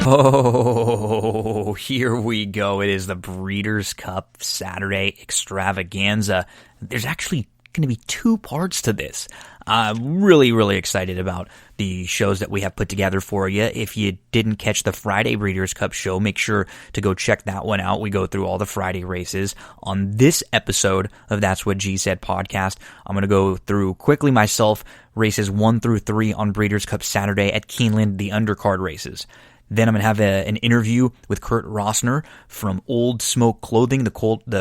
Oh, here we go. It is the Breeders' Cup Saturday extravaganza. There's actually going to be two parts to this. Really excited about the shows that we have put together for you. If you didn't catch the Friday Breeders' Cup show, make sure to go check that one out. We go through all the Friday races. On this episode of That's What G Said podcast, I'm going to go through quickly myself races 1 through 3 on Breeders' Cup Saturday at Keeneland, the undercard races. Then I'm going to have an interview with Kurt Rossner from Old Smoke Clothing, the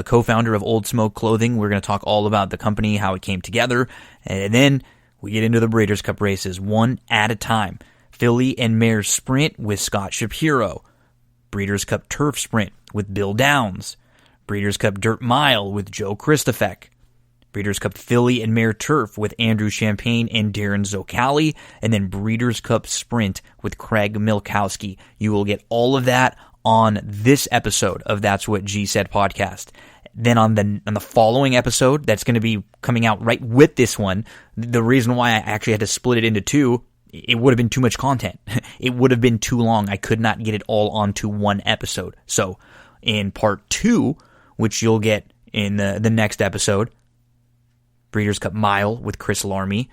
co-founder of Old Smoke Clothing. We're going to talk all about the company, how it came together, and then we get into the Breeders' Cup races one at a time. Filly and Mare Sprint with Scott Shapiro. Breeders' Cup Turf Sprint with Bill Downs. Breeders' Cup Dirt Mile with Joe Kristufek. Breeders' Cup Filly and Mare Turf with Andrew Champagne and Darin Zoccali, and then Breeders' Cup Sprint with Craig Milkowski. You will get all of that on this episode of That's What G Said podcast. Then on the following episode, that's going to be coming out right with this one. The reason why I actually had to split it into two, it would have been too much content. It would have been too long. I could not get it all onto one episode. So in part 2, which you'll get in the next episode, Breeders' Cup Mile with Chris Larmy,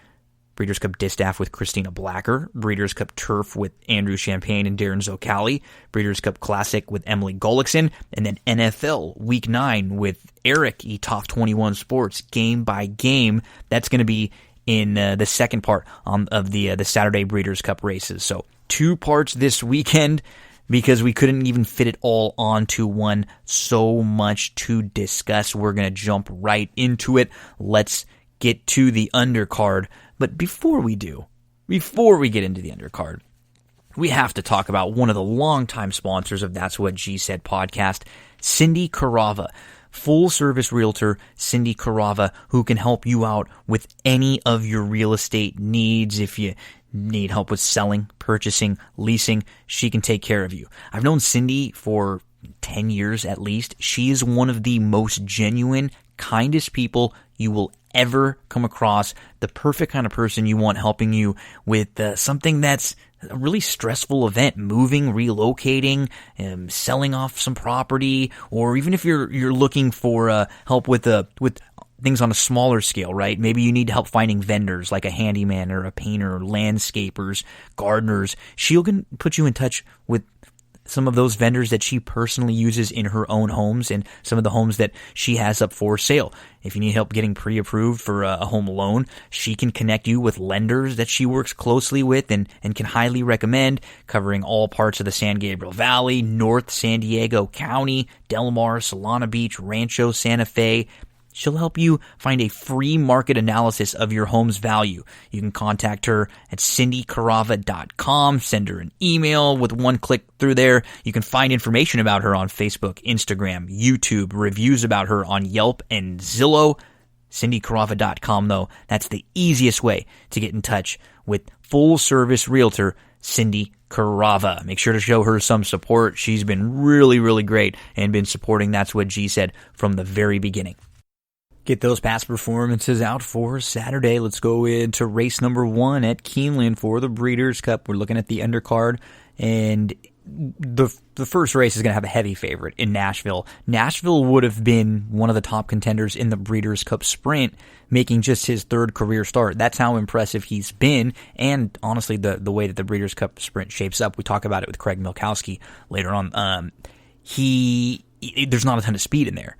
Breeders' Cup Distaff with Christina Blacker, Breeders' Cup Turf with Andrew Champagne and Darin Zoccali, Breeders' Cup Classic with Emily Gullickson, and then NFL Week 9 with Eric, Top 21 Sports, game by game. That's going to be in the second part of the Saturday Breeders' Cup races. So 2 parts this weekend, because we couldn't even fit it all onto one. So much to discuss. We're going to jump right into it. Let's get to the undercard. But before we get into the undercard, we have to talk about one of the longtime sponsors of That's What G Said podcast, Cindy Carava. Full-service realtor Cindy Carava, who can help you out with any of your real estate needs. If you need help with selling, purchasing, leasing, she can take care of you. I've known Cindy for 10 years at least. She is one of the most genuine, kindest people you will ever come across. The perfect kind of person you want helping you with something that's a really stressful event, moving, relocating, selling off some property, or even if you're looking for help with things on a smaller scale, right? Maybe you need help finding vendors like a handyman or a painter, landscapers, gardeners. She'll put you in touch with some of those vendors that she personally uses in her own homes and some of the homes that she has up for sale. If you need help getting pre-approved for a home loan, she can connect you with lenders that she works closely with and can highly recommend, covering all parts of the San Gabriel Valley, North San Diego County, Del Mar, Solana Beach, Rancho Santa Fe. She'll help you find a free market analysis of your home's value. You can contact her at cindycarava.com. Send her an email with one click through there. You can find information about her on Facebook, Instagram, YouTube, reviews about her on Yelp and Zillow. cindycarava.com, though. That's the easiest way to get in touch with full-service realtor Cindy Carava. Make sure to show her some support. She's been really great and been supporting That's What G Said from the very beginning. Get those past performances out for Saturday. Let's go into race number 1 at Keeneland for the Breeders' Cup. We're looking at the undercard, and the first race is going to have a heavy favorite in Nashville. Nashville would have been one of the top contenders in the Breeders' Cup Sprint, making just his 3rd career start. That's how impressive he's been, and honestly, the way that the Breeders' Cup Sprint shapes up, we talk about it with Craig Milkowski later on. There's not a ton of speed in there.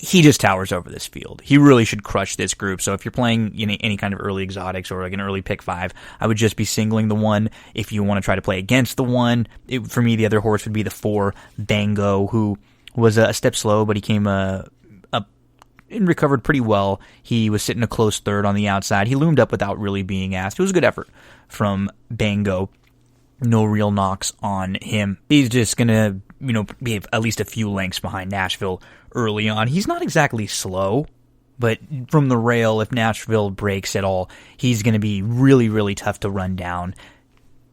He just towers over this field. He really should crush this group. So if you're playing any kind of early exotics or like an early pick 5, I would just be singling the 1. If you want to try to play against the 1, for me, the other horse would be the 4, Bango, who was a step slow, but he came up and recovered pretty well. He was sitting a close 3rd on the outside. He loomed up without really being asked. It was a good effort from Bango. No real knocks on him. He's just going to, be at least a few lengths behind Nashville early on. He's not exactly slow, but from the rail, if Nashville breaks at all, he's going to be really tough to run down.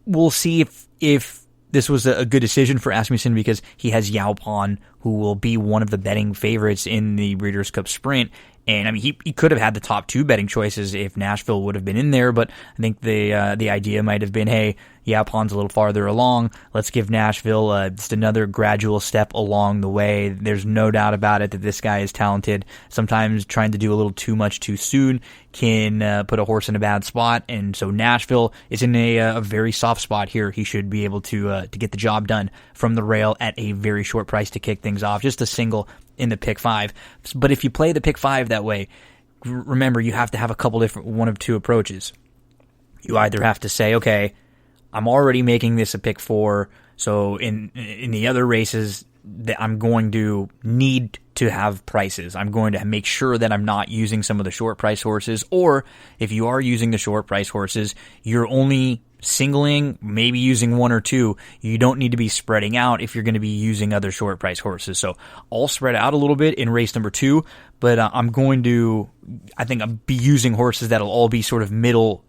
We'll see if this was a good decision for Asmussen, because he has Yaupon, who will be one of the betting favorites in the Breeders' Cup Sprint. And I mean, he could have had the top 2 betting choices if Nashville would have been in there, but I think the idea might have been, hey, Yapon's a little farther along. Let's give Nashville just another gradual step along the way. There's no doubt about it that this guy is talented. Sometimes trying to do a little too much too soon can put a horse in a bad spot, and so Nashville is in a very soft spot here. He should be able to get the job done from the rail at a very short price to kick things off. Just a single in the pick 5. But if you play the pick 5 that way, remember you have to have a couple different one of two approaches. You either have to say, okay, I'm already making this a pick 4, so in the other races that I'm going to need to have prices. I'm going to make sure that I'm not using some of the short price horses, or if you are using the short price horses, you're only singling, maybe using 1 or 2. You don't need to be spreading out if you're going to be using other short price horses. So I'll spread out a little bit in race number 2, but I think I'll be using horses that'll all be sort of middle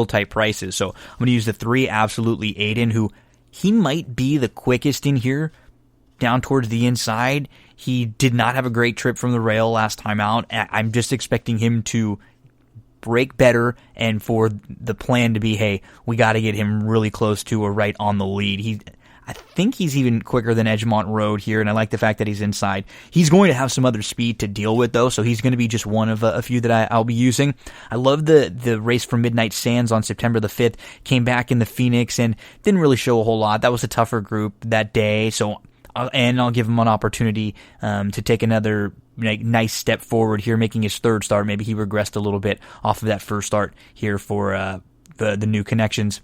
type prices. So I'm going to use the 3 Absolutely Aiden, who he might be the quickest in here down towards the inside. He did not have a great trip from the rail last time out. I'm just expecting him to break better, and for the plan to be, hey, we got to get him really close to or right on the lead. I think he's even quicker than Edgemont Road here, and I like the fact that he's inside. He's going to have some other speed to deal with, though, so he's going to be just one of a few that I'll be using. I love the race for Midnight Sands on September the 5th. Came back in the Phoenix and didn't really show a whole lot. That was a tougher group that day, so I'll give him an opportunity to take another nice step forward here, making his 3rd start. Maybe he regressed a little bit off of that first start here for the new connections.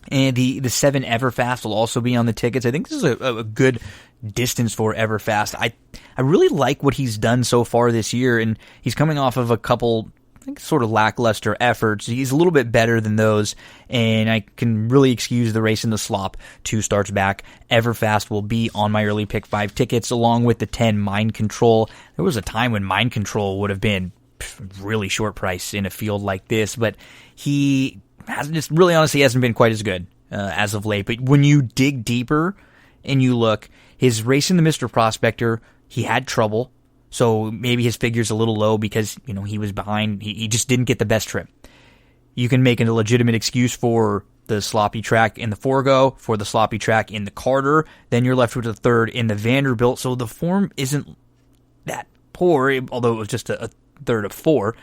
And the 7 Everfast will also be on the tickets. I think this is a good distance for Everfast. I really like what he's done so far this year, and he's coming off of a couple, I think, sort of lackluster efforts. He's a little bit better than those, and I can really excuse the race in the slop 2 starts back. Everfast will be on my early pick 5 tickets, along with the 10 Mind Control. There was a time when Mind Control would have been really short price in a field like this, but he just really honestly hasn't been quite as good as of late. But when you dig deeper and you look, his race in the Mr. Prospector, he had trouble. So maybe his figure's a little low because, he was behind. He just didn't get the best trip. You can make a legitimate excuse for the sloppy track in the Forgo, for the sloppy track in the Carter. Then you're left with the 3rd in the Vanderbilt. So the form isn't that poor, although it was just a 3rd of 4.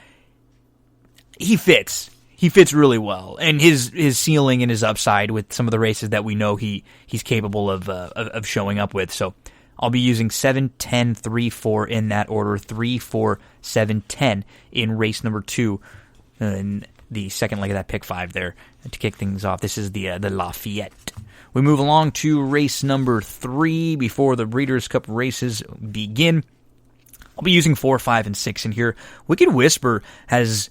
He fits. He fits really well, and his ceiling and his upside with some of the races that we know he's capable of showing up with. So I'll be using 7, 10, 3, 4 in that order. 3, 4, 7, 10 in race number 2, in the second leg of that pick 5 there to kick things off. This is the Lafayette. We move along to race number 3 before the Breeders' Cup races begin. I'll be using 4, 5, and 6 in here. Wicked Whisper has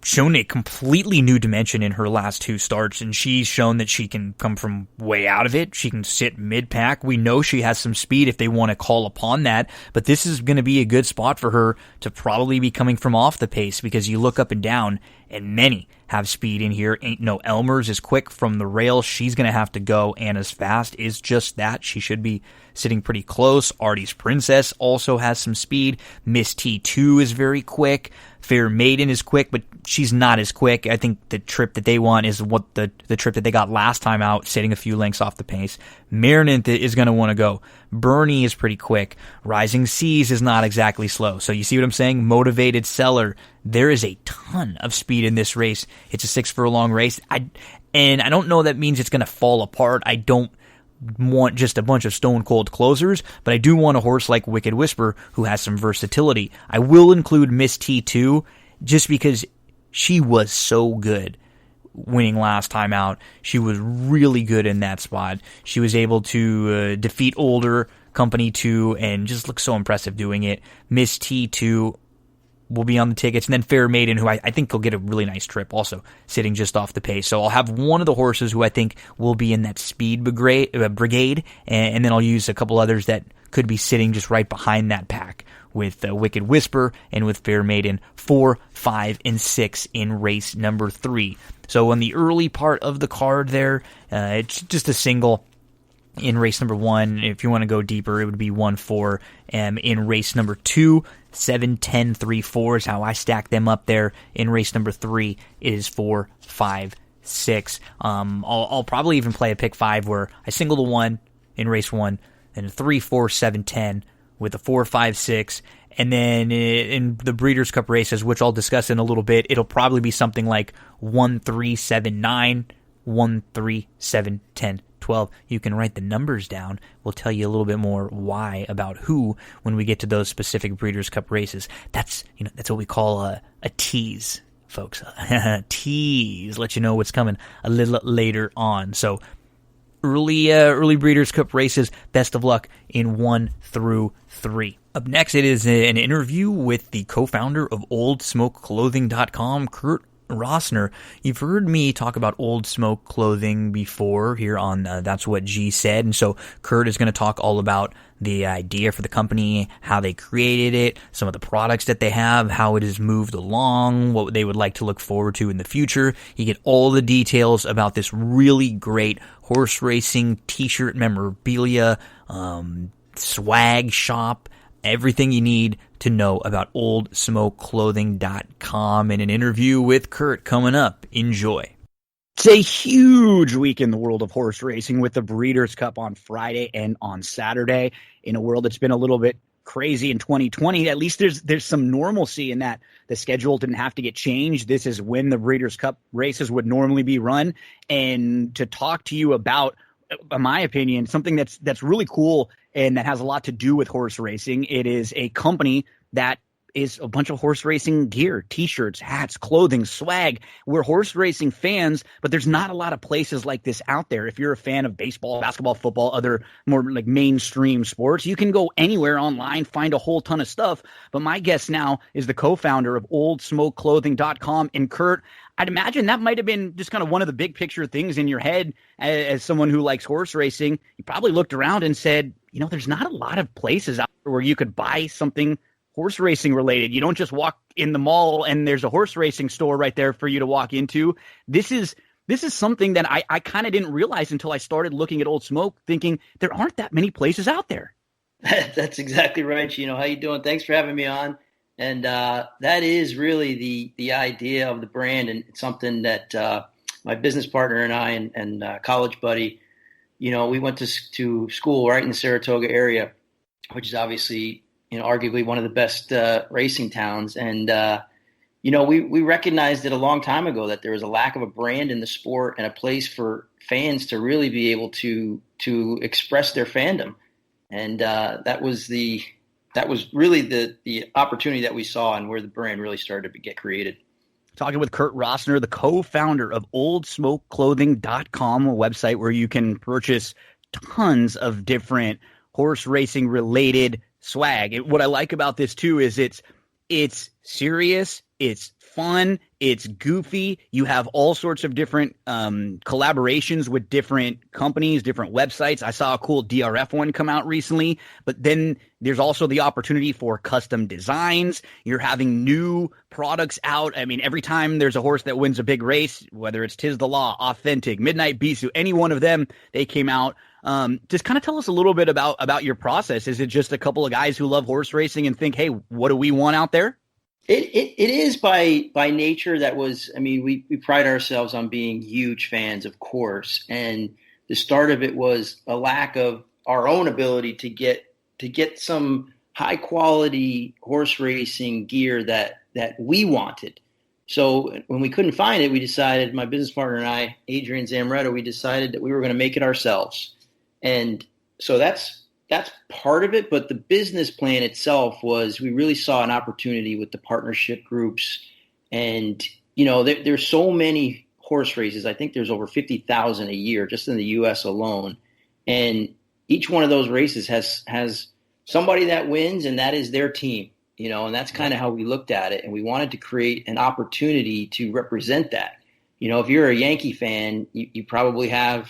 shown a completely new dimension in her last 2 starts, and she's shown that she can come from way out of it. She can sit mid-pack. We know she has some speed if they want to call upon that, but this is going to be a good spot for her to probably be coming from off the pace, because you look up and down, and many have speed in here. Ain't No Elmer's is quick from the rail. She's going to have to go. Anna's Fast is just that. She should be sitting pretty close. Artie's Princess also has some speed. Miss T2 is very quick. Fair Maiden is quick, but she's not as quick. I think the trip that they want is what the trip that they got last time out, sitting a few lengths off the pace. Marinant is going to want to go. Bernie is pretty quick. Rising Seas is not exactly slow. So you see what I'm saying? Motivated Seller. There is a ton of speed in this race. It's a 6 furlong race. And I don't know that means it's going to fall apart. I don't want just a bunch of stone cold closers, but I do want a horse like Wicked Whisper who has some versatility. I will include Miss T2 just because she was so good winning last time out. She was really good in that spot. She was able to defeat older Company 2 and just look so impressive doing it. Miss T2 will be on the tickets, and then Fair Maiden, who I think will get a really nice trip, also sitting just off the pace. So I'll have one of the horses who I think will be in that speed brigade, and then I'll use a couple others that could be sitting just right behind that pack with Wicked Whisper and with Fair Maiden. 4, 5, and 6 in race number 3. So in the early part of the card there, it's just a single in race number 1. If you want to go deeper, it would be 1-4. In race number 2, 7-10-3-4 is how I stack them up there. In race number 3, it is 4-5-6. I'll probably even play a pick 5 where I single the 1 in race 1, then a 3-4-7-10 with a 4-5-6. And then in the Breeders' Cup races, which I'll discuss in a little bit, it'll probably be something like 1-3-7-9, 1-3-7-10-12. You can write the numbers down. We'll tell you a little bit more why about who when we get to those specific Breeders' Cup races. That's what we call a tease, folks. Tease. Let you know what's coming a little later on. So early Breeders' Cup races, best of luck in 1 through 3. Up next, it is an interview with the co-founder of OldSmokeClothing.com, Kurt Rossner. You've heard me talk about Old Smoke Clothing before here on That's What G Said, and so Kurt is going to talk all about the idea for the company, how they created it, some of the products that they have, how it has moved along, what they would like to look forward to in the future. You get all the details about this really great horse racing t-shirt memorabilia, swag shop, everything you need to know about OldSmokeClothing.com, and an interview with Kurt coming up. Enjoy. It's a huge week in the world of horse racing with the Breeders' Cup on Friday and on Saturday. In a world that's been a little bit crazy in 2020, at least there's some normalcy in that the schedule didn't have to get changed. This is when the Breeders' Cup races would normally be run. And to talk to you about, in my opinion, something that's really cool and that has a lot to do with horse racing. It is a company that is a bunch of horse racing gear, t-shirts, hats, clothing, swag. We're horse racing fans, but there's not a lot of places like this out there. If you're a fan of baseball, basketball, football, other more like mainstream sports, you can go anywhere online, find a whole ton of stuff. But my guest now is the co-founder of OldSmokeClothing.com. And Kurt, I'd imagine that might have been just kind of one of the big picture things in your head as someone who likes horse racing. You probably looked around and said, there's not a lot of places out there where you could buy something horse racing related. You don't just walk in the mall and there's a horse racing store right there for you to walk into. This is something that I kind of didn't realize until I started looking at Old Smoke, thinking there aren't that many places out there. That's exactly right. How you doing? Thanks for having me on. And that is really the idea of the brand, and it's something that my business partner and I and college buddy, we went to school right in the Saratoga area, which is obviously arguably one of the best racing towns. And we recognized it a long time ago that there was a lack of a brand in the sport and a place for fans to really be able to express their fandom. And that was really the opportunity that we saw and where the brand really started to get created. Talking with Kurt Rossner, the co-founder of OldSmokeClothing.com, a website where you can purchase tons of different horse racing related swag. What I like about this too is it's serious, it's fun, it's goofy. You have all sorts of different collaborations with different companies, different websites. I saw a cool DRF one come out recently, but then there's also the opportunity for custom designs. You're having new products out. I mean, every time there's a horse that wins a big race, whether it's Tiz the Law, Authentic, Midnight Bisou, any one of them, they came out. Just kind of tell us a little bit about your process. Is it just a couple of guys who love horse racing and think, hey, what do we want out there? It is by nature. We pride ourselves on being huge fans, of course. And the start of it was a lack of our own ability to get some high quality horse racing gear that we wanted. So when we couldn't find it, we decided, my business partner and I, Adrian Zamretta, we decided that we were going to make it ourselves. And so that's part of it. But the business plan itself was, we really saw an opportunity with the partnership groups. And, there's so many horse races. I think there's over 50,000 a year just in the U.S. alone. And each one of those races has somebody that wins, and that is their team, and that's kind of how we looked at it. And we wanted to create an opportunity to represent that. If you're a Yankee fan, you probably have,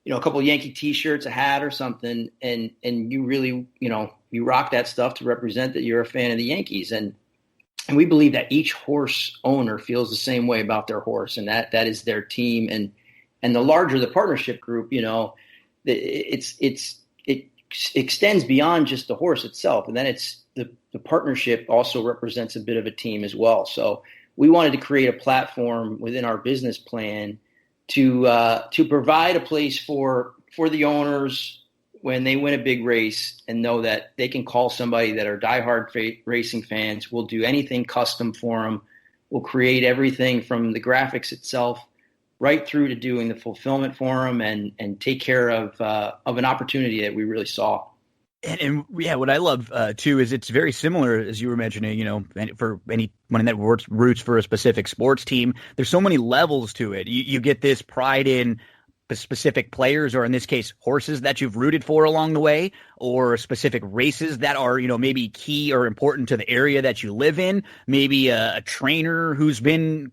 a couple of Yankee t-shirts, a hat or something, and you really, you rock that stuff to represent that you're a fan of the Yankees. And we believe that each horse owner feels the same way about their horse, and that is their team. And the larger the partnership group, it extends beyond just the horse itself. And then the partnership also represents a bit of a team as well. So we wanted to create a platform within our business plan to provide a place for the owners when they win a big race and know that they can call somebody that are diehard racing fans. We'll do anything custom for them. We'll create everything from the graphics itself right through to doing the fulfillment for them and take care of an opportunity that we really saw. And yeah, what I love too is it's very similar, as you were mentioning, for anyone that roots for a specific sports team, there's so many levels to it. You get this pride in specific players, or in this case, horses that you've rooted for along the way, or specific races that are, maybe key or important to the area that you live in, maybe a trainer who's been,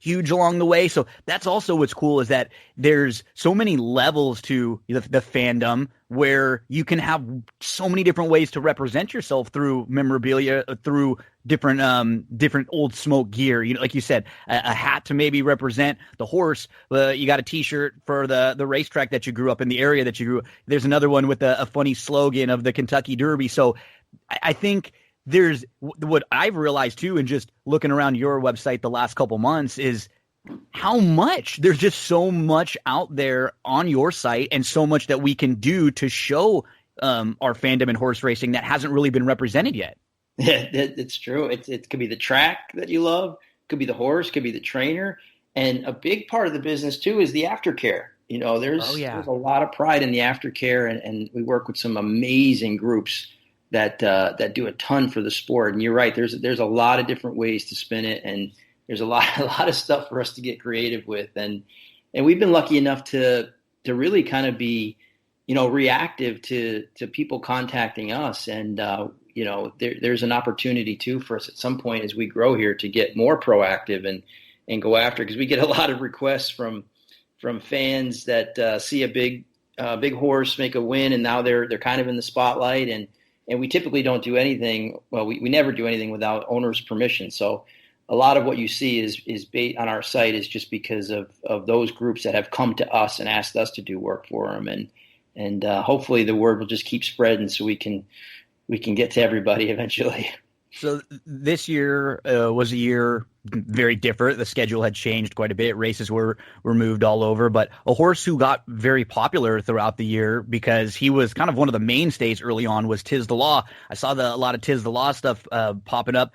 huge along the way. So that's also what's cool, is that there's so many levels to the fandom, where you can have so many different ways to represent yourself through memorabilia, through different old smoke gear. Like you said, a hat to maybe represent the horse. You got a T-shirt for the racetrack that you grew up in, the area that you grew up. There's another one with a funny slogan of the Kentucky Derby. So I think there's what I've realized too, and just looking around your website the last couple months, is how much there's just so much out there on your site, and so much that we can do to show our fandom in horse racing that hasn't really been represented yet. Yeah, it's true. It could be the track that you love, could be the horse, could be the trainer. And a big part of the business too is the aftercare. There's a lot of pride in the aftercare, and we work with some amazing groups that do a ton for the sport. And you're right, there's a lot of different ways to spin it, and there's a lot of stuff for us to get creative with. And we've been lucky enough to really kind of be, reactive to people contacting us. And, there's an opportunity too for us at some point as we grow here to get more proactive and go after, because we get a lot of requests from fans that see a big horse make a win, and now they're kind of in the spotlight. And we typically don't do anything. Well, we never do anything without owner's permission. So a lot of what you see is based on our site is just because of those groups that have come to us and asked us to do work for them. And hopefully the word will just keep spreading so we can get to everybody eventually. So this year was a year very different. The schedule had changed quite a bit. Races were moved all over, but a horse who got very popular throughout the year because he was kind of one of the mainstays early on was Tiz the Law. I saw a lot of Tiz the Law stuff popping up.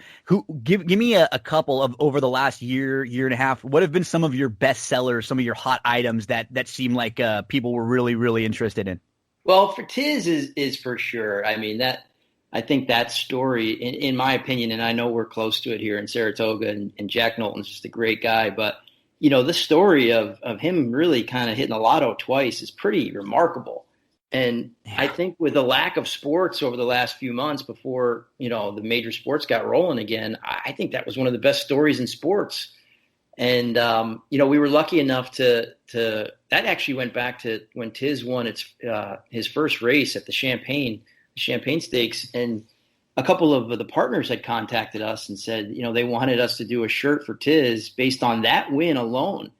Give me a couple of over the last year and a half. What have been some of your best sellers, some of your hot items that seem like people were really, really interested in? Well, for Tiz is for sure. I mean, I think that story, in my opinion, and I know we're close to it here in Saratoga, and Jack Knowlton's just a great guy, but, the story of him really kind of hitting the lotto twice is pretty remarkable. And I think with the lack of sports over the last few months before, the major sports got rolling again, I think that was one of the best stories in sports. And, we were lucky enough that actually went back to when Tiz won his first race at the Champagne Stakes, and a couple of the partners had contacted us and said, they wanted us to do a shirt for Tiz based on that win alone.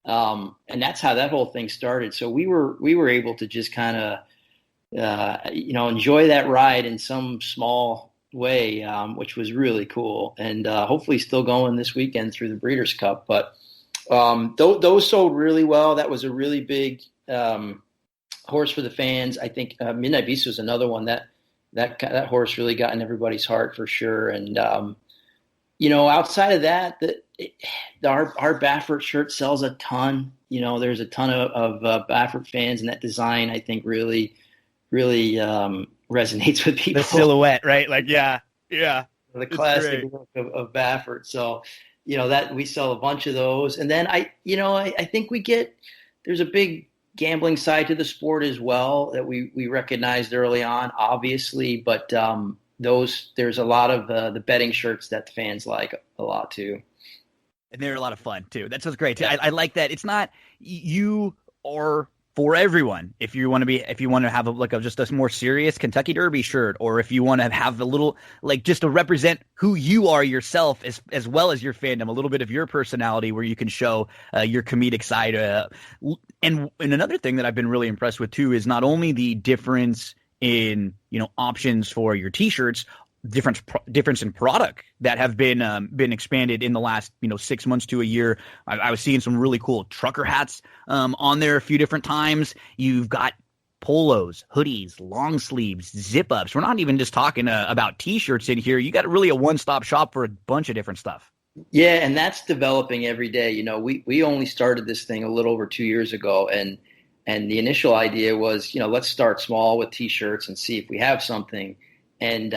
And that's how that whole thing started. So we were able to just kind of, enjoy that ride in some small way, which was really cool, and hopefully still going this weekend through the Breeders' Cup. But those sold really well. That was a really big horse for the fans. I think Midnight Beast was another one that horse really got in everybody's heart for sure. And outside of that, our Baffert shirt sells a ton. There's a ton of Baffert fans, and that design I think really resonates with people. The silhouette, right? Like, yeah, the classic look of Baffert. So that we sell a bunch of those, and then I think there's a big gambling side to the sport as well that we recognized early on, obviously, but there's a lot of the betting shirts that the fans like a lot too. And they're a lot of fun too. That sounds great too. I like that. It's not, you are for everyone. If you want to have just a more serious Kentucky Derby shirt, or if you want to have a little, like, just to represent who you are yourself as well as your fandom, a little bit of your personality where you can show your comedic side. And another thing that I've been really impressed with too is not only the difference in, options for your t-shirts, difference in product that have been expanded in the last 6 months to a year. I was seeing some really cool trucker hats on there a few different times. You've got polos, hoodies, long sleeves, zip ups. We're not even just talking about t-shirts in here. You got really a one-stop shop for a bunch of different stuff. Yeah, and that's developing every day. We only started this thing a little over 2 years ago, and the initial idea was, let's start small with t-shirts and see if we have something. And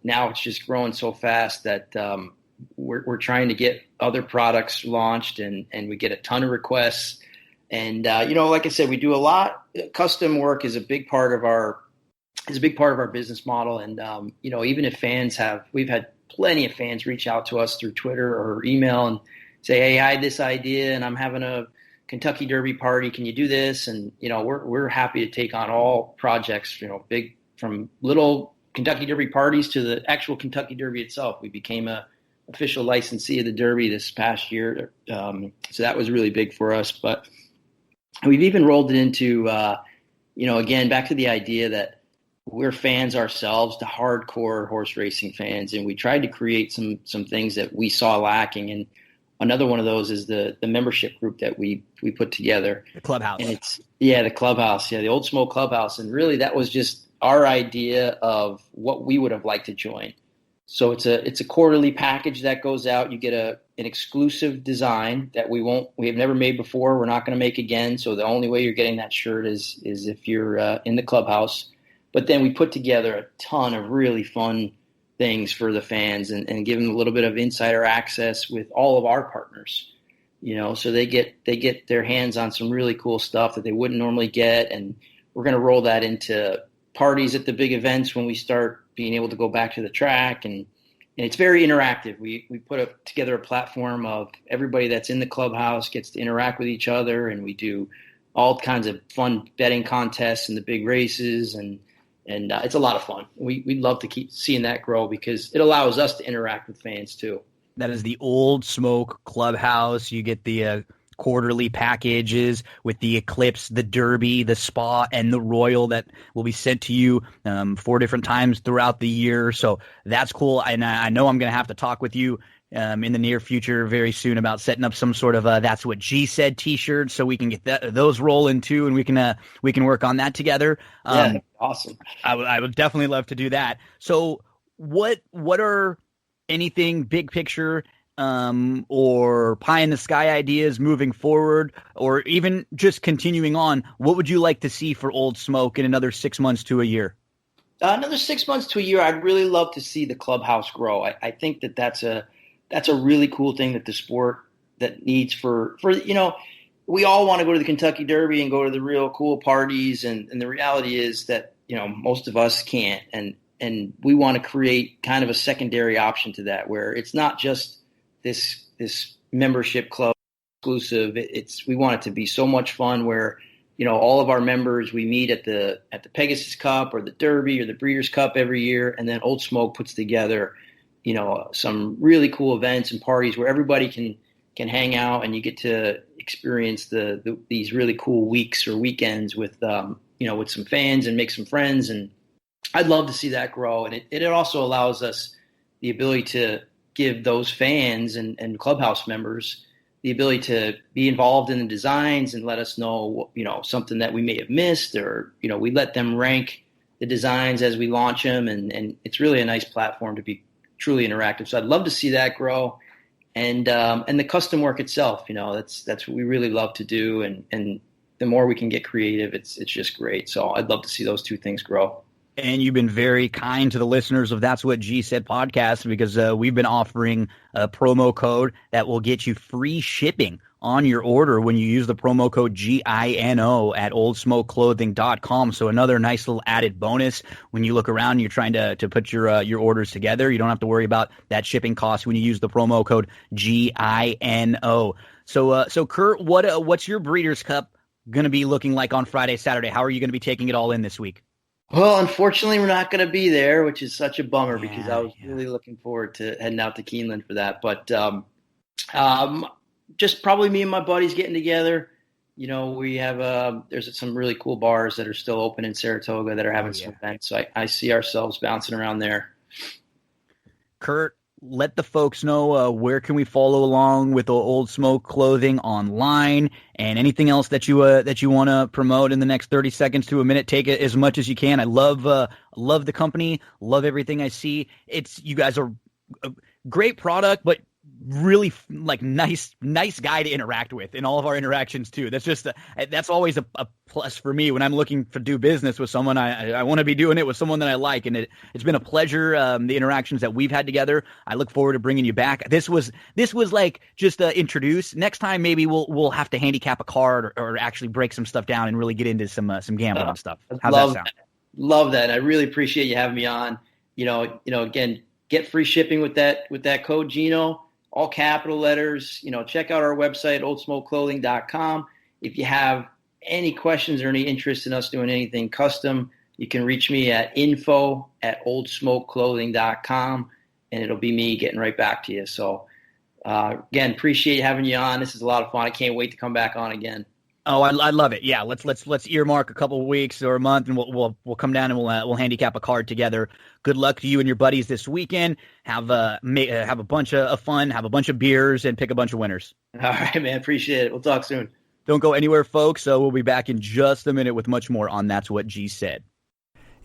now it's just growing so fast that we're trying to get other products launched, and we get a ton of requests. And like I said, we do a lot. Custom work is a big part of our business model. And even if we've had plenty of fans reach out to us through Twitter or email and say, "Hey, I had this idea, and I'm having a Kentucky Derby party. Can you do this?" And we're happy to take on all projects. Big, from little Kentucky Derby parties to the actual Kentucky Derby itself. We became a official licensee of the Derby this past year. So that was really big for us, but we've even rolled it into, again, back to the idea that we're fans ourselves, the hardcore horse racing fans. And we tried to create some things that we saw lacking. And another one of those is the membership group that we put together. The clubhouse. And the clubhouse. Yeah. The Old Smoke Clubhouse. And really that was just our idea of what we would have liked to join. So it's a quarterly package that goes out. You get an exclusive design that we have never made before. We're not going to make again. So the only way you're getting that shirt is if you're in the clubhouse. But then we put together a ton of really fun things for the fans and give them a little bit of insider access with all of our partners. So they get their hands on some really cool stuff that they wouldn't normally get, and we're going to roll that into parties at the big events when we start being able to go back to the track, and it's very interactive. We put together a platform of everybody that's in the clubhouse gets to interact with each other, and we do all kinds of fun betting contests and the big races, and it's a lot of fun. We'd love to keep seeing that grow because it allows us to interact with fans too. That is the Old Smoke Clubhouse. You get the quarterly packages with the Eclipse, the Derby, the Spa, and the Royal that will be sent to you 4 different times throughout the year. So that's cool. And I know I'm going to have to talk with you in the near future very soon about setting up some sort of That's What G Said t-shirt so we can get those rolling too, and we can work on that together. Yeah, awesome. I would definitely love to do that. So what are anything big picture or pie in the sky ideas moving forward, or even just continuing on? What would you like to see for Old Smoke in another 6 months to a year? Another 6 months to a year, I'd really love to see the clubhouse grow. I think that's a really cool thing that the sport that needs for we all want to go to the Kentucky Derby and go to the real cool parties, and the reality is that most of us can't, and we want to create kind of a secondary option to that, where it's not just this membership club exclusive. We want it to be so much fun where, all of our members, we meet at the Pegasus Cup or the Derby or the Breeders' Cup every year. And then Old Smoke puts together, some really cool events and parties where everybody can hang out, and you get to experience these really cool weeks or weekends with some fans and make some friends. And I'd love to see that grow. And it also allows us the ability to give those fans and clubhouse members the ability to be involved in the designs and let us know, something that we may have missed, or, we let them rank the designs as we launch them. And it's really a nice platform to be truly interactive. So I'd love to see that grow. And the custom work itself, that's what we really love to do. And the more we can get creative, it's just great. So I'd love to see those two things grow. And you've been very kind to the listeners of That's What G Said podcast, because we've been offering a promo code that will get you free shipping on your order when you use the promo code GINO at oldsmokeclothing.com. So another nice little added bonus when you look around and you're trying to put your orders together. You don't have to worry about that shipping cost when you use the promo code GINO. So Kurt, what's your Breeders' Cup going to be looking like on Friday, Saturday? How are you going to be taking it all in this week? Well, unfortunately, we're not going to be there, which is such a bummer because I was really looking forward to heading out to Keeneland for that. But just probably me and my buddies getting together. We have there's some really cool bars that are still open in Saratoga that are having some events. So I see ourselves bouncing around there. Kurt, let the folks know where can we follow along with the Old Smoke clothing online, and anything else that you want to promote in the next 30 seconds to a minute. Take it as much as you can. I love the company, love everything I see. You guys are a great product, but really like nice guy to interact with in all of our interactions too. That's just that's always a plus for me when I'm looking to do business with someone. I want to be doing it with someone that I like, and it's been a pleasure. The interactions that we've had together. I look forward to bringing you back. This was like just introduce. Next time maybe we'll have to handicap a card or actually break some stuff down and really get into some gambling and stuff. How's that sound? Love that. I really appreciate you having me on. Again, get free shipping with that code Gino. All capital letters. Check out our website, oldsmokeclothing.com. If you have any questions or any interest in us doing anything custom, you can reach me at info@oldsmokeclothing.com, and it'll be me getting right back to you. So, again, appreciate having you on. This is a lot of fun. I can't wait to come back on again. Oh, I love it. Yeah, let's earmark a couple of weeks or a month, and we'll come down and we'll handicap a card together. Good luck to you and your buddies this weekend. Have a bunch of fun, have a bunch of beers, and pick a bunch of winners. All right, man. Appreciate it. We'll talk soon. Don't go anywhere, folks. So we'll be back in just a minute with much more on That's What G Said.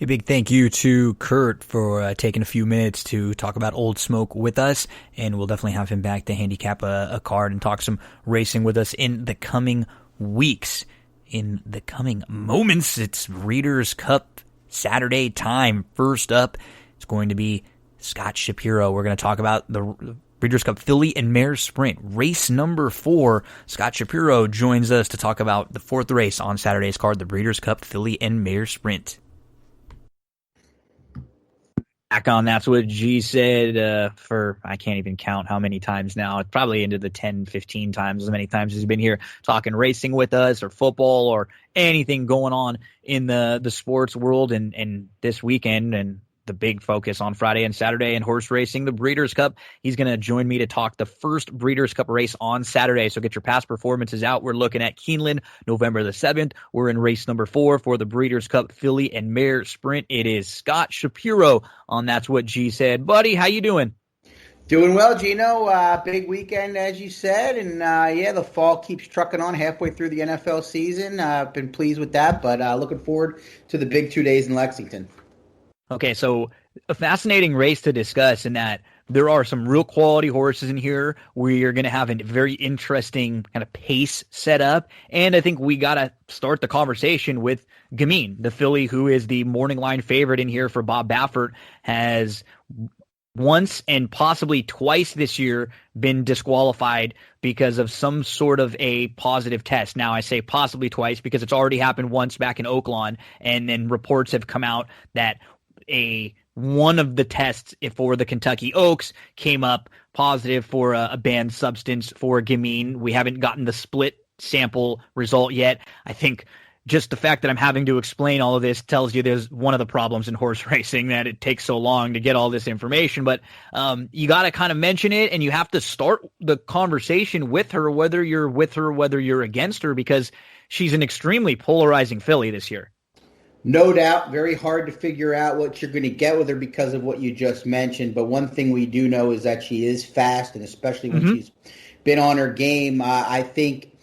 A big thank you to Kurt for taking a few minutes to talk about Old Smoke with us, and we'll definitely have him back to handicap a card and talk some racing with us in the coming weeks. In the coming moments, it's Breeders' Cup Saturday time. First up, it's going to be Scott Shapiro. We're going to talk about the Breeders' Cup Filly and Mare Sprint, race number 4. Scott Shapiro joins us to talk about the 4th race on Saturday's card, the Breeders' Cup Filly and Mare Sprint. Back on That's What G Said for I can't even count how many times now. It's probably into the 10, 15 times, as many times as he's been here talking racing with us or football or anything going on in the sports world. And this weekend and the big focus on Friday and Saturday in horse racing, the Breeders' Cup. He's going to join me to talk the first Breeders' Cup race on Saturday. So get your past performances out. We're looking at Keeneland, November the 7th. We're in race number 4 for the Breeders' Cup Filly and Mare Sprint. It is Scott Shapiro on That's What G Said. Buddy, how you doing? Doing well, Gino. Big weekend, as you said. And, the fall keeps trucking on halfway through the NFL season. I've been pleased with that, but looking forward to the big 2 days in Lexington. Okay, so a fascinating race to discuss in that there are some real quality horses in here. We're going to have a very interesting kind of pace set up. And I think we got to start the conversation with Gamine, the filly who is the morning line favorite in here for Bob Baffert, has once and possibly twice this year been disqualified because of some sort of a positive test. Now, I say possibly twice because it's already happened once back in Oaklawn, and then reports have come out that one of the tests for the Kentucky Oaks came up positive for a banned substance for Gamine. We haven't gotten the split sample result yet. I think just the fact that I'm having to explain all of this tells you there's one of the problems in horse racing, that it takes so long to get all this information. But you got to kind of mention it, and you have to start the conversation with her, whether you're with her, whether you're against her, because she's an extremely polarizing filly this year. No doubt, very hard to figure out what you're going to get with her because of what you just mentioned. But one thing we do know is that she is fast, and especially when she's been on her game. I think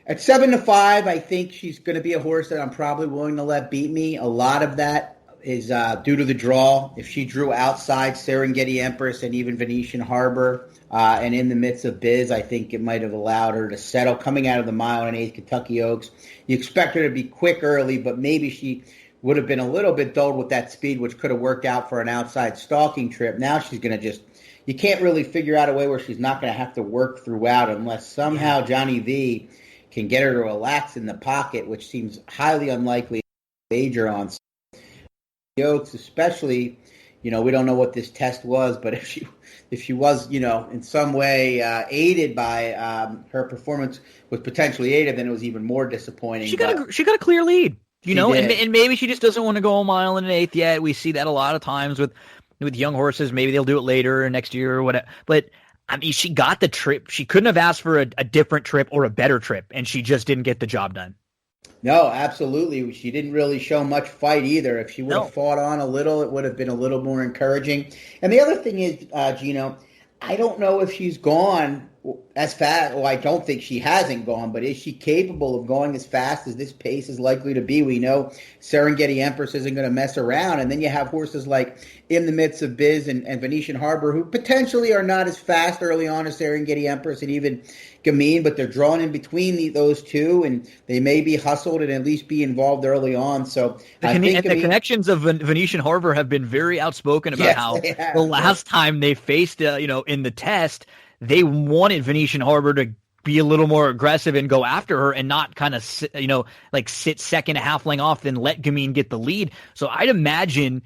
at 7-5, I think she's going to be a horse that I'm probably willing to let beat me. A lot of that is due to the draw. If she drew outside Serengeti Empress and even Venetian Harbor and in the midst of Biz, I think it might have allowed her to settle. Coming out of the mile and 8 Kentucky Oaks, you expect her to be quick early, but maybe she would have been a little bit dulled with that speed, which could have worked out for an outside stalking trip. Now she's going to you can't really figure out a way where she's not going to have to work throughout unless somehow Johnny V can get her to relax in the pocket, which seems highly unlikely. Major on the Oaks, especially we don't know what this test was, but if she was, in some way aided by her performance was potentially aided, then it was even more disappointing. She got a clear lead, and maybe she just doesn't want to go a mile and an eighth yet. We see that a lot of times with young horses. Maybe they'll do it later or next year or whatever. But I mean, she got the trip. She couldn't have asked for a different trip or a better trip, and she just didn't get the job done. No, absolutely. She didn't really show much fight either. If she would have fought on a little, it would have been a little more encouraging. And the other thing is, Gino, I don't know if she's gone as fast. Well, I don't think she hasn't gone, but is she capable of going as fast as this pace is likely to be? We know Serengeti Empress isn't going to mess around. And then you have horses like In the Midst of Biz and Venetian Harbor, who potentially are not as fast early on as Serengeti Empress and even Gamine, but they're drawn in between those two, and they may be hustled and at least be involved early on. So the connections of Venetian Harbor have been very outspoken about how the last time they faced, in the test, they wanted Venetian Harbor to be a little more aggressive and go after her and not kind of, sit second, a half length off, then let Gamine get the lead. So I'd imagine,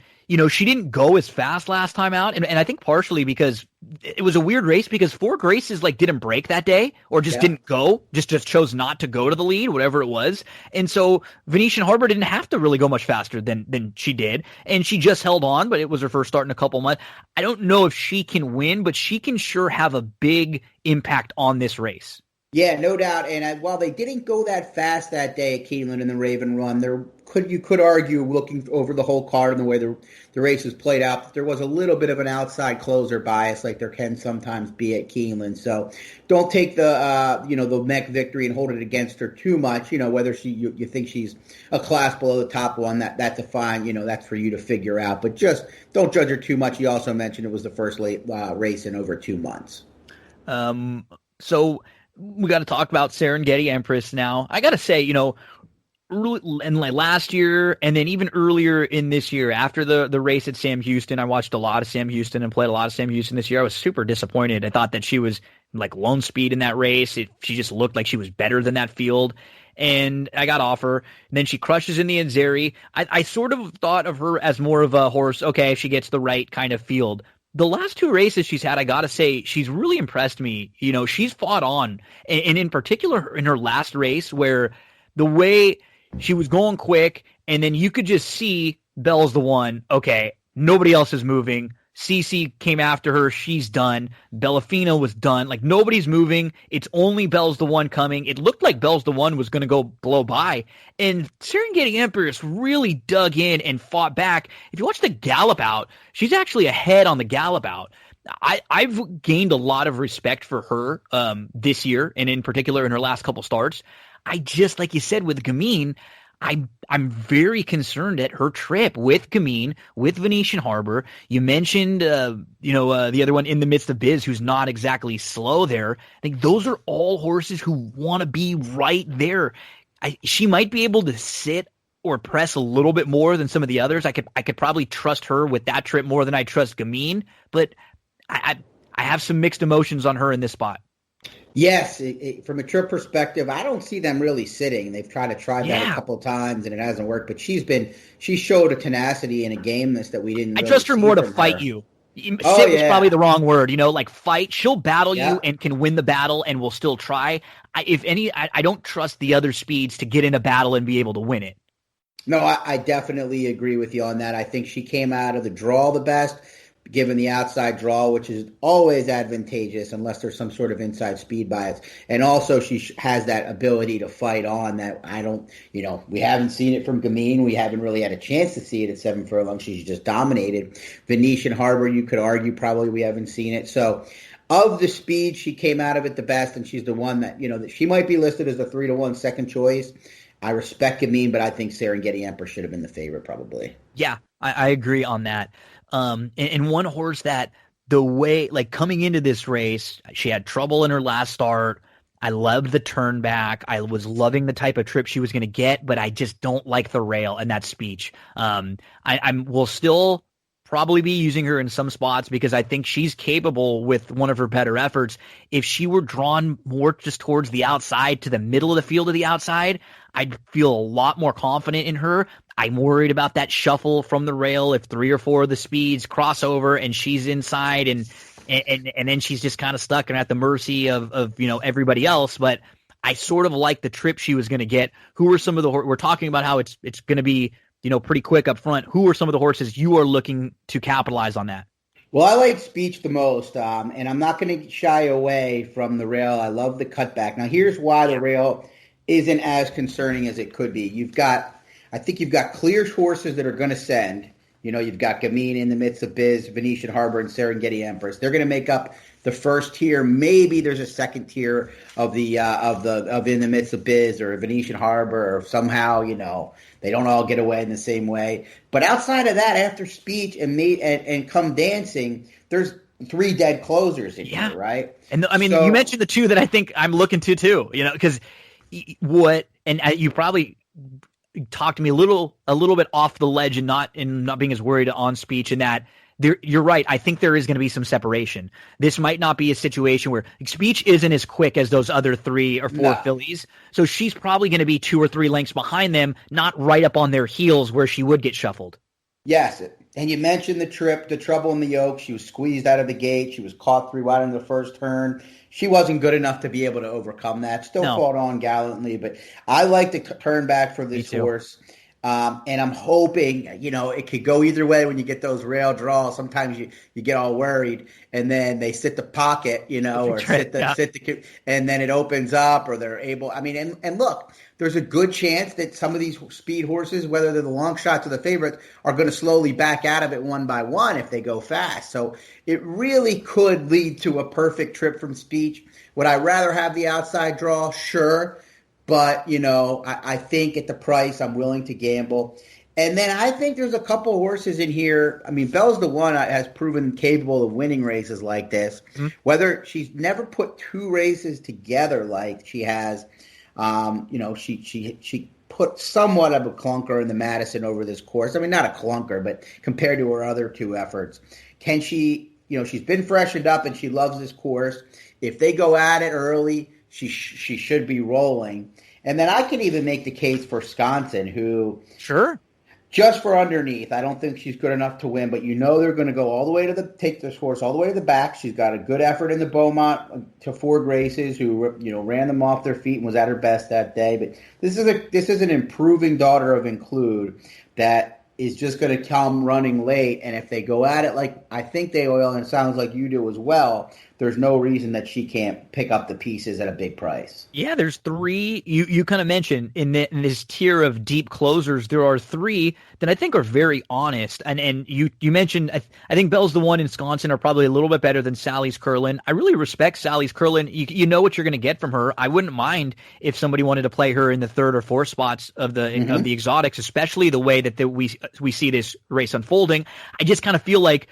she didn't go as fast last time out. And I think partially because it was a weird race because four Graces didn't break that day or just didn't go, just chose not to go to the lead, whatever it was. And so Venetian Harbor didn't have to really go much faster than she did. And she just held on, but it was her first start in a couple months. I don't know if she can win, but she can sure have a big impact on this race. Yeah, no doubt. And while they didn't go that fast that day at Keeneland in the Raven Run, you could argue, looking over the whole card and the way the race was played out, that there was a little bit of an outside closer bias, like there can sometimes be at Keeneland. So don't take the neck victory and hold it against her too much. Whether you think she's a class below the top one, that's a fine. That's for you to figure out. But just don't judge her too much. You also mentioned it was the first race in over 2 months. So we got to talk about Serengeti Empress now. I got to say, and last year and then even earlier in this year after the race at Sam Houston, I watched a lot of Sam Houston and played a lot of Sam Houston this year. I was super disappointed. I thought that she was lone speed in that race. She just looked like she was better than that field. And I got off her. And then she crushes in the Anzeri. I sort of thought of her as more of a horse. Okay, if she gets the right kind of field. The last two races she's had, I got to say, she's really impressed me. She's fought on. And in particular, in her last race, where the way she was going quick, and then you could just see Belle's the one. Okay, nobody else is moving. Cece came after her. She's done. Bellafina was done. Nobody's moving. It's only Belle's the one coming. It looked like Belle's the one was going to go blow by. And Serengeti Empress really dug in and fought back. If you watch the gallop out, she's actually ahead on the gallop out. I've gained a lot of respect for her this year, and in particular in her last couple starts. I just, like you said, with Gamine, I'm very concerned at her trip with Gamine, with Venetian Harbor. You mentioned, the other one, In the Midst of Biz, who's not exactly slow there. I think those are all horses who want to be right there. She might be able to sit or press a little bit more than some of the others. I could probably trust her with that trip more than I trust Gamine, but I have some mixed emotions on her in this spot. Yes, from a trip perspective, I don't see them really sitting. They've tried that a couple of times and it hasn't worked. But she showed a tenacity and a gameness that we didn't. I trust her more to fight you. Sit was probably the wrong word. Fight. She'll battle you and can win the battle and will still try. I don't trust the other speeds to get in a battle and be able to win it. No, I definitely agree with you on that. I think she came out of the draw the best, given the outside draw, which is always advantageous unless there's some sort of inside speed bias. And also she has that ability to fight on that we haven't seen it from Gamine. We haven't really had a chance to see it at 7 furlongs. She's just dominated. Venetian Harbor, you could argue probably we haven't seen it. So of the speed, she came out of it the best, and she's the one that, that she might be listed as a 3-1 second choice. I respect Gamine, but I think Serengeti Emperor should have been the favorite probably. Yeah, I agree on that. And one horse that the way, coming into this race, she had trouble in her last start. I loved the turn back. I was loving the type of trip she was going to get, but I just don't like the rail and that speech. I will still probably be using her in some spots because I think she's capable with one of her better efforts. If she were drawn more just towards the outside, to the middle of the field to the outside, I'd feel a lot more confident in her. I'm worried about that shuffle from the rail if 3 or 4 of the speeds cross over and she's inside and then she's just kind of stuck and at the mercy of everybody else. But I sort of like the trip she was going to get. Who are some of the we're talking about how it's going to be pretty quick up front. Who are some of the horses you are looking to capitalize on that? Well, I like Speech the most, and I'm not going to shy away from the rail. I love the cutback. Now, here's why the rail isn't as concerning as it could be. I think you've got clear horses that are going to send. You've got Gamine in the midst of Biz, Venetian Harbor, and Serengeti Empress. They're going to make up the first tier. Maybe there's a second tier of in the midst of Biz or Venetian Harbor, or somehow they don't all get away in the same way. But outside of that, after Speech and Come Dancing, there's 3 dead closers in here, right? And you mentioned the 2 that I think I'm looking to too. Because you probably talked to me a little bit off the ledge and not being as worried on Speech, and that you're right. I think there is going to be some separation. This might not be a situation where Speech isn't as quick as those other 3 or 4 fillies. So she's probably going to be 2 or 3 lengths behind them, not right up on their heels where she would get shuffled. Yes. And you mentioned the trouble in the yoke. She was squeezed out of the gate. She was caught 3 wide in the first turn. She wasn't good enough to be able to overcome that. Still fought on gallantly, but I like the turn back for this horse. And I'm hoping, it could go either way when you get those rail draws. Sometimes you get all worried, and then they sit the pocket, or sit the, and then it opens up, or they're able. And look, there's a good chance that some of these speed horses, whether they're the long shots or the favorites, are going to slowly back out of it one by one if they go fast. So it really could lead to a perfect trip from Speech. Would I rather have the outside draw? Sure. But, I think at the price, I'm willing to gamble. And then I think there's a couple horses in here. Belle's the One has proven capable of winning races like this. Mm-hmm. Whether she's never put 2 races together like she has, she put somewhat of a clunker in the Madison over this course. Not a clunker, but compared to her other 2 efforts. Can she, she's been freshened up and she loves this course. If they go at it early, she should be rolling. And then I can even make the case for Sconson, who just for underneath. I don't think she's good enough to win, but they're going to go all the way take this horse all the way to the back. She's got a good effort in the Beaumont to Ford races, who ran them off their feet and was at her best that day. But this is an improving daughter of Include that is just going to come running late. And if they go at it like I think they will, and it sounds like you do as well, there's no reason that she can't pick up the pieces at a big price. Yeah, there's 3. You kind of mentioned in this tier of deep closers, there are 3 that I think are very honest. And you mentioned, I think Belle's the One and Sconson are probably a little bit better than Sally's Curlin. I really respect Sally's Curlin. You know what you're going to get from her. I wouldn't mind if somebody wanted to play her in the 3rd or 4th spots of the exotics, especially the way that we see this race unfolding. I just kind of feel like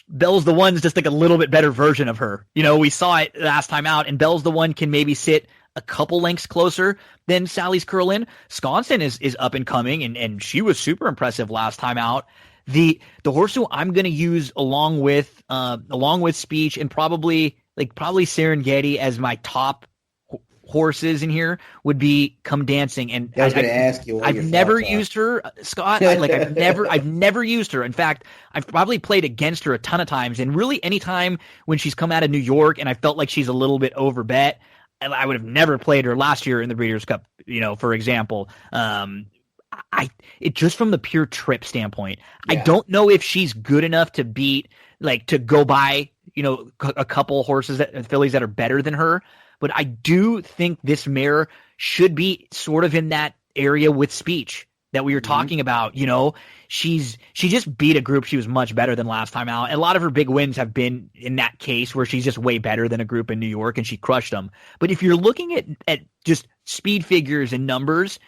Belle's the One's just like a little bit better version of her. We saw it last time out, and Belle's the One can maybe sit a couple lengths closer than Sally's Curlin. Sconson is up and coming, and she was super impressive last time out. The horse who I'm going to use along with Speech and probably Serengeti as my top horses in here would be Come Dancing. And I was going to ask you, I've never used her, Scott. I've never used her. In fact, I've probably played against her a ton of times. And really, any time when she's come out of New York and I felt like she's a little bit overbet, I would have never played her last year in the Breeders' Cup. For example, it just from the pure trip standpoint, I don't know if she's good enough to beat, to go by, a couple horses fillies that are better than her. But I do think this mare should be sort of in that area with Speech that we were talking about. She just beat a group she was much better than last time out. And a lot of her big wins have been in that case where she's just way better than a group in New York and she crushed them. But if you're looking at just speed figures and numbers,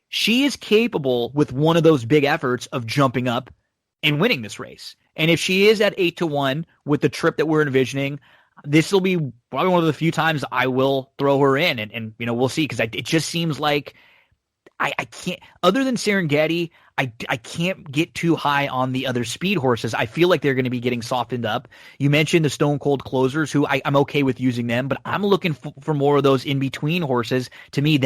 she is capable with one of those big efforts of jumping up and winning this race. And if she is at 8-1 with the trip that we're envisioning, this will be probably one of the few times I will throw her in, and we'll see, because it just seems like I can't, other than Serengeti, I can't get too high on the other speed horses. I feel like they're going to be getting softened up. You mentioned the Stone Cold Closers, who I'm okay with using them, but I'm looking for more of those in between horses. To me,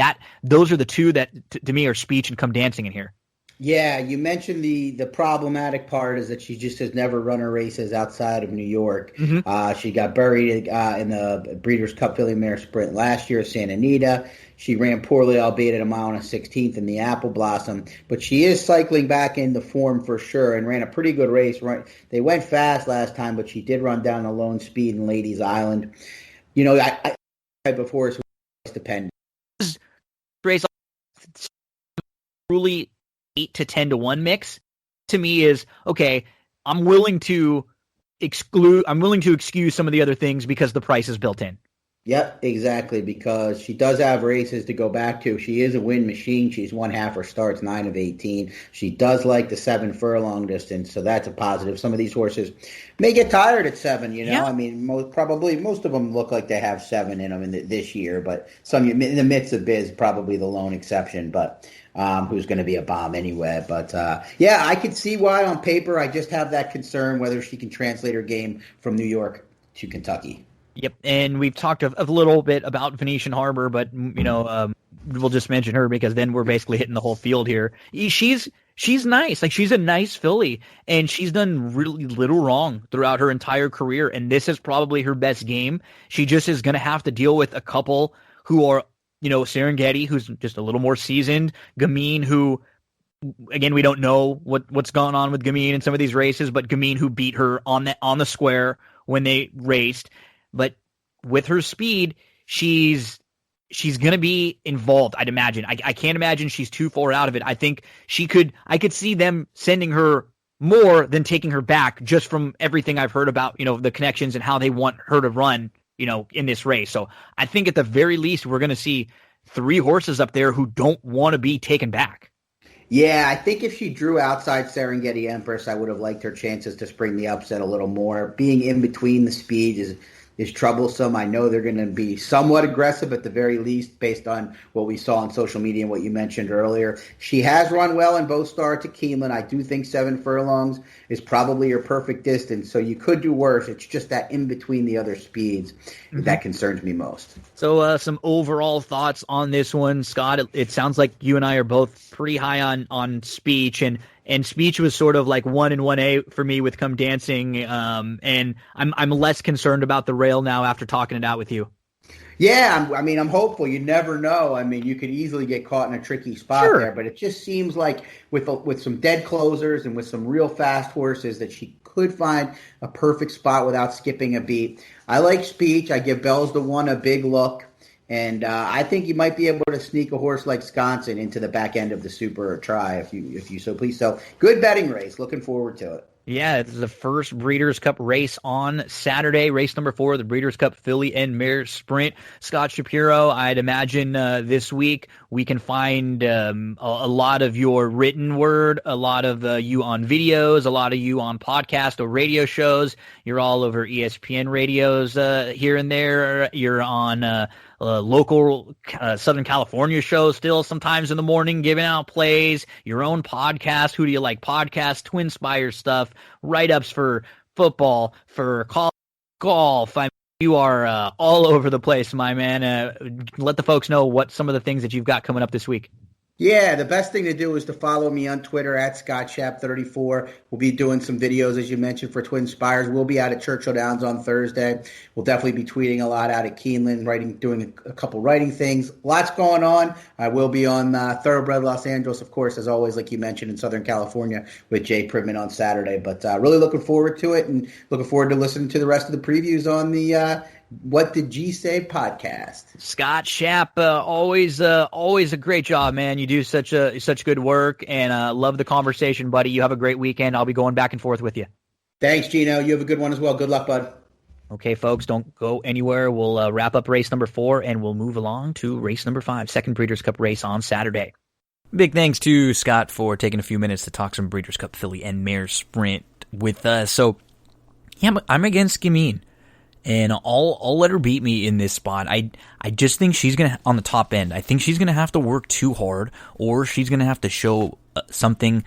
those are the two that to me are Speech and Come Dancing in here. Yeah, you mentioned the problematic part is that she just has never run her races outside of New York. Mm-hmm. She got buried in the Breeders' Cup Filly Mare Sprint last year at Santa Anita. She ran poorly, albeit at a mile and a 16th in the Apple Blossom. But she is cycling back into form for sure and ran a pretty good race. Right, they went fast last time, but she did run down a lone speed in Ladies Island. You know, I type of horse was dependent. Race truly 8 to 10 to 1 mix to me is okay. I'm willing to excuse some of the other things because the price is built in. Yep, exactly, because she does have races to go back to. She is a win machine. She's won half her starts, 9 of 18. She does like the 7 furlong distance, so that's a positive. Some of these horses may get tired at 7, you know. Yeah. I mean, most of them look like they have 7 in them this year, but some in the midst of Biz, probably the lone exception, but who's going to be a bomb anyway. But, yeah, I could see why on paper I just have that concern whether she can translate her game from New York to Kentucky. Yep, and we've talked a little bit about Venetian Harbor, but we'll just mention her because then we're basically hitting the whole field here. She's nice, like she's a nice filly, and she's done really little wrong throughout her entire career, and this is probably her best game. She just is going to have to deal with a couple who are, Serengeti, who's just a little more seasoned, Gamine, who, again, we don't know what's gone on with Gamine in some of these races, but Gamine, who beat her on the square when they raced. But with her speed, she's going to be involved, I'd imagine. I can't imagine she's too far out of it. I think I could see them sending her more than taking her back just from everything I've heard about, the connections and how they want her to run, in this race. So I think at the very least, we're going to see 3 horses up there who don't want to be taken back. Yeah, I think if she drew outside Serengeti Empress, I would have liked her chances to spring the upset a little more. Being in between the speed is troublesome. I know they're going to be somewhat aggressive at the very least based on what we saw on social media and what you mentioned earlier. She has run well in both starts at Keeneland. I do think 7 furlongs is probably her perfect distance, so you could do worse. It's just that in between the other speeds that concerns me most. So some overall thoughts on this one, Scott. It sounds like you and I are both pretty high on Speech, and Speech was sort of like 1 and 1A for me with Come Dancing, and I'm less concerned about the rail now after talking it out with you. Yeah, I'm hopeful. You never know. I mean, you could easily get caught in a tricky spot there, but it just seems like with some dead closers and with some real fast horses that she could find a perfect spot without skipping a beat. I like Speech. I give Bells the One a big look. And I think you might be able to sneak a horse like Sconsin into the back end of the Super or Try if you so please. So good betting race. Looking forward to it. Yeah, it's the first Breeders' Cup race on Saturday. Race number 4, the Breeders' Cup Filly and Mare Sprint. Scott Shapiro, I'd imagine this week we can find a lot of your written word, a lot of you on videos, a lot of you on podcast or radio shows. You're all over ESPN radios here and there. You're on local Southern California shows still sometimes in the morning, giving out plays, your own podcast. Who do you like? Podcast, Twin Spire stuff, write-ups for football, for golf. I mean, you are all over the place, my man. Let the folks know what some of the things that you've got coming up this week. Yeah, the best thing to do is to follow me on Twitter at ScottShap34. We'll be doing some videos, as you mentioned, for Twin Spires. We'll be out at Churchill Downs on Thursday. We'll definitely be tweeting a lot out at Keeneland, doing a couple writing things. Lots going on. I will be on Thoroughbred Los Angeles, of course, as always, like you mentioned, in Southern California with Jay Pridman on Saturday. But really looking forward to it and looking forward to listening to the rest of the previews on the What Did G Say podcast. Scott Shapp, always a great job, man. You do such good work, and love the conversation, buddy. You have a great weekend. I'll be going back and forth with you. Thanks, Gino. You have a good one as well. Good luck, bud. Okay, folks, don't go anywhere. We'll wrap up race number 4, and we'll move along to race number 5, second Breeders' Cup race on Saturday. Big thanks to Scott for taking a few minutes to talk some Breeders' Cup Filly and Mare Sprint with us. So, yeah, I'm against Gamine. and I'll let her beat me in this spot. I just think she's gonna, on the top end, I think she's gonna have to work too hard, or she's gonna have to show something,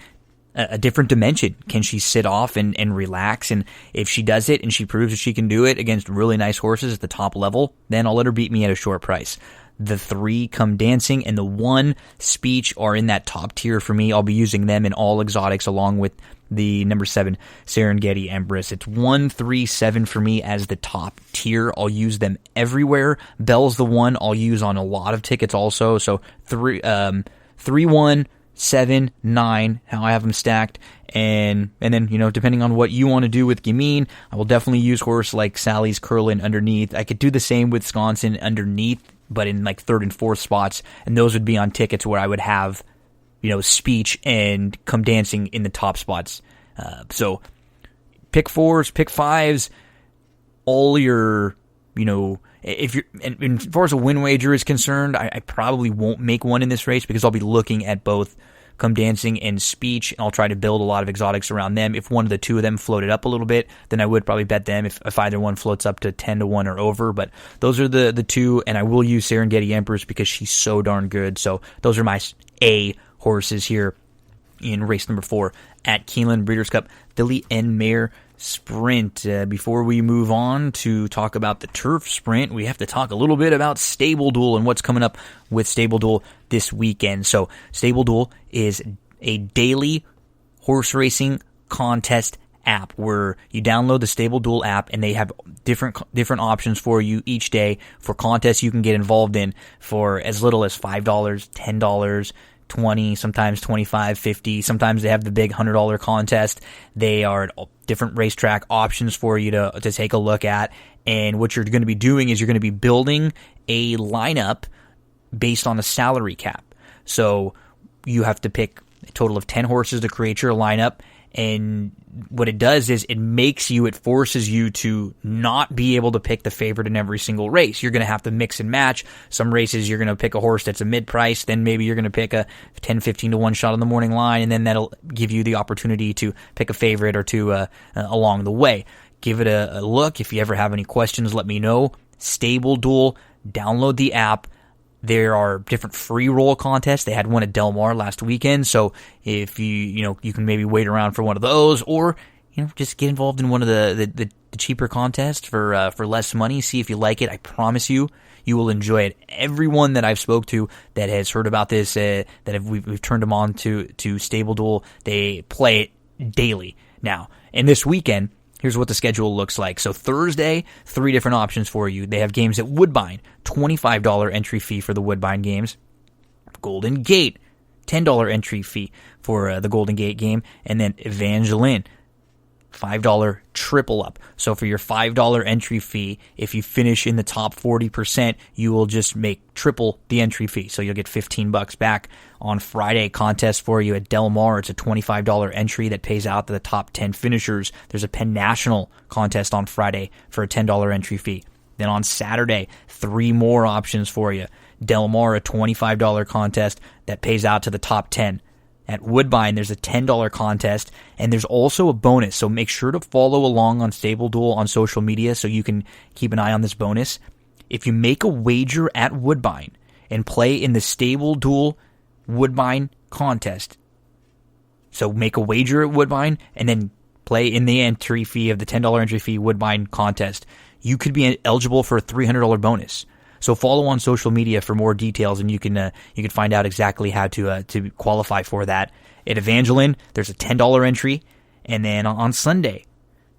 a different dimension. Can she sit off and relax? And if she does it and she proves that she can do it against really nice horses at the top level, then I'll let her beat me at a short price. The 3 Come Dancing and the 1 Speech are in that top tier for me. I'll be using them in all exotics along with the number 7 Serengeti Empress. It's 1, 3, 7 for me as the top tier. I'll use them everywhere. Bell's the one I'll use on a lot of tickets also. So 3, 1, 7, 9, how I have them stacked, and then, depending on what you want to do with Gamine, I will definitely use horse like Sally's Curlin underneath. I could do the same with Sconson underneath, but in like 3rd and 4th spots, and those would be on tickets where I would have, Speech and Come Dancing in the top spots. So pick 4s, pick 5s, all your, if you're, and as far as a win wager is concerned, I probably won't make one in this race because I'll be looking at both Come Dancing and Speech, and I'll try to build a lot of exotics around them. If one of the 2 of them floated up a little bit, then I would probably bet them if either one floats up to 10-1 or over. But those are the 2, and I will use Serengeti Empress because she's so darn good. So those are my A horses here in race number 4 at Keeneland Breeders' Cup Filly and Mare Sprint. Before we move on to talk about the Turf Sprint, we have to talk a little bit about Stable Duel and what's coming up with Stable Duel this weekend. So Stable Duel is a daily horse racing contest app where you download the Stable Duel app, and they have different options for you each day for contests you can get involved in for as little as $5, $10, 20, sometimes 25, 50. Sometimes they have the big $100 contest. They are different racetrack options for you to take a look at. And what you're going to be doing is you're going to be building a lineup based on a salary cap. So you have to pick a total of 10 horses to create your lineup. And what it does is it forces you to not be able to pick the favorite in every single race. You're going to have to mix and match. Some races you're going to pick a horse that's a mid-price, then maybe you're going to pick a 10, 15-1 shot on the morning line, and then that'll give you the opportunity to pick a favorite or two along the way. Give it a look. If you ever have any questions, let me know. Stable Duel, download the app. There are different free roll contests. They had one at Del Mar last weekend, so if you can maybe wait around for one of those, or just get involved in one of the cheaper contests for less money. See if you like it. I promise you will enjoy it. Everyone that I've spoke to that has heard about this, we've turned them on to Stable Duel, they play it daily now. And this weekend, here's what the schedule looks like. So Thursday, 3 different options for you. They have games at Woodbine, $25 entry fee for the Woodbine games. Golden Gate, $10 entry fee for the Golden Gate game. And then Evangeline, $5 triple up. So for your $5 entry fee, if you finish in the top 40%, you will just make triple the entry fee. So you'll get $15 back. On Friday, contest for you at Del Mar. It's a $25 entry that pays out to the top 10 finishers. There's a Penn National contest on Friday for a $10 entry fee. Then on Saturday, 3 more options for you. Del Mar, a $25 contest that pays out to the top 10. At Woodbine, there's a $10 contest, and there's also a bonus. So make sure to follow along on Stable Duel on social media so you can keep an eye on this bonus. If you make a wager at Woodbine and play in the Stable Duel Woodbine contest, so make a wager at Woodbine and then play in the entry fee of the $10 entry fee Woodbine contest, you could be eligible for a $300 bonus. So follow on social media for more details, and you can find out exactly how to qualify for that. At Evangeline, there's a $10 entry, and then on Sunday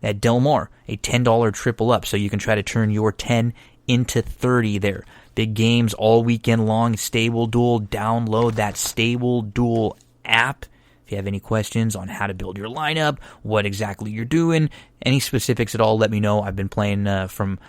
at Del Mar, a $10 triple up, so you can try to turn your 10 into 30 there. Big games all weekend long. Stable Duel. Download that Stable Duel app. If you have any questions on how to build your lineup, what exactly you're doing, any specifics at all, let me know. I've been playing from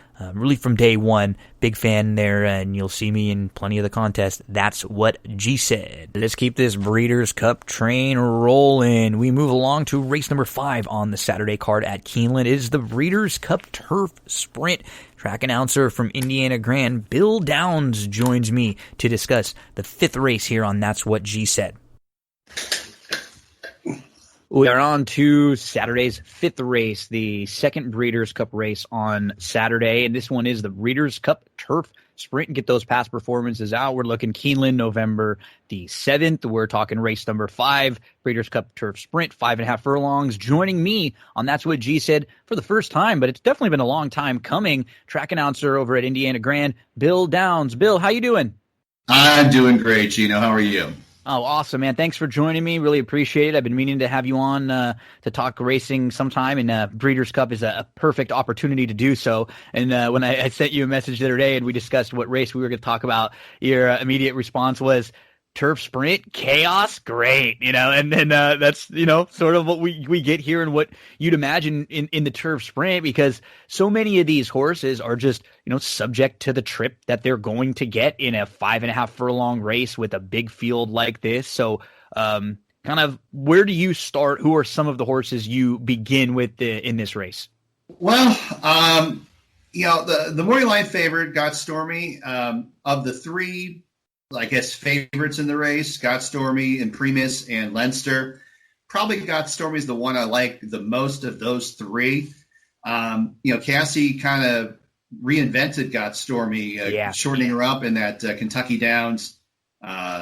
day one. Big fan there, and you'll see me in plenty of the contests. That's what G said. Let's keep this Breeders' Cup train rolling. We move along to race number 5 on the Saturday card at Keeneland. It is the Breeders' Cup Turf Sprint. Track announcer from Indiana Grand, Bill Downs, joins me to discuss the 5th race here on That's What G Said. We are on to Saturday's fifth race, the second Breeders' Cup race on Saturday. And this one is the Breeders' Cup Turf Sprint. Get those past performances out. We're looking Keeneland, November the 7th. We're talking race number 5, Breeders' Cup Turf Sprint, 5.5 furlongs. Joining me on That's What G Said for the first time, but it's definitely been a long time coming, track announcer over at Indiana Grand, Bill Downs. Bill, how you doing? I'm doing great, Gino. How are you? Oh, awesome, man. Thanks for joining me. Really appreciate it. I've been meaning to have you on to talk racing sometime, and Breeders' Cup is a perfect opportunity to do so. And when I sent you a message the other day and we discussed what race we were going to talk about, your immediate response was, Turf Sprint, chaos, great, and then that's, sort of what we get here and what you'd imagine in the Turf Sprint, because so many of these horses are just, subject to the trip that they're going to get in a 5.5 furlong race with a big field like this. So kind of where do you start? Who are some of the horses you begin with in this race? Well, the morning line favorite, Got Stormy, of the three, I guess, favorites in the race, Got Stormy, Imprimis, and Leinster. Probably Got Stormy is the one I like the most of those three. Cassie kind of reinvented Got Stormy, shortening her up in that Kentucky Downs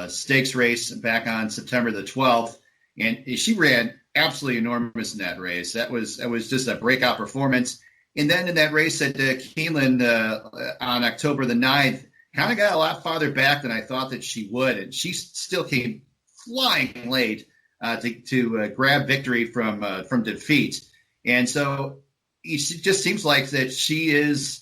stakes race back on September the 12th. And she ran absolutely enormous in that race. That was just a breakout performance. And then in that race at Keeneland on October the 9th, kind of got a lot farther back than I thought that she would, and she still came flying late to grab victory from defeat. And so it just seems like that she is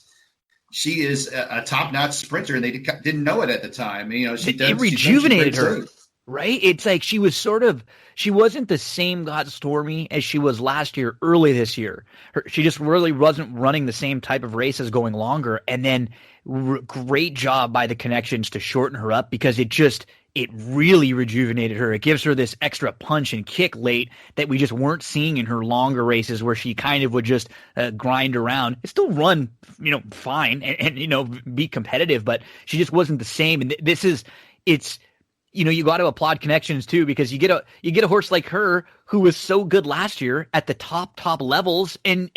a top-notch sprinter, and they didn't know it at the time. It rejuvenated her, right? It's like she wasn't the same Got Stormy as she was last year, early this year. She just really wasn't running the same type of races going longer, and then great job by the connections to shorten her up, because it really rejuvenated her. It gives her this extra punch and kick late that we just weren't seeing in her longer races, where she kind of would just grind around. It still run, fine and be competitive, but she just wasn't the same. And you got to applaud connections too, because you get a horse like her who was so good last year at the top levels, and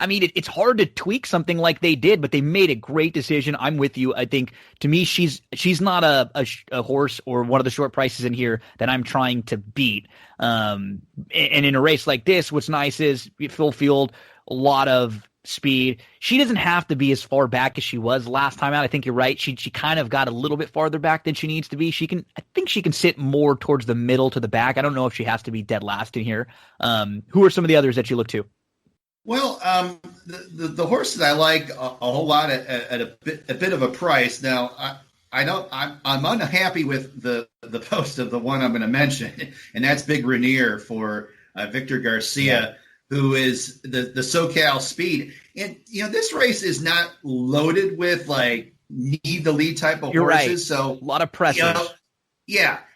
it's hard to tweak something like they did, but they made a great decision. I'm with you. I think, to me, she's not a horse or one of the short prices in here that I'm trying to beat. And in a race like this, what's nice is full field, a lot of speed. She doesn't have to be as far back as she was last time out. I think you're right. She kind of got a little bit farther back than she needs to be. I think she can sit more towards the middle to the back. I don't know if she has to be dead last in here. Who are some of the others that you look to? Well, the horse that I like a whole lot at a bit of a price. Now, I'm unhappy with the post of the one I'm going to mention, and that's Big Rainier for Victor Garcia, who is the Zoccali speed. And this race is not loaded with like need the lead type of You're horses. Right. So a lot of pressure.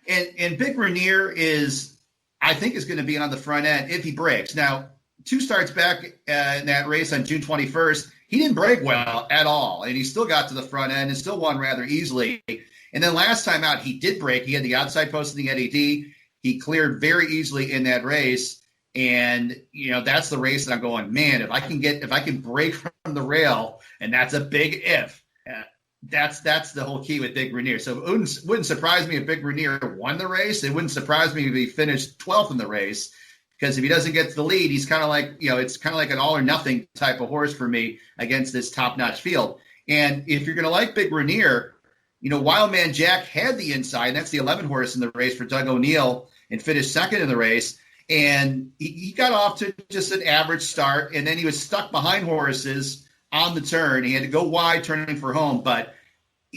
And Big Rainier is going to be on the front end if he breaks. Now, 2 starts back in that race on June 21st, he didn't break well at all, and he still got to the front end and still won rather easily. And then last time out, he did break. He had the outside post in the NAD. He cleared very easily in that race, and that's the race that I'm going, man, if I can break from the rail, and that's a big if. That's the whole key with Big Rainier. So it wouldn't surprise me if Big Rainier won the race. It wouldn't surprise me if he finished 12th in the race. Because if he doesn't get to the lead, he's kind of like, it's kind of like an all or nothing type of horse for me against this top-notch field. And if you're going to like Big Rainier, Wildman Jack had the inside, and that's the 11 horse in the race for Doug O'Neill, and finished second in the race. And he got off to just an average start, and then he was stuck behind horses on the turn. He had to go wide, turning for home. But,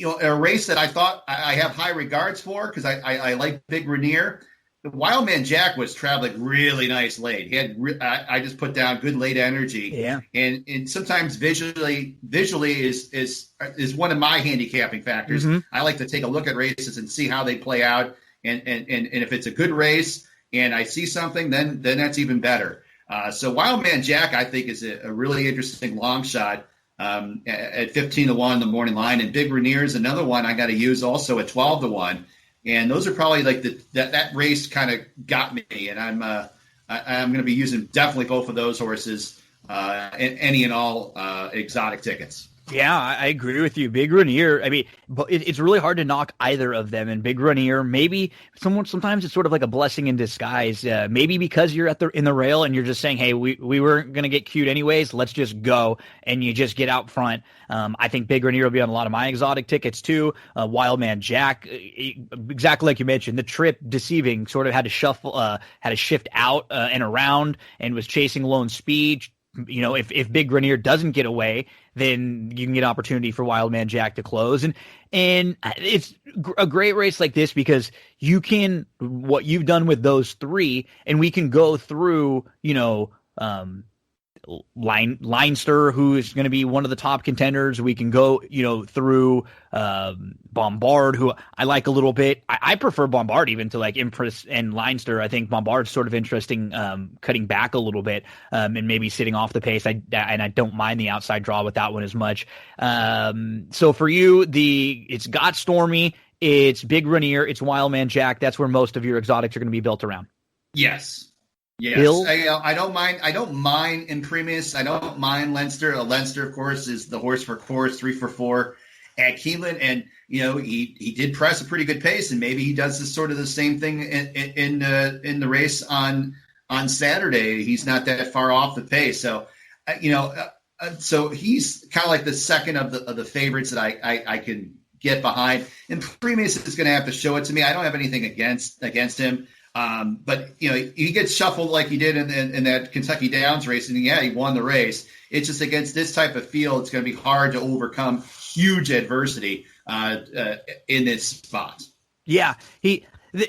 a race that I thought I have high regards for, because I like Big Rainier. Wildman Jack was traveling really nice late. He had I just put down good late energy, and sometimes visually is one of my handicapping factors. Mm-hmm. I like to take a look at races and see how they play out, and if it's a good race and I see something, then that's even better. So Wildman Jack, I think, is a really interesting long shot at 15-1 the morning line, and Big Rainier is another one I got to use also at 12-1. And those are probably like that race kind of got me, and I'm going to be using definitely both of those horses in any and all exotic tickets. Yeah, I agree with you. Big Rainier, I mean, it's really hard to knock either of them. And Big Rainier, maybe sometimes it's sort of like a blessing in disguise. Maybe because you're in the rail and you're just saying, hey, we weren't going to get cute anyways. Let's just go. And you just get out front. I think Big Rainier will be on a lot of my exotic tickets too. Wildman Jack, exactly like you mentioned, the trip deceiving, sort of had to shift out and around and was chasing Lone Speed. You know, if Big Rainier doesn't get away, then you can get an opportunity for Wildman Jack to close. And it's a great race like this because you can, what you've done with those three, and we can go through, you know, Leinster, who is going to be one of the top contenders. We can go, you know, through Bombard, who I like a little bit. I prefer Bombard even to like Empress and Leinster. I think Bombard's sort of interesting, cutting back a little bit and maybe sitting off the pace. I don't mind the outside draw with that one as much. So for you, it's Got Stormy, it's Big Rainier, it's Wildman Jack. That's where most of your exotics are going to be built around. Yes. Yes, Bill? I don't mind. I don't mind Imprimis. I don't mind Leinster. Leinster, of course, is the horse for course 3 for 4 at Keeneland, and you know he did press a pretty good pace, and maybe he does this sort of the same thing in the race on Saturday. He's not that far off the pace, so so he's kind of like the second of the favorites that I can get behind. Imprimis is going to have to show it to me. I don't have anything against him. But you know, he gets shuffled like he did in that Kentucky Downs race, and yeah, he won the race. It's just against this type of field, it's going to be hard to overcome huge adversity in this spot. Yeah,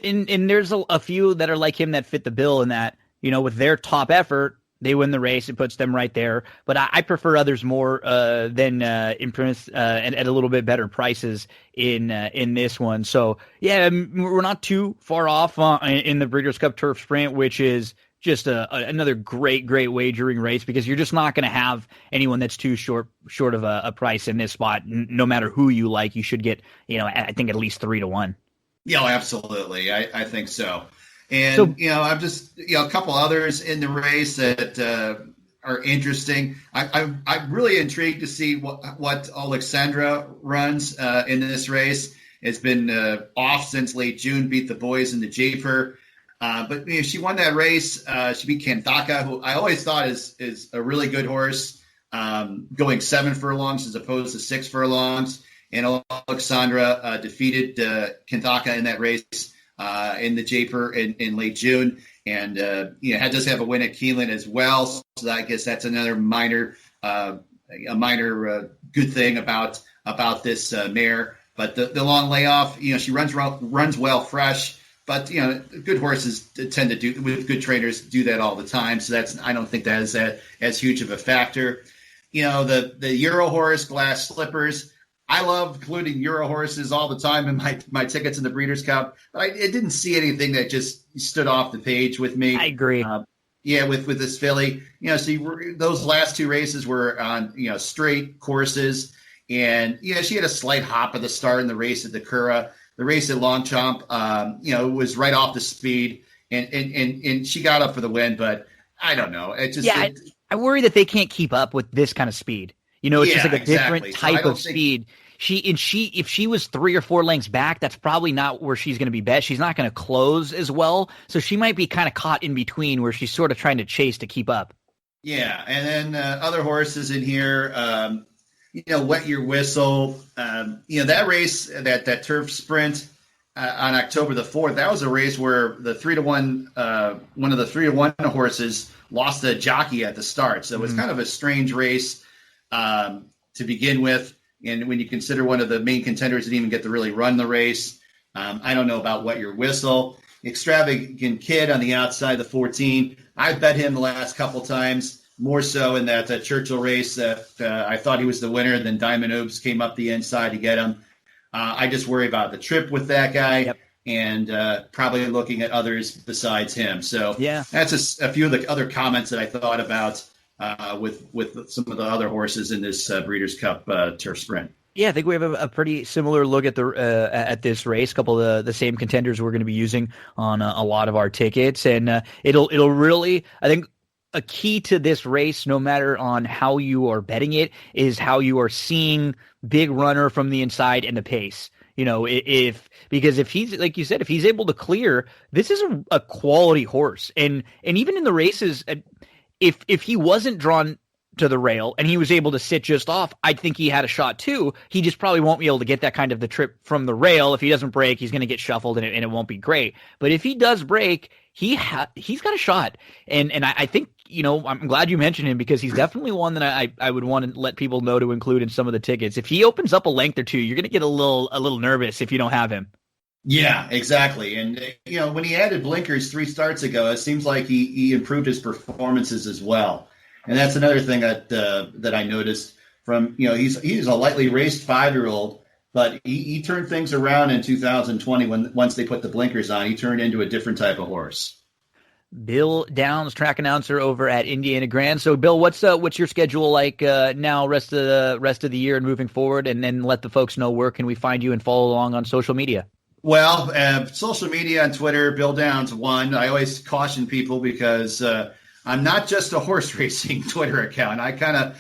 and there's a few that are like him that fit the bill in that, you know, with their top effort, they win the race. It puts them right there. But I prefer others more than Imprimis at a little bit better prices in this one. So, yeah, we're not too far off in the Breeders' Cup Turf Sprint, which is just another great wagering race because you're just not going to have anyone that's too short of a price in this spot. No matter who you like, you should get, you know, I think at least 3 to 1. Yeah, absolutely. I think so. And, you know, I'm just, you know, a couple others in the race that are interesting. I'm really intrigued to see what Alexandra runs in this race. It's been off since late June, beat the boys in the Japer. But you know, she won that race. She beat Kanthaka, who I always thought is a really good horse, going 7 furlongs as opposed to 6 furlongs. And Alexandra defeated Kanthaka in that race. In the Japer in late June, and does have a win at Keeneland as well. So I guess that's another minor good thing about this mare. But the long layoff, you know, she runs well fresh. But you know, good horses tend to do with good trainers do that all the time. So I don't think that is as huge of a factor. You know, the Euro horse Glass Slippers. I love including Euro horses all the time in my tickets in the Breeders' Cup, but I didn't see anything that just stood off the page with me. I agree. With this filly, you know, those last 2 races were on, you know, straight courses, and you know, she had a slight hop at the start in the race at the Cura. The race at Longchamp, you know, was right off the speed, and she got up for the win, but I don't know. I worry that they can't keep up with this kind of speed. You know, it's just like a different type of speed. If she was 3 or 4 lengths back, that's probably not where she's going to be best. She's not going to close as well. So she might be kind of caught in between where she's sort of trying to chase to keep up. Yeah. And then other horses in here, you know, Wet Your Whistle, you know, that race, that turf sprint on October the 4th, that was a race where the 3 to 1, one of the 3 to 1 horses lost a jockey at the start. So it was kind of a strange race to begin with. And when you consider one of the main contenders didn't even get to really run the race, I don't know about Wet Your Whistle. Extravagant Kid on the outside, the 14. I've bet him the last couple times, more so in that Churchill race that I thought he was the winner. Then Diamond Oops came up the inside to get him. I just worry about the trip with that guy and probably looking at others besides him. So that's just a few of the other comments that I thought about with some of the other horses in this Breeders' Cup Turf Sprint. Yeah, I think we have a pretty similar look at at this race. A couple of the same contenders we're going to be using on a lot of our tickets, and it'll really, I think, a key to this race, no matter on how you are betting it, is how you are seeing big runner from the inside and the pace. Because if he's, like you said, if he's able to clear, this is a quality horse, and even in the races, if he wasn't drawn to the rail and he was able to sit just off, I think he had a shot too. He just probably won't be able to get that kind of the trip from the rail. If he doesn't break, he's going to get shuffled and it won't be great. But if he does break, he's got a shot. And I think, I'm glad you mentioned him, because he's definitely one that I would want to let people know to include in some of the tickets. If he opens up a length or two, you're going to get a little nervous if you don't have him. Yeah, exactly. And, when he added blinkers 3 starts ago, it seems like he improved his performances as well. And that's another thing that I noticed from, he's a lightly raced 5-year-old, but he turned things around in 2020 once they put the blinkers on. He turned into a different type of horse. Bill Downs, track announcer over at Indiana Grand. So, Bill, what's your schedule like now, rest of the year and moving forward? And then let the folks know, where can we find you and follow along on social media? Well, social media on Twitter, Bill Downs 1. I always caution people because I'm not just a horse racing Twitter account. I kind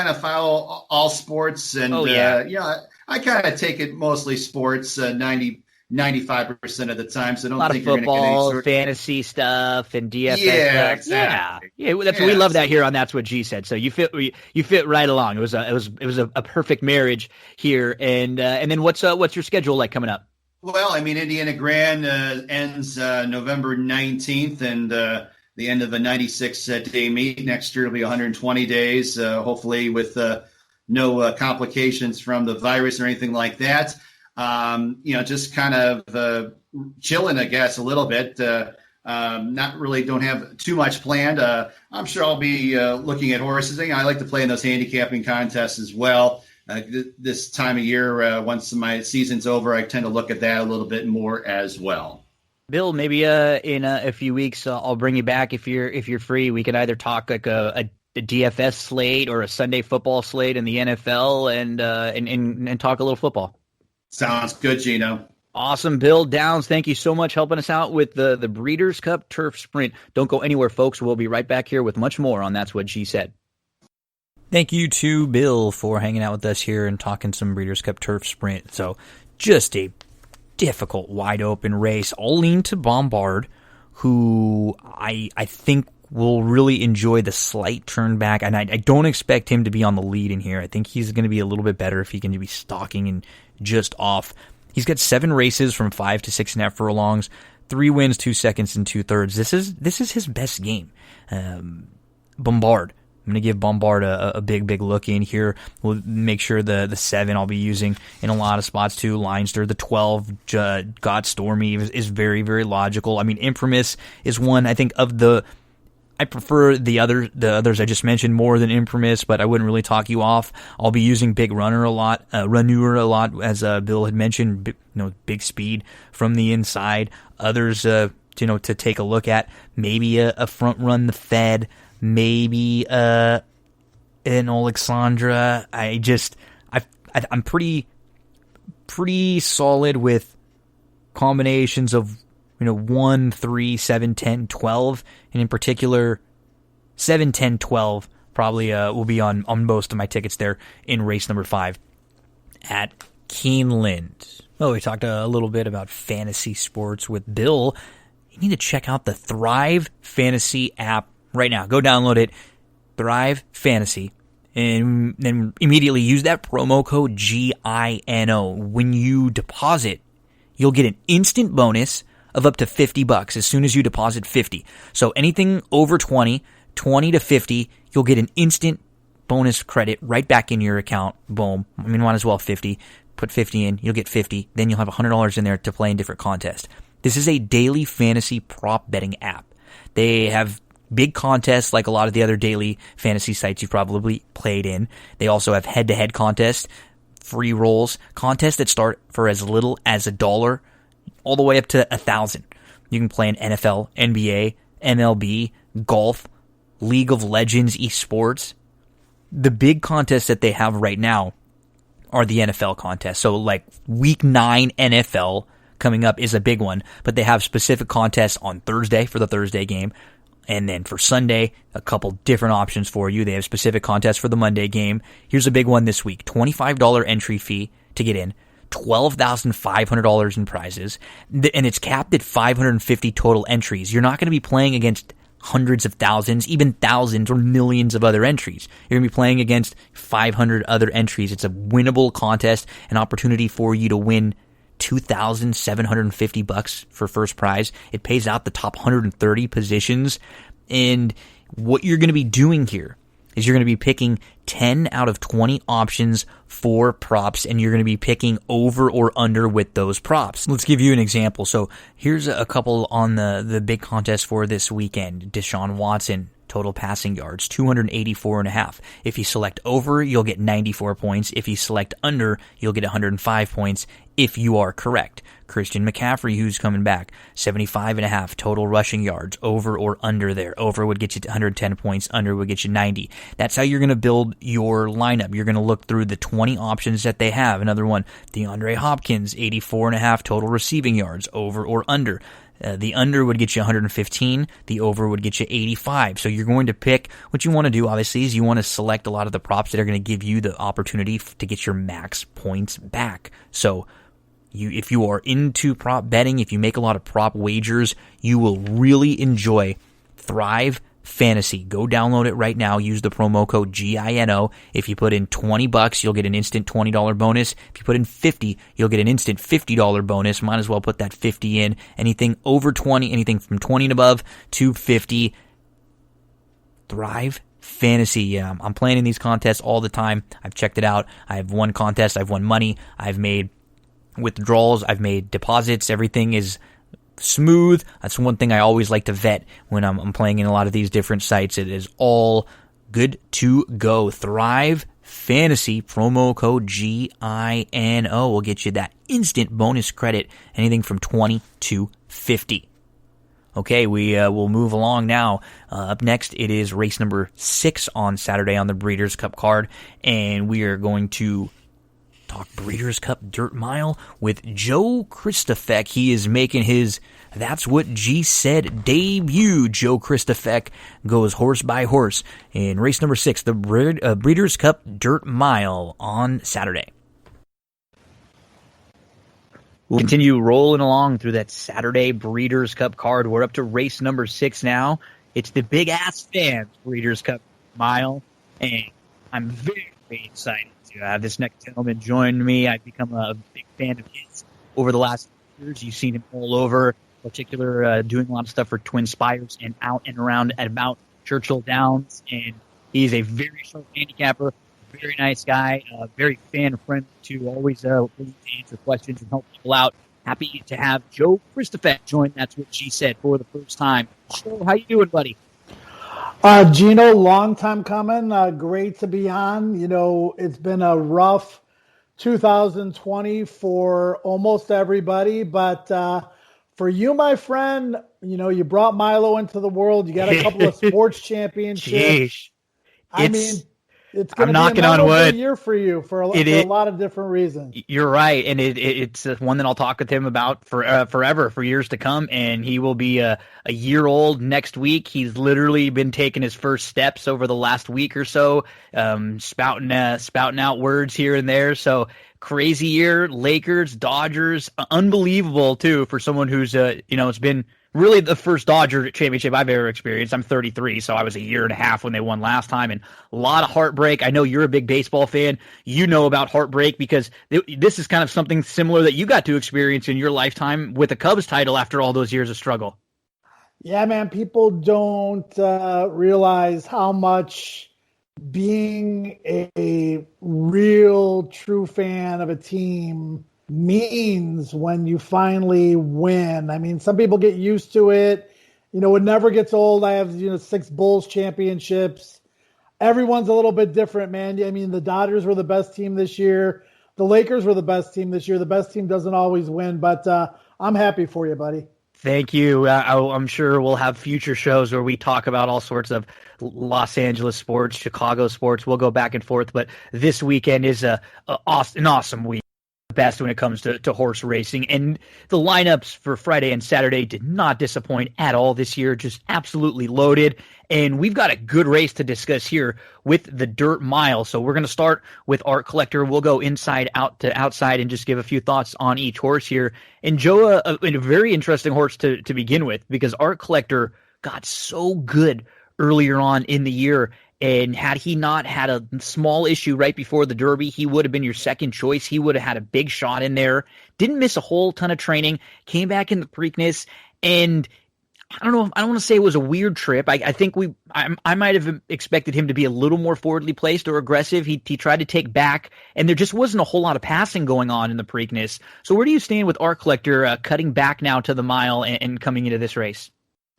of follow all sports, and I kind of take it mostly sports 95% of the time. So don't a lot think of football, you're fantasy stuff, and DFS stuff. Exactly. Yeah. We love that here on That's What G Said. So you fit right along. It was a perfect marriage here. And then what's your schedule like coming up? Well, Indiana Grand ends November 19th, and the end of a 96-day meet. Next year will be 120 days, hopefully with no complications from the virus or anything like that. Just kind of chilling, I guess, a little bit. Not really, don't have too much planned. I'm sure I'll be looking at horses. I like to play in those handicapping contests as well. This time of year, once my season's over, I tend to look at that a little bit more as well. Bill, maybe in a few weeks I'll bring you back if you're free. We can either talk like a DFS slate or a Sunday football slate in the NFL, and talk a little football. Sounds good, Gino. Awesome, Bill Downs. Thank you so much helping us out with the Breeders' Cup Turf Sprint. Don't go anywhere, folks. We'll be right back here with much more on That's What She Said. Thank you to Bill for hanging out with us here and talking some Breeders' Cup Turf Sprint. So just a difficult, wide-open race. I'll lean to Bombard, who I think will really enjoy the slight turn back, and I don't expect him to be on the lead in here. I think he's going to be a little bit better if he can be stalking and just off. He's got 7 races from 5 to 6.5 furlongs, 3 wins, 2 seconds, and 2/3. This is his best game. Bombard. I'm going to give Bombard a big look in here. We'll make sure the 7 I'll be using in a lot of spots too. Leinster, the 12, God Stormy is very, very logical. Infamous is one, I think, of the... I prefer the others I just mentioned more than Infamous, but I wouldn't really talk you off. I'll be using Big Runner a lot, as Bill had mentioned. Big speed from the inside. Others, to take a look at. Maybe a front run the Fed. Maybe an Alexandra. I'm pretty solid with combinations of 1, 3, 7, 10, 12, and in particular 7, 10, 12 probably will be on most of my tickets there in race number 5 at Keeneland. Oh, we talked a little bit about fantasy sports with Bill. You need to check out the Thrive Fantasy app right now. Go download it, Thrive Fantasy, and then immediately use that promo code GINO. When you deposit, you'll get an instant bonus of up to $50 as soon as you deposit 50. So anything over 20 to 50, you'll get an instant bonus credit right back in your account. Boom. Might as well 50. Put 50 in, you'll get 50. Then you'll have $100 in there to play in different contests. This is a daily fantasy prop betting app. They have big contests like a lot of the other daily fantasy sites you've probably played in. They also have head-to-head contests, free rolls, contests that start for as little as $1 all the way up to 1,000. You can play in NFL, NBA, MLB, golf, League of Legends, esports. The big contests that they have right now are the NFL contests. So like week 9 NFL coming up is a big one, but they have specific contests on Thursday for the Thursday game. And then for Sunday, a couple different options for you. They have specific contests for the Monday game. Here's a big one this week. $25 entry fee to get in. $12,500 in prizes. And it's capped at 550 total entries. You're not going to be playing against hundreds of thousands, even thousands or millions of other entries. You're going to be playing against 500 other entries. It's a winnable contest, an opportunity for you to win $2,750 for first prize. It pays out the top 130 positions. And what you're going to be doing here is you're going to be picking 10 out of 20 options for props, and you're going to be picking over or under with those props. Let's give you an example. So here's a couple on the big contest for this weekend. Deshaun Watson, total passing yards, 284.5. If you select over, you'll get 94 points. If you select under, you'll get 105 points if you are correct. Christian McCaffrey, who's coming back, 75.5 total rushing yards, over or under there. Over would get you to 110 points, under would get you 90. That's how you're going to build your lineup. You're going to look through the 20 options that they have. Another one, DeAndre Hopkins, 84.5 total receiving yards, over or under. The under would get you 115. The over would get you 85. So you're going to pick what you want to do, obviously, is you want to select a lot of the props that are going to give you the opportunity to get your max points back. So if you are into prop betting, if you make a lot of prop wagers, you will really enjoy Thrive Fantasy. Go download it right now. Use the promo code GINO. If you put in $20, you'll get an instant $20 bonus. If you put in 50, you'll get an instant $50 bonus. Might as well put that 50 in. Anything over 20, anything from 20 and above to 50. Thrive Fantasy. Yeah, I'm playing in these contests all the time. I've checked it out. I've won contests. I've won money. I've made withdrawals. I've made deposits. Everything is smooth. That's one thing I always like to vet when I'm playing in a lot of these different sites. It is all good to go. Thrive Fantasy, promo code GINO will get you that instant bonus credit, anything from 20 to 50. Okay, we will move along now. Up next, it is race number 6 on Saturday on the Breeders' Cup card, and we are going to talk Breeders' Cup Dirt Mile with Joe Kristufek. He is making his That's What G Said debut. Joe Kristufek goes horse by horse in race number 6, the Breeders' Cup Dirt Mile on Saturday. We'll continue rolling along through that Saturday Breeders' Cup card. We're up to race number 6 now. It's the Big Ass Fans Breeders' Cup Mile, and I'm very, very excited to have this next gentleman join me. I've become a big fan of his over the last years. You've seen him all over, particular doing a lot of stuff for Twin Spires and out and around at about Churchill Downs, and he's a very sharp handicapper, very nice guy, very fan-friendly too, always willing to answer questions and help people out. Happy to have Joe Kristufek join That's What She Said for the first time. Joe, how you doing, buddy? Gino, long time coming. Great to be on. You know, it's been a rough 2020 for almost everybody, but for you, my friend, you know, you brought Milo into the world. You got a couple of sports championships. I mean, it's going to be a memorable year for you for a lot of different reasons. You're right, and it's one that I'll talk with him about forever, for years to come, and he will be a year old next week. He's literally been taking his first steps over the last week or so, spouting out words here and there. So crazy year, Lakers, Dodgers, unbelievable too for someone who's it's been really the first Dodger championship I've ever experienced. I'm 33, so I was a year and a half when they won last time, and a lot of heartbreak. I know you're a big baseball fan. You know about heartbreak because this is kind of something similar that you got to experience in your lifetime with the Cubs title after all those years of struggle. Yeah, man, people don't realize how much being a real true fan of a team means when you finally win. I mean, some people get used to it. You know, it never gets old. I have, 6 Bulls championships. Everyone's a little bit different, man. I mean, the Dodgers were the best team this year. The Lakers were the best team this year. The best team doesn't always win, but I'm happy for you, buddy. Thank you. I'm sure we'll have future shows where we talk about all sorts of Los Angeles sports, Chicago sports. We'll go back and forth, but this weekend is an awesome week. Best when it comes to horse racing, and the lineups for Friday and Saturday did not disappoint at all this year, just absolutely loaded. And we've got a good race to discuss here with the Dirt Mile. So we're going to start with Art Collector. We'll go inside out to outside and just give a few thoughts on each horse here. And Joe, a very interesting horse to begin with, because Art Collector got so good earlier on in the year. And had he not had a small issue right before the Derby, he would have been your second choice. He would have had a big shot in there. Didn't miss a whole ton of training. Came back in the Preakness, and I don't know. I don't want to say it was a weird trip. I think I might have expected him to be a little more forwardly placed or aggressive. He tried to take back, and there just wasn't a whole lot of passing going on in the Preakness. So where do you stand with Art Collector cutting back now to the mile and coming into this race?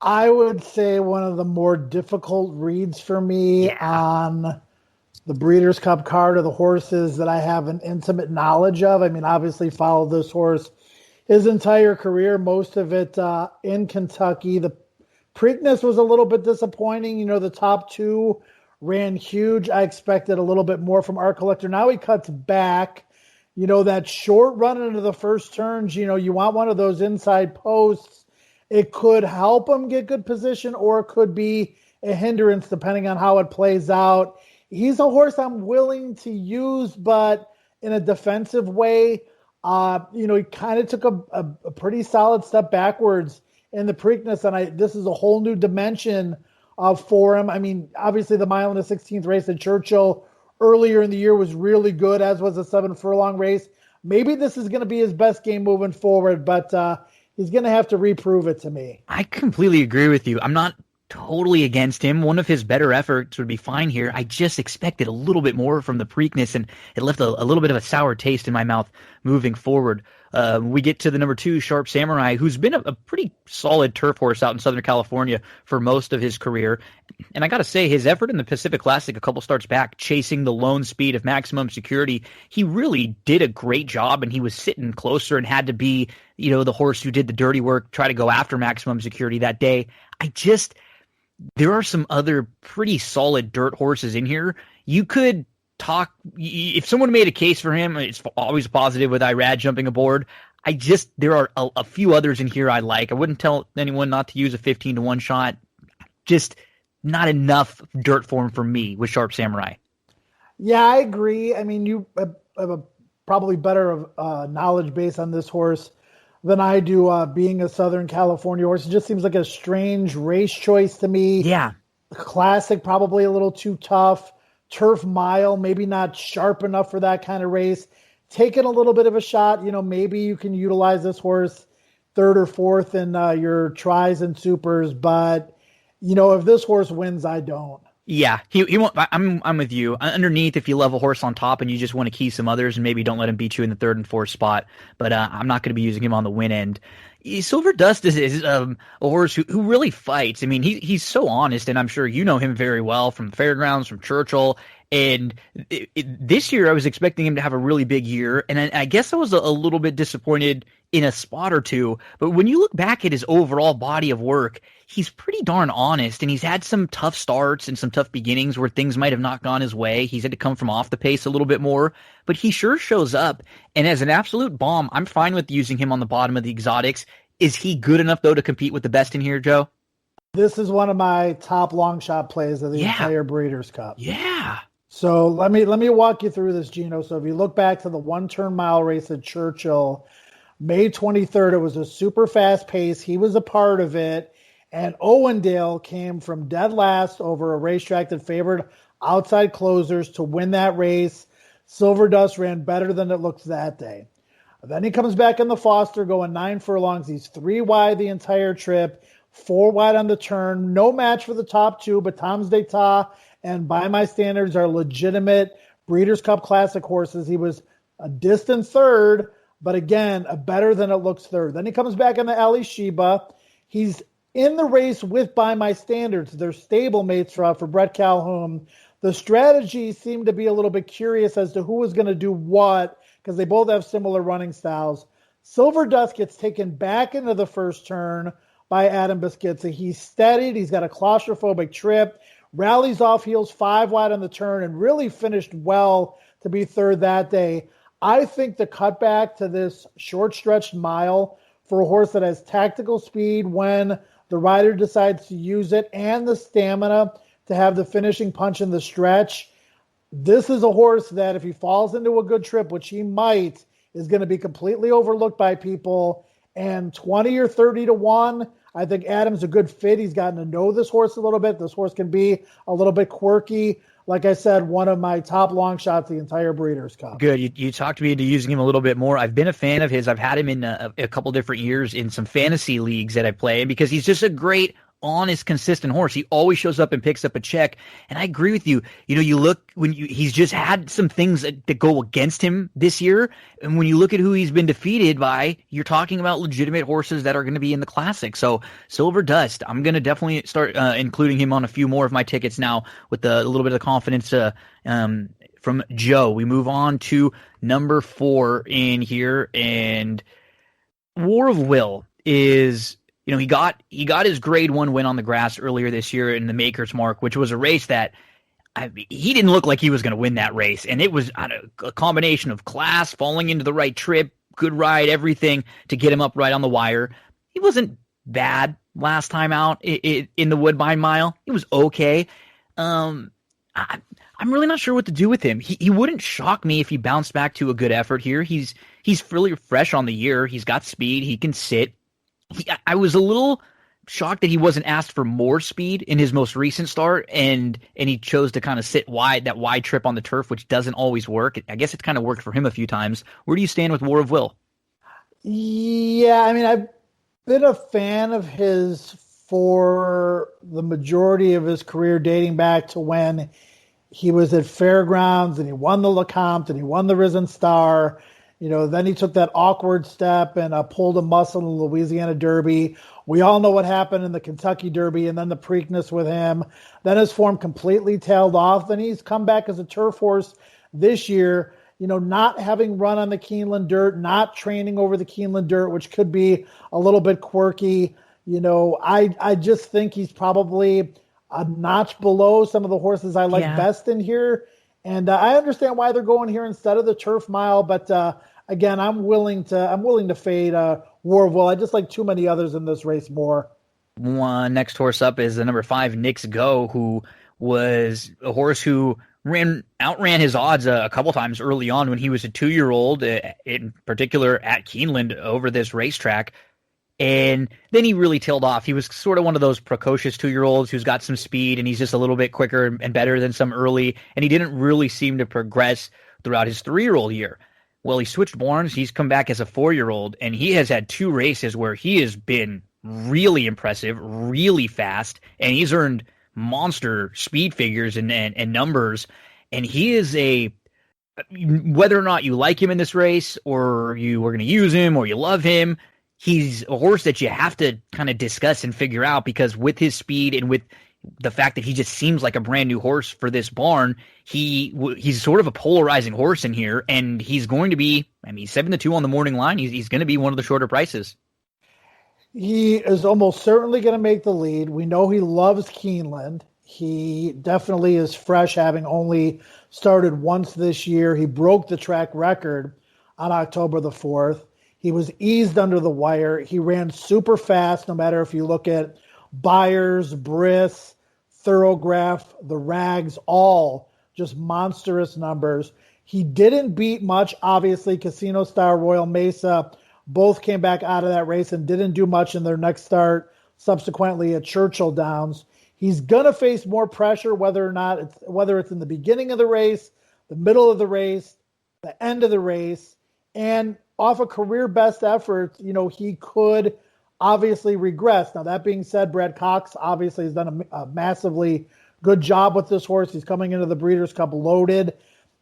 I would say one of the more difficult reads for me on the Breeders' Cup card are the horses that I have an intimate knowledge of. I mean, obviously followed this horse his entire career, most of it in Kentucky. The Preakness was a little bit disappointing. You know, the top two ran huge. I expected a little bit more from Art Collector. Now he cuts back. You know, that short run into the first turns, you know, you want one of those inside posts. It could help him get good position, or it could be a hindrance depending on how it plays out. He's a horse I'm willing to use, but in a defensive way. You know, he kind of took a pretty solid step backwards in the Preakness, and this is a whole new dimension for him. I mean, obviously the mile in the 16th race at Churchill earlier in the year was really good, as was the 7 furlong race. Maybe this is going to be his best game moving forward, but he's going to have to reprove it to me. I completely agree with you. I'm not totally against him. One of his better efforts would be fine here. I just expected a little bit more from the Preakness, and it left a little bit of a sour taste in my mouth moving forward. We get to the number 2, Sharp Samurai, who's been a pretty solid turf horse out in Southern California for most of his career. And I got to say, his effort in the Pacific Classic a couple starts back, chasing the lone speed of Maximum Security, he really did a great job, and he was sitting closer and had to be, you know, the horse who did the dirty work, try to go after Maximum Security that day. There are some other pretty solid dirt horses in here. You could talk, if someone made a case for him, it's always positive with Irad jumping aboard. There are a few others in here I like. I wouldn't tell anyone not to use a 15-1 shot. Just not enough dirt form for me with Sharp Samurai. Yeah, I agree. I mean, you have a probably better knowledge base on this horse than I do, being a Southern California horse. It just seems like a strange race choice to me. Yeah. Classic, probably a little too tough. Turf Mile, maybe not sharp enough for that kind of race. Taking a little bit of a shot. You know, maybe you can utilize this horse third or fourth in your tries and supers. But, you know, if this horse wins, I don't. Yeah, he won't. I'm with you. Underneath, if you love a horse on top and you just want to key some others and maybe don't let him beat you in the 3rd and 4th spot, but I'm not going to be using him on the win end. Silver Dust is a horse who really fights. I mean, he's so honest, and I'm sure you know him very well from the Fairgrounds, from Churchill. And this year, I was expecting him to have a really big year, and I guess I was a little bit disappointed in a spot or two. But when you look back at his overall body of work, he's pretty darn honest, and he's had some tough starts and some tough beginnings where things might have not gone his way. He's had to come from off the pace a little bit more, but he sure shows up. And as an absolute bomb, I'm fine with using him on the bottom of the exotics. Is he good enough, though, to compete with the best in here, Joe? This is one of my top long shot plays of the entire Breeders' Cup. Yeah. So let me walk you through this, Gino. So if you look back to the 1-turn mile race at Churchill, May 23rd, it was a super fast pace. He was a part of it. And Owendale came from dead last over a racetrack that favored outside closers to win that race. Silver Dust ran better than it looks that day. Then he comes back in the Foster going 9 furlongs. He's 3 wide the entire trip, 4 wide on the turn. No match for the top 2, but Tom's d'Etat and By My Standards are legitimate Breeders' Cup Classic horses. He was a distant 3rd, but again, a better than it looks 3rd. Then he comes back in the Ali Sheba. He's in the race with By My Standards. They're stablemates for Brett Calhoun. The strategy seemed to be a little bit curious as to who was going to do what, because they both have similar running styles. Silver Dust gets taken back into the first turn by Adam Beschizza. He's steadied. He's got a claustrophobic trip, rallies off heels 5 wide on the turn, and really finished well to be third that day. I think the cutback to this short stretched mile for a horse that has tactical speed when the rider decides to use it and the stamina to have the finishing punch in the stretch, this is a horse that if he falls into a good trip, which he might, is going to be completely overlooked by people. And 20 or 30 to 1, I think Adam's a good fit. He's gotten to know this horse a little bit. This horse can be a little bit quirky. Like I said, one of my top long shots the entire Breeders' Cup. Good. You talked me into using him a little bit more. I've been a fan of his. I've had him in a couple different years in some fantasy leagues that I play in because he's just a great, honest, consistent horse. He always shows up and picks up a check. And I agree with you. You know, you look he's just had some things that go against him this year. And when you look at who he's been defeated by, you're talking about legitimate horses that are going to be in the Classic. So Silver Dust, I'm going to definitely start including him on a few more of my tickets now with a little bit of confidence from Joe. We move on to number 4 in here, and War of Will is, you know, he got his grade 1 win on the grass earlier this year in the Maker's Mark, which was a race that he didn't look like he was going to win that race. And it was a combination of class, falling into the right trip, good ride, everything to get him up right on the wire. He wasn't bad last time out in the Woodbine Mile. He was okay. I'm really not sure what to do with him. He wouldn't shock me if he bounced back to a good effort here. He's really fresh on the year. He's got speed. He can sit. I was a little shocked that he wasn't asked for more speed in his most recent start, and he chose to kind of sit wide, that wide trip on the turf, which doesn't always work. I guess it's kind of worked for him a few times. Where do you stand with War of Will? Yeah, I mean, I've been a fan of his for the majority of his career, dating back to when he was at Fairgrounds and he won the LeCompte and he won the Risen Star. You know, then he took that awkward step and pulled a muscle in the Louisiana Derby. We all know what happened in the Kentucky Derby and then the Preakness with him. Then his form completely tailed off. Then he's come back as a turf horse this year, you know, not having run on the Keeneland dirt, not training over the Keeneland dirt, which could be a little bit quirky. You know, I just think he's probably a notch below some of the horses I like best in here. And I understand why they're going here instead of the turf mile, but again, I'm willing to fade War of Will. I just like too many others in this race more. Next horse up is the number 5, Knicks Go, who was a horse who outran his odds a couple times early on when he was a 2-year-old, in particular at Keeneland over this racetrack. And then he really tailed off. He was sort of one of those precocious 2-year-olds who's got some speed and he's just a little bit quicker and better than some early. And he didn't really seem to progress throughout his 3-year-old year. Well, he switched barns. He's come back as a 4-year-old, and he has had 2 races where he has been really impressive, really fast, and he's earned monster speed figures and numbers. And he is whether or not you like him in this race or you were going to use him or you love him, he's a horse that you have to kind of discuss and figure out, because with his speed and with the fact that he just seems like a brand new horse for this barn, he's sort of a polarizing horse in here, and he's going to be, I mean, 7-2 on the morning line. He's going to be one of the shorter prices. He is almost certainly going to make the lead. We know he loves Keeneland. He definitely is fresh, having only started once this year. He broke the track record on October the 4th. He was eased under the wire. He ran super fast, no matter if you look at Byers, Briss, Thorograph, the Rags, all just monstrous numbers. He didn't beat much, obviously. Casino Star, Royal Mesa, both came back out of that race and didn't do much in their next start, subsequently at Churchill Downs. He's going to face more pressure, whether it's in the beginning of the race, the middle of the race, the end of the race, and off a career best effort, you know, he could obviously regress. Now, that being said, Brad Cox obviously has done a massively good job with this horse. He's coming into the Breeders' Cup loaded.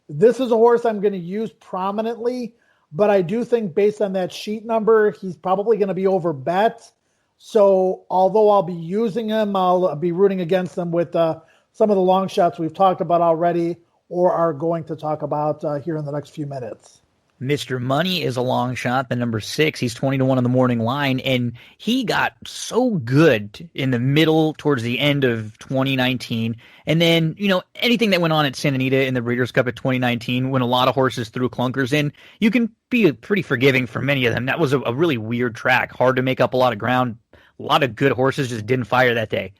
This is a horse I'm going to use prominently, but I do think based on that sheet number, he's probably going to be over bet. So although I'll be using him, I'll be rooting against him with some of the long shots we've talked about already or are going to talk about here in the next few minutes. Mr. Money is a long shot, the number 6. He's 20-1 on the morning line, and he got so good in the middle towards the end of 2019. And then, anything that went on at Santa Anita in the Breeders' Cup at 2019, when a lot of horses threw clunkers in, you can be pretty forgiving for many of them. That was a really weird track, hard to make up a lot of ground. A lot of good horses just didn't fire that day.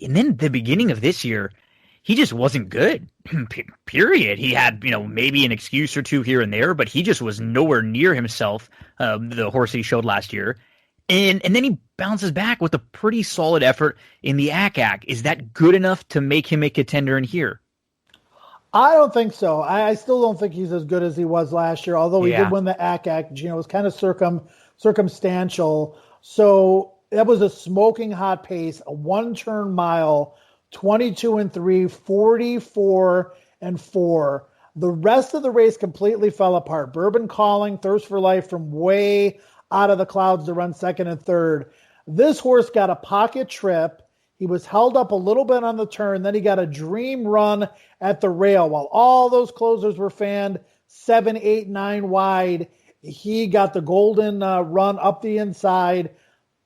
And then the beginning of this year, he just wasn't good, period. He had, maybe an excuse or two here and there, but he just was nowhere near himself, the horse he showed last year. And then he bounces back with a pretty solid effort in the ACAC. Is that good enough to make him a contender in here? I don't think so. I still don't think he's as good as he was last year, although he did win the ACAC. It was kind of circumstantial. So that was a smoking hot pace, a one-turn mile, 22-3, 44-4. The rest of the race completely fell apart. Bourbon Calling, Thirst for Life from way out of the clouds to run second and third. This horse got a pocket trip. He was held up a little bit on the turn. Then he got a dream run at the rail. While all those closers were fanned 7, 8, 9 wide, he got the golden run up the inside,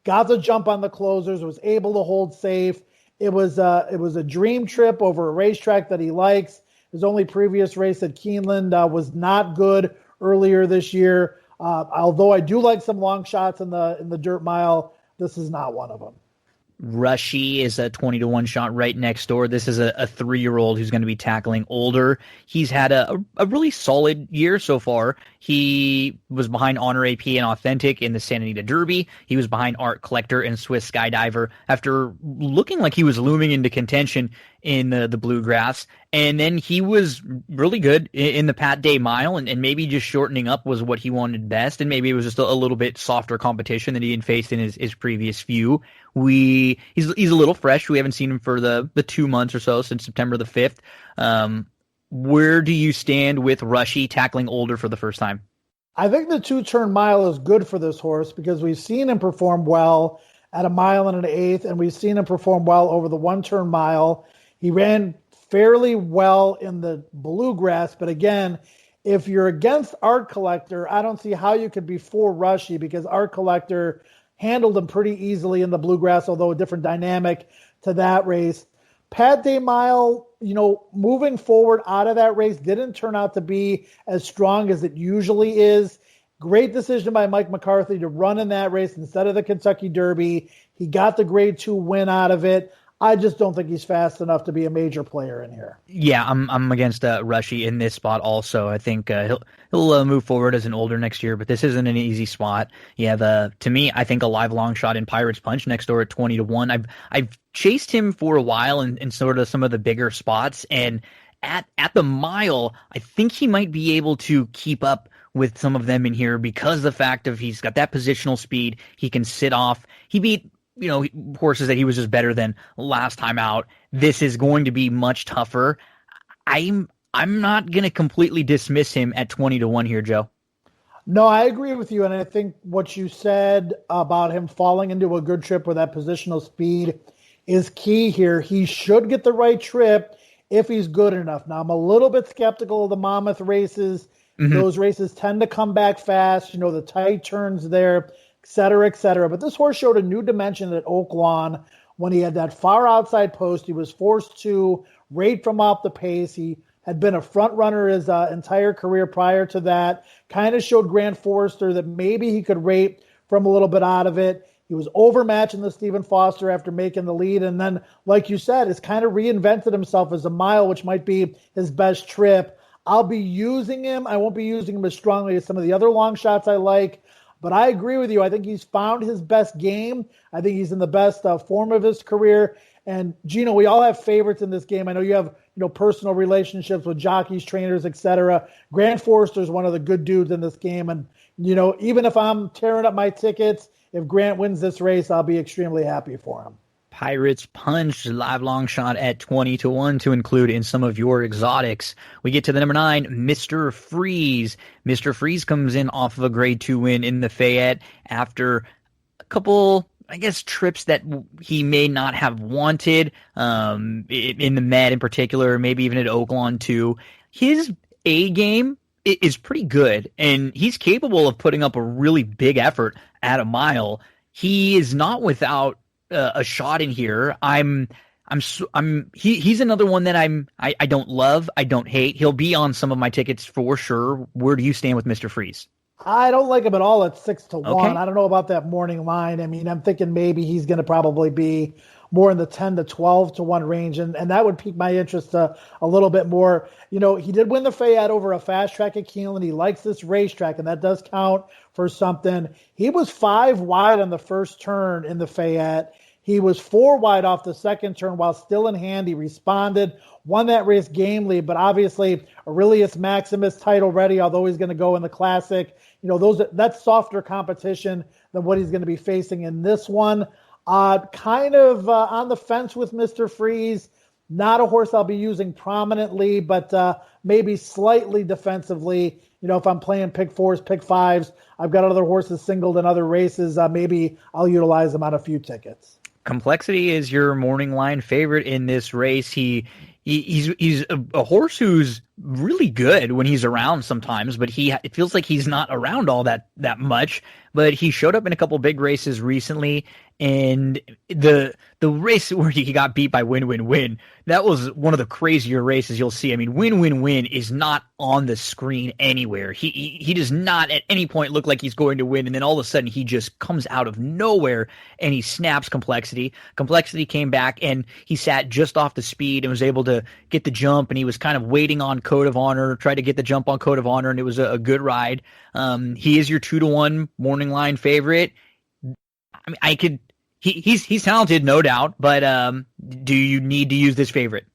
got the jump on the closers, was able to hold safe. It was a dream trip over a racetrack that he likes. His only previous race at Keeneland was not good earlier this year. Although I do like some long shots in the dirt mile, this is not one of them. Rushy is a 20-1 shot right next door. This is a 3-year-old who's going to be tackling older. He's had a really solid year so far. He was behind Honor AP and Authentic in the Santa Anita Derby. He was behind Art Collector and Swiss Skydiver after looking like he was looming into contention in the Bluegrass. And then he was really good in the Pat Day Mile, and maybe just shortening up was what he wanted best, and maybe it was just a little bit softer competition than he had faced in his previous few. He's a little fresh. We haven't seen him for the 2 months or so since September the 5th. Where do you stand with Rushy tackling older for the first time? I think the 2-turn mile is good for this horse because we've seen him perform well at a mile and an eighth, and we've seen him perform well over the 1-turn mile. He ran fairly well in the Bluegrass, but again, if you're against Art Collector, I don't see how you could be for Rushy because Art Collector handled him pretty easily in the Bluegrass, although a different dynamic to that race. Pat Day Mile, moving forward out of that race didn't turn out to be as strong as it usually is. Great decision by Mike McCarthy to run in that race instead of the Kentucky Derby. He got the grade 2 win out of it. I just don't think he's fast enough to be a major player in here. Yeah, I'm against Rushy in this spot also. I think he'll move forward as an older next year, but this isn't an easy spot. You have, to me, I think a live long shot in Pirates Punch next door at 20-1. I've chased him for a while in sort of some of the bigger spots, and at the mile, I think he might be able to keep up with some of them in here because of the fact of he's got that positional speed. He can sit off. He beat horses that he was just better than last time out. This is going to be much tougher. I'm not going to completely dismiss him at 20-1 here, Joe. No, I agree with you, and I think what you said about him falling into a good trip with that positional speed is key here. He should get the right trip if he's good enough. Now, I'm a little bit skeptical of the Monmouth races. Mm-hmm. Those races tend to come back fast, the tight turns there, et cetera, et cetera. But this horse showed a new dimension at Oak Lawn when he had that far outside post. He was forced to rate from off the pace. He had been a front runner his entire career prior to that. Kind of showed Grant Forrester that maybe he could rate from a little bit out of it. He was overmatching the Stephen Foster after making the lead. And then, like you said, has kind of reinvented himself as a mile, which might be his best trip. I'll be using him. I won't be using him as strongly as some of the other long shots I like. But I agree with you. I think he's found his best game. I think he's in the best form of his career. And, Gino, we all have favorites in this game. I know you have, personal relationships with jockeys, trainers, et cetera. Grant Forrester is one of the good dudes in this game. And, even if I'm tearing up my tickets, if Grant wins this race, I'll be extremely happy for him. Pirates Punch, live long shot at 20-1 to include in some of your exotics. We get to the number 9, Mr. Freeze. Mr. Freeze comes in off of a grade 2 win in the Fayette after a couple, trips that he may not have wanted, in the Met in particular, maybe even at Oaklawn too. His A game is pretty good, and he's capable of putting up a really big effort at a mile. He is not without a shot in here. He's another one that I don't love. I don't hate. He'll be on some of my tickets for sure. Where do you stand with Mr. Freeze? I don't like him at all at 6-1. Okay. I don't know about that morning line. I mean, I'm thinking maybe he's going to probably be more in the 10 to 12 to 1 range, and that would pique my interest a little bit more. You know, he did win the Fayette over a fast track at Keeneland. He likes this racetrack, and that does count for something. He was 5 wide on the first turn in the Fayette. He was 4 wide off the second turn while still in hand. He responded, won that race gamely, but obviously Aurelius Maximus title ready, although he's going to go in the Classic. You know, that's softer competition than what he's going to be facing in this one. Kind of on the fence with Mr. Freeze. Not a horse I'll be using prominently, but maybe slightly defensively. You know, if I'm playing pick 4s, pick 5s, I've got other horses singled in other races. Maybe I'll utilize them on a few tickets. Complexity is your morning line favorite in this race. He's a horse who's really good when he's around sometimes, but it feels like he's not around all that much. But he showed up in a couple big races recently, and the race where he got beat by Win, that was one of the crazier races you'll see. I mean, Win is not on the screen anywhere. He does not at any point look like he's going to win, and then all of a sudden he just comes out of nowhere and he snaps Complexity. Complexity came back and he sat just off the speed and was able to get the jump, and he was kind of waiting on Code of Honor, tried to get the jump on Code of Honor, and it was a good ride. He is your 2-1 morning line favorite. I mean, he's talented, no doubt, but do you need to use this favorite?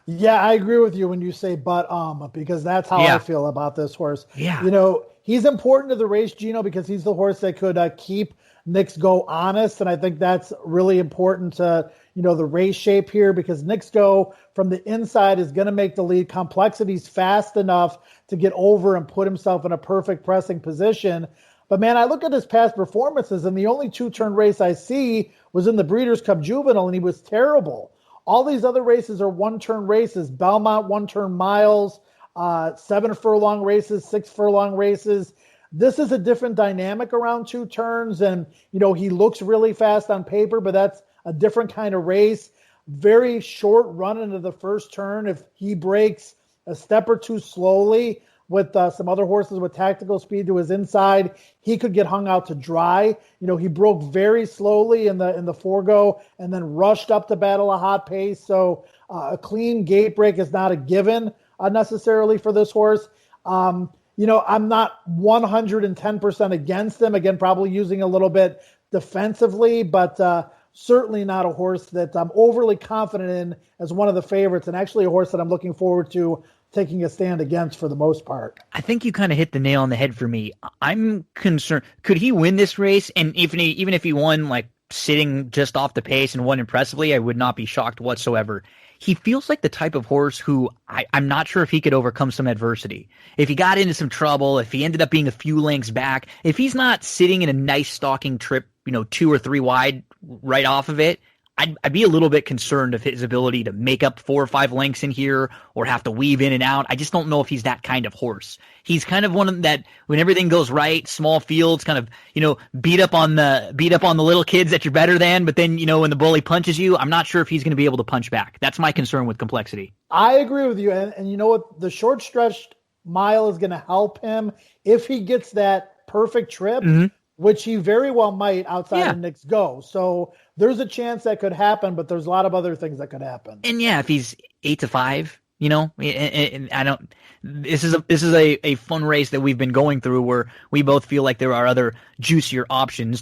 Yeah, I agree with you when you say because that's how I feel about this horse. Yeah. You know, he's important to the race, Gino, because he's the horse that could keep Knicks Go honest, and I think that's really important to, you know, the race shape here, because Knicks Go from the inside is going to make the lead. Complexity's fast enough to get over and put himself in a perfect pressing position. But, man, I look at his past performances, and the only 2-turn race I see was in the Breeders' Cup Juvenile, and he was terrible. All these other races are 1-turn races. Belmont, 1-turn miles, 7-furlong races, 6-furlong races. This is a different dynamic around 2 turns, and, you know, he looks really fast on paper, but that's a different kind of race. Very short run into the first turn. If he breaks a step or two slowly with some other horses with tactical speed to his inside, he could get hung out to dry. You know, he broke very slowly in the forego and then rushed up to battle a hot pace. So a clean gate break is not a given necessarily for this horse. You know, I'm not 110% against him. Again, probably using a little bit defensively, but certainly not a horse that I'm overly confident in as one of the favorites, and actually a horse that I'm looking forward to taking a stand against for the most part. I think you kind of hit the nail on the head for me. I'm concerned. Could he win this race? And even if he won, like, sitting just off the pace and won impressively, I would not be shocked whatsoever. He feels like the type of horse who I'm not sure if he could overcome some adversity. If he got into some trouble, if he ended up being a few lengths back, if he's not sitting in a nice stalking trip, you know, 2 or 3 wide right off of it, I'd be a little bit concerned of his ability to make up 4 or 5 lengths in here or have to weave in and out. I just don't know if he's that kind of horse. He's kind of one that when everything goes right, small fields, kind of, you know, beat up on the little kids that you're better than, but then, you know, when the bully punches you, I'm not sure if he's going to be able to punch back. That's my concern with Complexity. I agree with you. And you know what? The short stretched mile is going to help him if he gets that perfect trip, which he very well might outside of Knicks Go. So there's a chance that could happen, but there's a lot of other things that could happen. And yeah, if he's 8-5, you know, and I don't. This is a fun race that we've been going through where we both feel like there are other juicier options.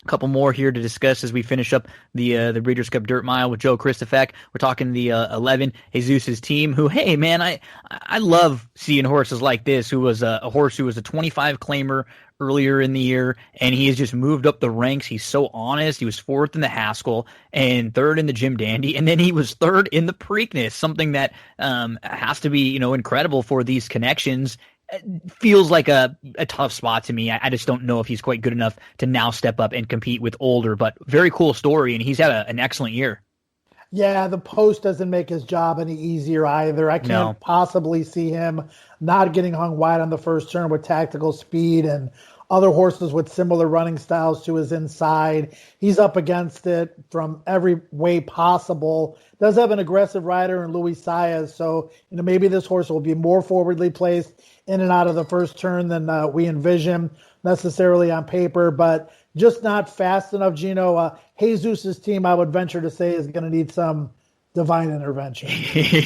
A couple more here to discuss as we finish up the Breeders' Cup Dirt Mile with Joe Kristufek. We're talking the 11 Jesus team. Who, hey man, I love seeing horses like this. Who was a horse who was a 25 claimer earlier in the year, and he has just moved up the ranks. He's so honest. He was 4th in the Haskell and 3rd in the Jim Dandy, and then he was 3rd in the Preakness. Something that has to be, you know, incredible for these connections. It feels like a tough spot to me. I just don't know if he's quite good enough to now step up and compete with older, but very cool story, and he's had an excellent year. Yeah, the post doesn't make his job any easier either. I can't possibly see him not getting hung wide on the first turn with tactical speed and other horses with similar running styles to his inside. He's up against it from every way possible. Does have an aggressive rider in Luis Saez, so maybe this horse will be more forwardly placed in and out of the first turn than we envision necessarily on paper, but just not fast enough, Gino. Jesus' team, I would venture to say, is going to need some divine intervention.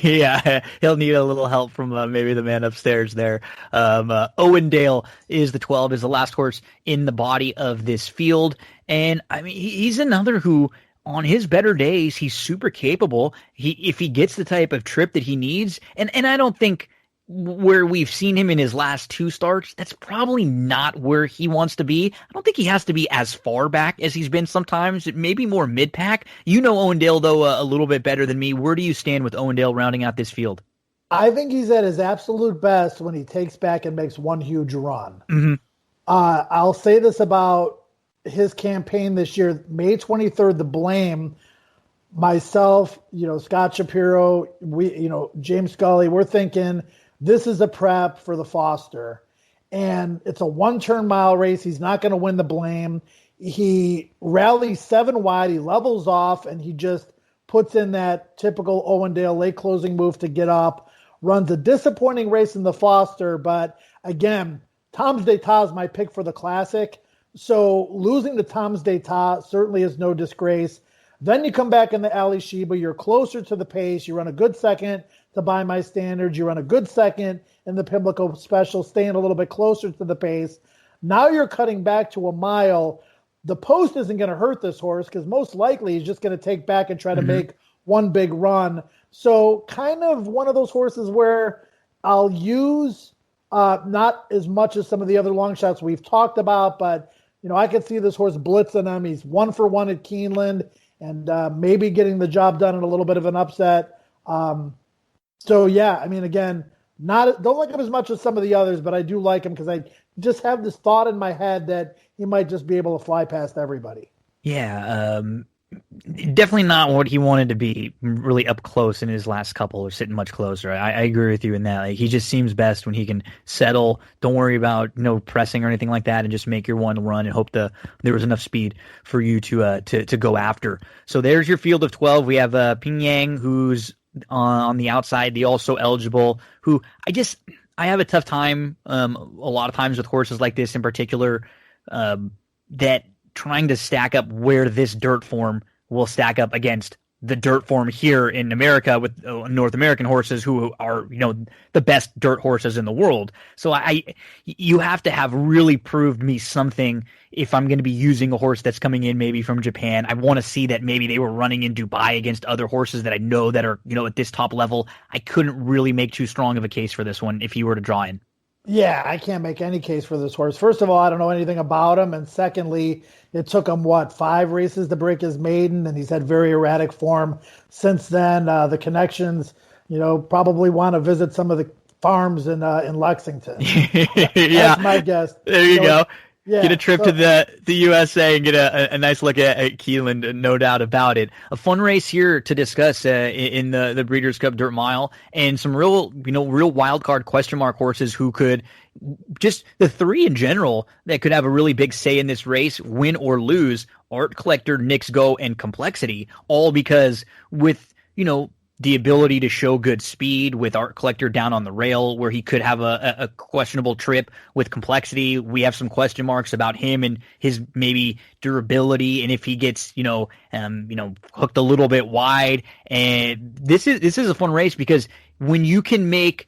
Yeah, he'll need a little help from maybe the man upstairs there. Owendale is the 12, is the last horse in the body of this field. And, I mean, he's another who, on his better days, he's super capable. If he gets the type of trip that he needs, and I don't think where we've seen him in his last two starts, that's probably not where he wants to be. I don't think he has to be as far back as he's been sometimes. Maybe more mid-pack. You know Owendale, though, a little bit better than me. Where do you stand with Owendale rounding out this field? I think he's at his absolute best when he takes back and makes one huge run. Mm-hmm. I'll say this about his campaign this year. May 23rd, the Blame, myself, Scott Shapiro, James Scully, we're thinking this is a prep for the Foster. And it's a 1-turn mile race. He's not going to win the Blame. He rallies 7 wide. He levels off, and he just puts in that typical Owendale late closing move to get up. Runs a disappointing race in the Foster. But, again, Tom's d'Etat is my pick for the Classic. So losing to Tom's d'Etat certainly is no disgrace. Then you come back in the Ali Sheba. You're closer to the pace. You run a good second to By My Standards. You run a good second in the Pimlico Special, staying a little bit closer to the pace. Now you're cutting back to a mile. The post isn't going to hurt this horse because most likely he's just going to take back and try to make one big run. So kind of one of those horses where I'll use not as much as some of the other long shots we've talked about, but I could see this horse blitzing him. He's 1-for-1 at Keeneland and maybe getting the job done in a little bit of an upset. So, yeah, I mean, again, don't like him as much as some of the others, but I do like him because I just have this thought in my head that he might just be able to fly past everybody. Yeah, definitely not what he wanted to be really up close in his last couple or sitting much closer. I agree with you in that. Like, he just seems best when he can settle. Don't worry about pressing or anything like that, and just make your one run and hope there was enough speed for you to go after. So there's your field of 12. We have Ping Yang, who's on the outside, the also eligible, who I have a tough time a lot of times with horses like this in particular, that trying to stack up where this dirt form will stack up against the dirt form here in America with North American horses who are, the best dirt horses in the world. So you have to have really proved me something if I'm going to be using a horse that's coming in maybe from Japan. I want to see that maybe they were running in Dubai against other horses that I know that are, at this top level. I couldn't really make too strong of a case for this one if he were to draw in. Yeah, I can't make any case for this horse. First of all, I don't know anything about him. And secondly, it took him, 5 races to break his maiden, and he's had very erratic form since then. The connections, probably want to visit some of the farms in Lexington. Yeah. That's my guess. There you go. Yeah, get a trip to the USA and get a nice look at Keeneland, no doubt about it. A fun race here to discuss in the Breeders' Cup Dirt Mile, and some real wild card question mark horses who could, just the 3 in general that could have a really big say in this race, win or lose: Art Collector, Knicks Go, and Complexity. All because with the ability to show good speed, with Art Collector down on the rail where he could have a questionable trip. With Complexity, we have some question marks about him and his maybe durability, and if he gets hooked a little bit wide. And this is a fun race because when you can make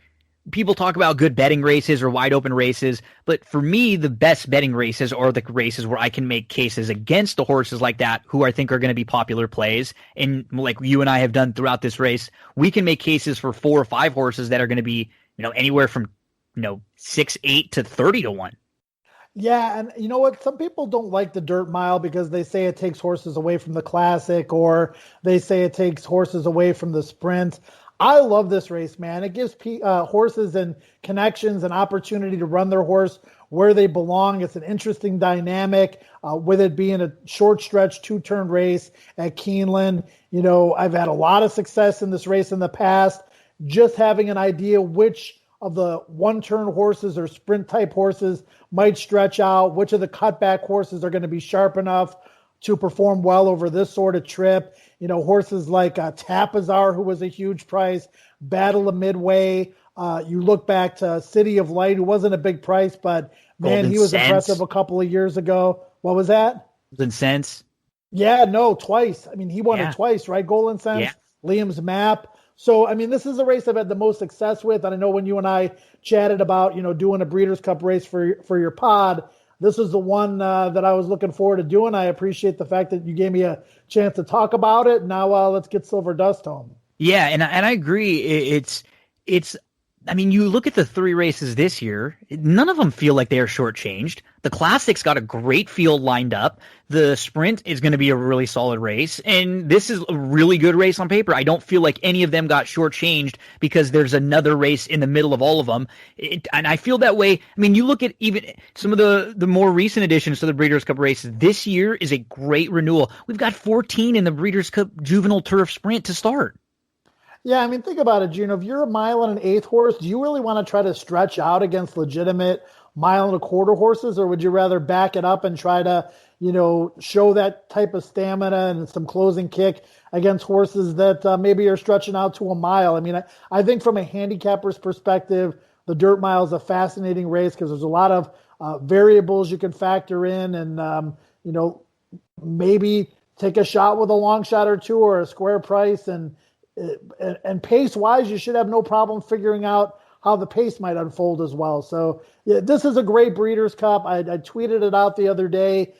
people talk about good betting races or wide open races, but for me, the best betting races are the races where I can make cases against the horses like that who I think are going to be popular plays. And like you and I have done throughout this race, we can make cases for 4 or 5 horses that are going to be, anywhere from, 6, 8 to 30 to 1. Yeah, and you know what? Some people don't like the Dirt Mile because they say it takes horses away from the Classic, or they say it takes horses away from the Sprint. I love this race, man. It gives horses and connections an opportunity to run their horse where they belong. It's an interesting dynamic with it being a short stretch, 2-turn race at Keeneland. I've had a lot of success in this race in the past, just having an idea which of the 1-turn horses or sprint type horses might stretch out, which of the cutback horses are going to be sharp enough to perform well over this sort of trip. Horses like Tapazar, who was a huge price, Battle of Midway. You look back to City of Light, who wasn't a big price, but man, Golden he was Sense. impressive a couple of years ago. What was that? Golden Sense. Yeah, no, twice. I mean, he won Yeah. it twice, right? Golden Sense, Yeah. Liam's Map. So, I mean, this is a race I've had the most success with. And I know when you and I chatted about, doing a Breeders' Cup race for your pod, this is the one that I was looking forward to doing. I appreciate the fact that you gave me a chance to talk about it. Now let's get Silver Dust home. Yeah, and I agree. It's. I mean, you look at the 3 races this year, none of them feel like they are shortchanged. The Classic's got a great field lined up. The Sprint is going to be a really solid race, and this is a really good race on paper. I don't feel like any of them got shortchanged because there's another race in the middle of all of them. And I feel that way. I mean, you look at even some of the more recent additions to the Breeders' Cup races. This year is a great renewal. We've got 14 in the Breeders' Cup Juvenile Turf Sprint to start. Yeah, I mean, think about it, Gino. If you're a 1.125 horse, do you really want to try to stretch out against legitimate 1.25 horses, or would you rather back it up and try to, show that type of stamina and some closing kick against horses that maybe are stretching out to a mile? I mean, I think from a handicapper's perspective, the Dirt Mile is a fascinating race because there's a lot of variables you can factor in and, maybe take a shot with a long shot or two or a square price and pace-wise, you should have no problem figuring out how the pace might unfold as well. So yeah, this is a great Breeders' Cup. I tweeted it out the other day.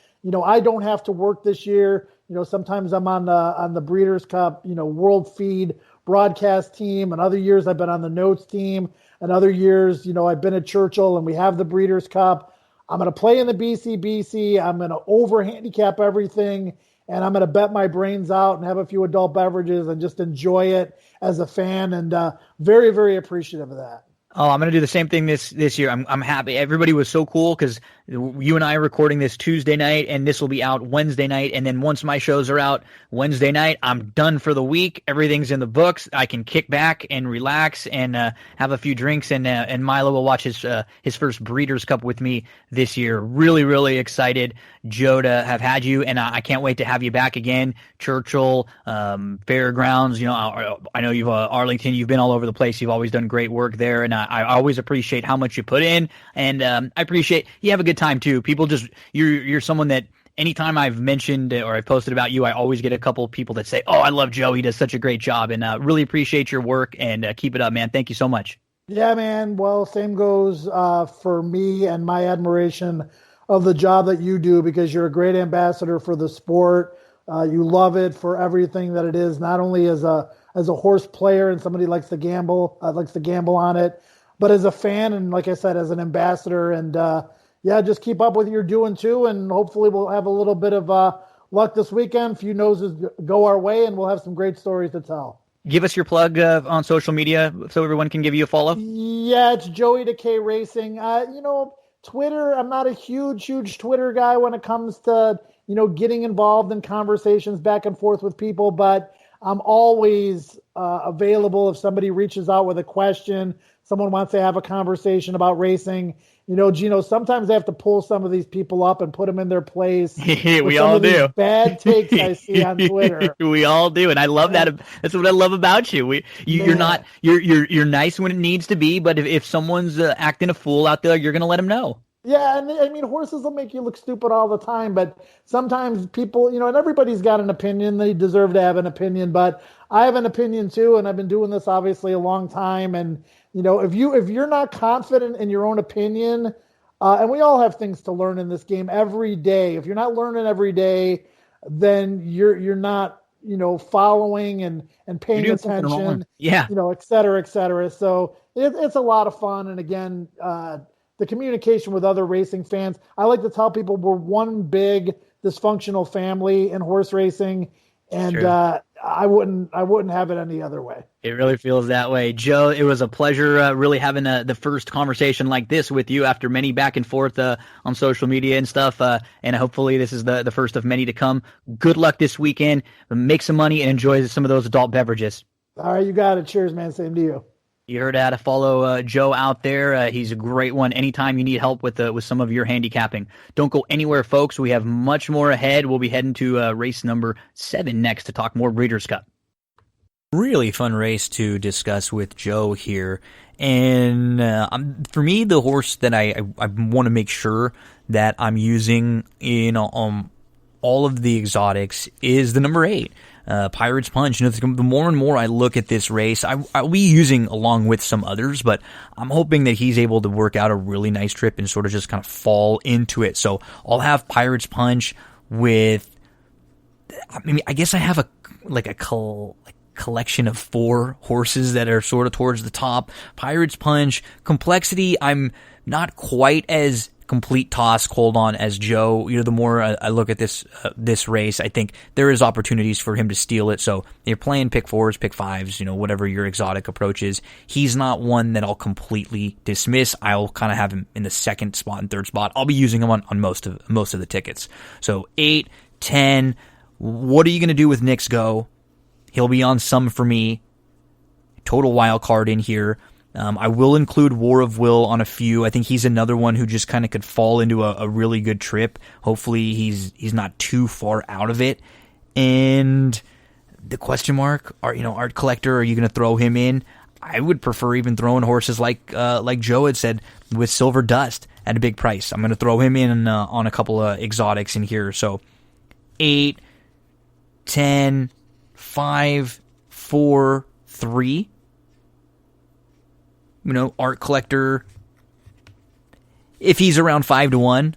I don't have to work this year. Sometimes I'm on the Breeders' Cup, World Feed broadcast team, and other years I've been on the Notes team, and other years, I've been at Churchill, and we have the Breeders' Cup. I'm going to play in the BCBC. I'm going to over-handicap everything. And I'm going to bet my brains out and have a few adult beverages and just enjoy it as a fan. And very, very appreciative of that. Oh, I'm going to do the same thing this year. I'm happy. Everybody was so cool because you and I are recording this Tuesday night, and this will be out Wednesday night. And then once my shows are out Wednesday night, I'm done for the week. Everything's in the books. I can kick back and relax and have a few drinks. And Milo will watch his first Breeders' Cup with me this year. Really, really excited, Joe, to have had you, and I can't wait to have you back again. Churchill, Fairgrounds. I know you've Arlington. You've been all over the place. You've always done great work there, and I always appreciate how much you put in, and I appreciate you have a good time too. People just you're someone that anytime I've mentioned or I've posted about you, I always get a couple of people that say, "Oh, I love Joe. He does such a great job," and really appreciate your work and keep it up, man. Thank you so much. Yeah, man. Well, same goes for me and my admiration of the job that you do because you're a great ambassador for the sport. You love it for everything that it is, not only as a horse player and somebody likes to gamble on it, but as a fan and, like I said, as an ambassador. And just keep up with what you're doing too, and hopefully we'll have a little bit of luck this weekend. A few noses go our way, and we'll have some great stories to tell. Give us your plug on social media so everyone can give you a follow. Yeah, it's Joey Decay Racing. Twitter, I'm not a huge Twitter guy when it comes to, getting involved in conversations back and forth with people, but I'm always available if somebody reaches out with a question, someone wants to have a conversation about racing. Gino, sometimes I have to pull some of these people up and put them in their place. We all do. Bad takes I see on Twitter. We all do, and I love that. That's what I love about you. You're nice when it needs to be, but if someone's acting a fool out there, you're going to let them know. Yeah, and I mean, horses will make you look stupid all the time, but sometimes people, and everybody's got an opinion. They deserve to have an opinion, but I have an opinion too, and I've been doing this obviously a long time. And if you're not confident in your own opinion, and we all have things to learn in this game every day. If you're not learning every day, then you're not following and paying attention. Yeah, et cetera, et cetera. So it's a lot of fun, and again. The communication with other racing fans. I like to tell people we're one big dysfunctional family in horse racing, And Sure. I wouldn't have it any other way. It really feels that way. Joe, it was a pleasure really having the first conversation like this with you after many back and forth on social media and stuff. And hopefully this is the first of many to come. Good luck this weekend. Make some money and enjoy some of those adult beverages. All right, you got it. Cheers, man. Same to you. You heard how to follow Joe out there. He's a great one. Anytime you need help with some of your handicapping, don't go anywhere, folks. We have much more ahead. We'll be heading to race number 7 next to talk more Breeders' Cup. Really fun race to discuss with Joe here. And for me, the horse that I want to make sure that I'm using in all of the exotics is the number 8. Pirates Punch. The more and more I look at this race, I'll be using along with some others, but I'm hoping that he's able to work out a really nice trip and sort of just kind of fall into it. So I'll have Pirates Punch with, I guess I have a collection of 4 horses that are sort of towards the top. Pirates Punch, Complexity, I'm not quite as complete toss hold on as Joe. The more I look at this race, I think there is opportunities for him to steal it. So you're playing pick 4s, pick 5s, whatever your exotic approach is. He's not one that I'll completely dismiss. I'll kind of have him in the 2nd spot and 3rd spot. I'll be using him on most of the tickets. So 8, 10. What are you going to do with Nick's Go? He'll be on some for me. Total wild card in here. I will include War of Will on a few. I think he's another one who just kind of could fall into a really good trip. Hopefully he's not too far out of it. And the question mark, Art Collector, are you going to throw him in? I would prefer even throwing horses like Joe had said with Silver Dust at a big price. I'm going to throw him in on a couple of exotics in here. So 8, 10, 5, 4, 3. Art Collector, if he's around 5-1,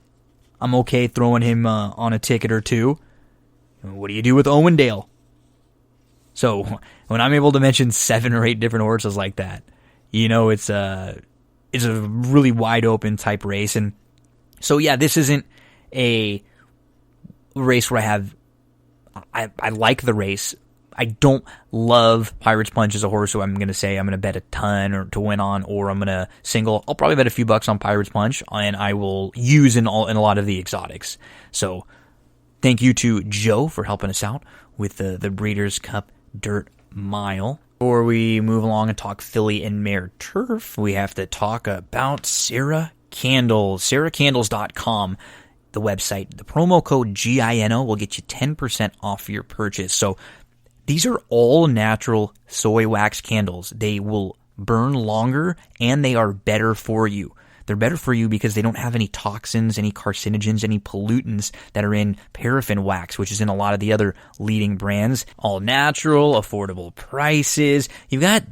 I'm okay throwing him on a ticket or 2. What do you do with Owendale? So when I'm able to mention 7 or 8 different horses like that, it's a really wide open type race. And so yeah, this isn't a race where I like the race. I don't love Pirates Punch as a horse who I'm going to say I'm going to bet a ton or to win on, or I'm going to single. I'll probably bet a few bucks on Pirates Punch, and I will use in a lot of the exotics. So thank you to Joe for helping us out with the Breeders' Cup Dirt Mile. Before we move along and talk filly and mare turf, we have to talk about Sarah Candles. SarahCandles.com. The website. The promo code GINO will get you 10% off your purchase. So these are all natural soy wax candles. They will burn longer and they are better for you. They're better for you because they don't have any toxins, any carcinogens, any pollutants that are in paraffin wax, which is in a lot of the other leading brands. All natural, affordable prices. You've got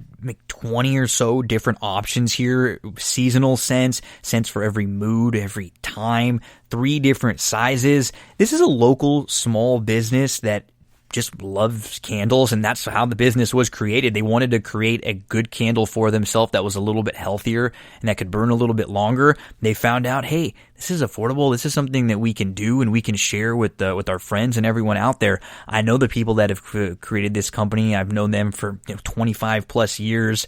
20 or so different options here. Seasonal scents for every mood, every time. 3 different sizes. This is a local small business that just loves candles, and that's how the business was created. They wanted to create a good candle for themselves that was a little bit healthier and that could burn a little bit longer. They found out, hey, this is affordable. This is something that we can do and we can share with our friends and everyone out there. I know the people that have created this company. I've known them for 25 plus years.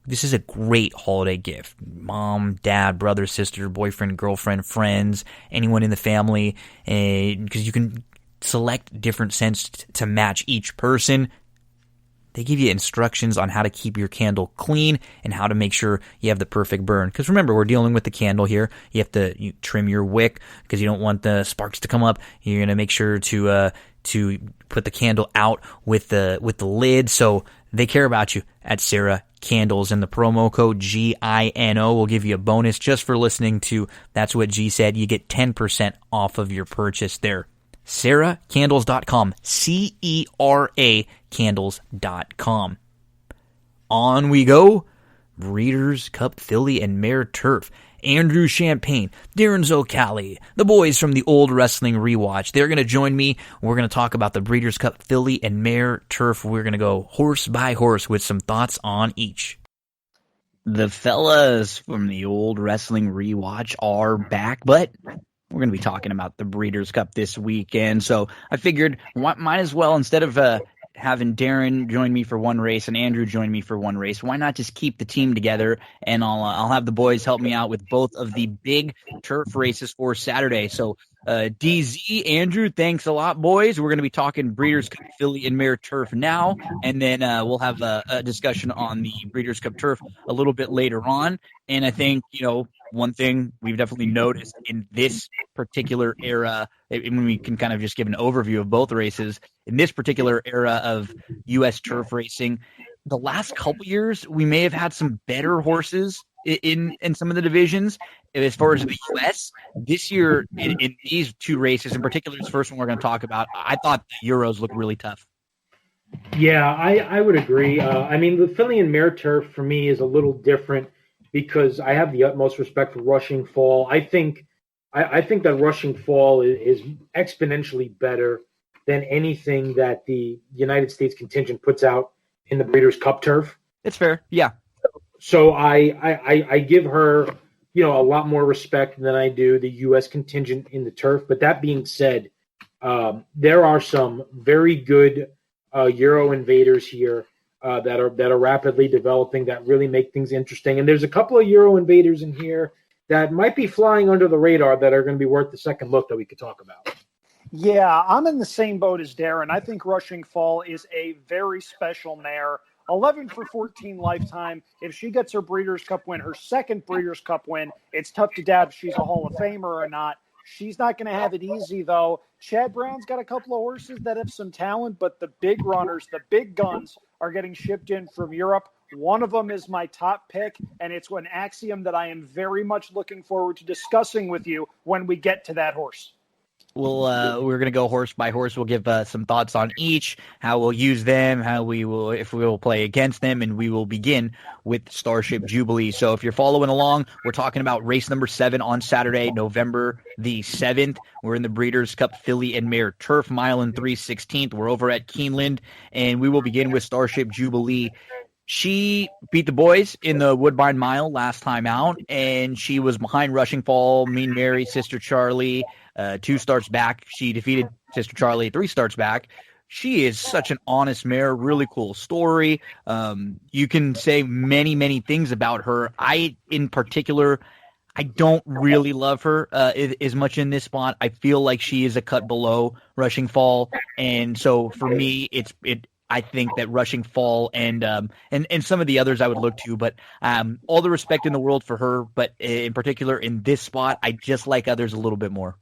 This is a great holiday gift. Mom, dad, brother, sister, boyfriend, girlfriend, friends, anyone in the family, because you can select different scents to match each person. They give you instructions on how to keep your candle clean and how to make sure you have the perfect burn. Because remember, we're dealing with the candle here. You have to trim your wick because you don't want the sparks to come up. You're going to make sure to put the candle out with the lid. So they care about you at Sarah Candles, and the promo code GINO will give you a bonus just for listening to That's What G Said. You get 10% off of your purchase there. SarahCandles.com. CERA Candles.com. On we go. Breeders' Cup Filly and Mare Turf. Andrew Champagne, Darin Zoccali, the boys from the Old Wrestling Rewatch. They're going to join me. We're going to talk about the Breeders' Cup Filly and Mare Turf. We're going to go horse by horse with some thoughts on each. The fellas from the Old Wrestling Rewatch are back, but We're going to be talking about the Breeders' Cup this weekend, so I figured might as well, instead of having Darin join me for one race and Andrew join me for one race, why not just keep the team together, and I'll have the boys help me out with both of the big turf races for Saturday. So DZ, Andrew, thanks a lot, boys. We're going to be talking Breeders' Cup Filly and Mare Turf now, and then we'll have a discussion on the Breeders' Cup Turf a little bit later on. And I think, one thing we've definitely noticed in this particular era, and we can kind of just give an overview of both races, in this particular era of U.S. turf racing, the last couple years, we may have had some better horses in some of the divisions. As far as the U.S., this year, in these two races, in particular, this first one we're going to talk about, I thought the Euros looked really tough. Yeah, I would agree. The Filly and Mare Turf, for me, is a little different because I have the utmost respect for Rushing Fall. I think that Rushing Fall is exponentially better than anything that the United States contingent puts out in the Breeders' Cup Turf. It's fair, yeah. So I give her, a lot more respect than I do the U.S. contingent in the turf. But that being said, there are some very good Euro invaders here that are rapidly developing that really make things interesting. And there's a couple of Euro invaders in here that might be flying under the radar that are going to be worth the second look that we could talk about. Yeah, I'm in the same boat as Darin. I think Rushing Fall is a very special mare. 11 for 14 lifetime. If she gets her Breeders' Cup win, her second Breeders' Cup win, it's tough to doubt if she's a Hall of Famer or not. She's not going to have it easy, though. Chad Brown's got a couple of horses that have some talent, but the big runners, the big guns, are getting shipped in from Europe. One of them is my top pick, and it's an axiom that I am very much looking forward to discussing with you when we get to that horse. We're going to go horse by horse. We'll give some thoughts on each, how we'll use them, if we will play against them, and we will begin with Starship Jubilee. So if you're following along, we're talking about race number 7 on Saturday, November the 7th. We're in the Breeders' Cup Filly and Mare Turf, mile and 3/16. We're over at Keeneland, and we will begin with Starship Jubilee. She beat the boys in the Woodbine Mile last time out, and she was behind Rushing Fall, Mean Mary, Sister Charlie, 2 starts back. She defeated Sister Charlie 3 starts back. She is such an honest mare, really cool story. You can say many, many things about her. In particular, I don't really love her as much in this spot. I feel like she is a cut below Rushing Fall, and so for me, I think that Rushing Fall and some of the others I would look to, but all the respect in the world for her. But in particular, in this spot, I just like others a little bit more.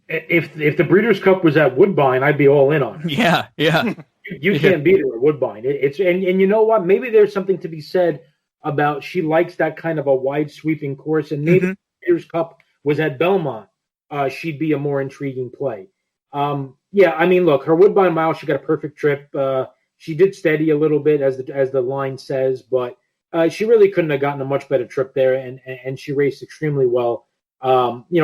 If the Breeders' Cup was at Woodbine, I'd be all in on it. Yeah. You can't beat her at Woodbine. And you know what? Maybe there's something to be said about she likes that kind of a wide sweeping course, and maybe the Breeders' Cup was at Belmont, she'd be a more intriguing play. Look, her Woodbine Mile, she got a perfect trip. She did steady a little bit, as the line says, but she really couldn't have gotten a much better trip there, and she raced extremely well.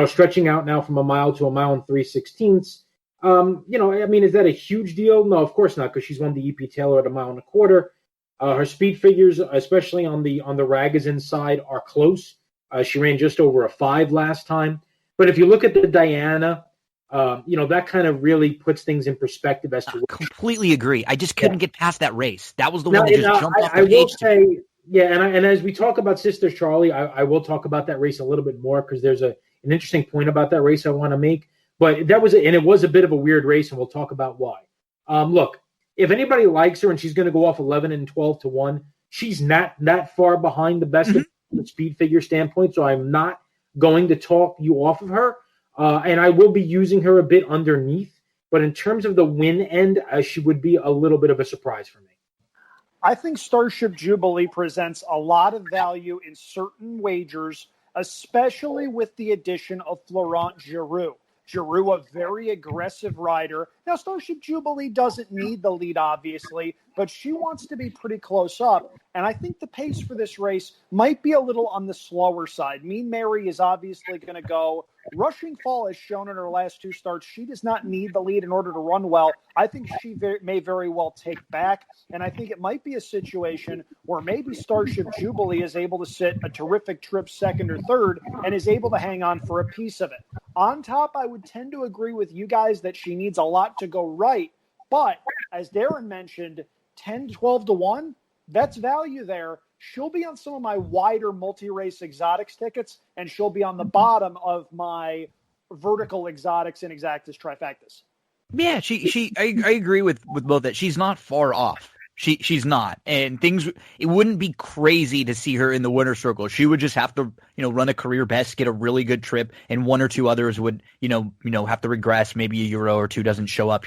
Stretching out now from a mile to a mile and 3/16. Is that a huge deal? No, of course not, because she's won the EP Taylor at a mile and a quarter. Her speed figures, especially on the Ragozin side, are close. She ran just over a 5 last time. But if you look at the Diana, that kind of really puts things in perspective as to what completely agree. I just couldn't get past that race. That was the one that just jumped off the page. I will say, and as we talk about Sister Charlie, I will talk about that race a little bit more because there's an interesting point about that race I want to make. But it was a bit of a weird race, and we'll talk about why. Look, if anybody likes her and she's going to go off 11 and 12 to 1, she's not that far behind the best from the speed figure standpoint, so I'm not going to talk you off of her. And I will be using her a bit underneath. But in terms of the win end, she would be a little bit of a surprise for me. I think Starship Jubilee presents a lot of value in certain wagers, especially with the addition of Florent Giroux. Giroux, a very aggressive rider. Now, Starship Jubilee doesn't need the lead, obviously, but she wants to be pretty close up. And I think the pace for this race might be a little on the slower side. Mean Mary is obviously going to go Rushing Fall has shown in her last 2 starts she does not need the lead in order to run well. I think she may very well take back, and I think it might be a situation where maybe Starship Jubilee is able to sit a terrific trip second or third and is able to hang on for a piece of it. On top, I would tend to agree with you guys that she needs a lot to go right, but as Darin mentioned, 10, 12 to 1, that's value there. She'll be on some of my wider multi-race exotics tickets, and she'll be on the bottom of my vertical exotics and exactas trifectas. Yeah, I agree with both that. She's not far off. She's not. And it wouldn't be crazy to see her in the winner's circle. She would just have to, run a career best, get a really good trip, and 1 or 2 others would, have to regress. Maybe a Euro or 2 doesn't show up.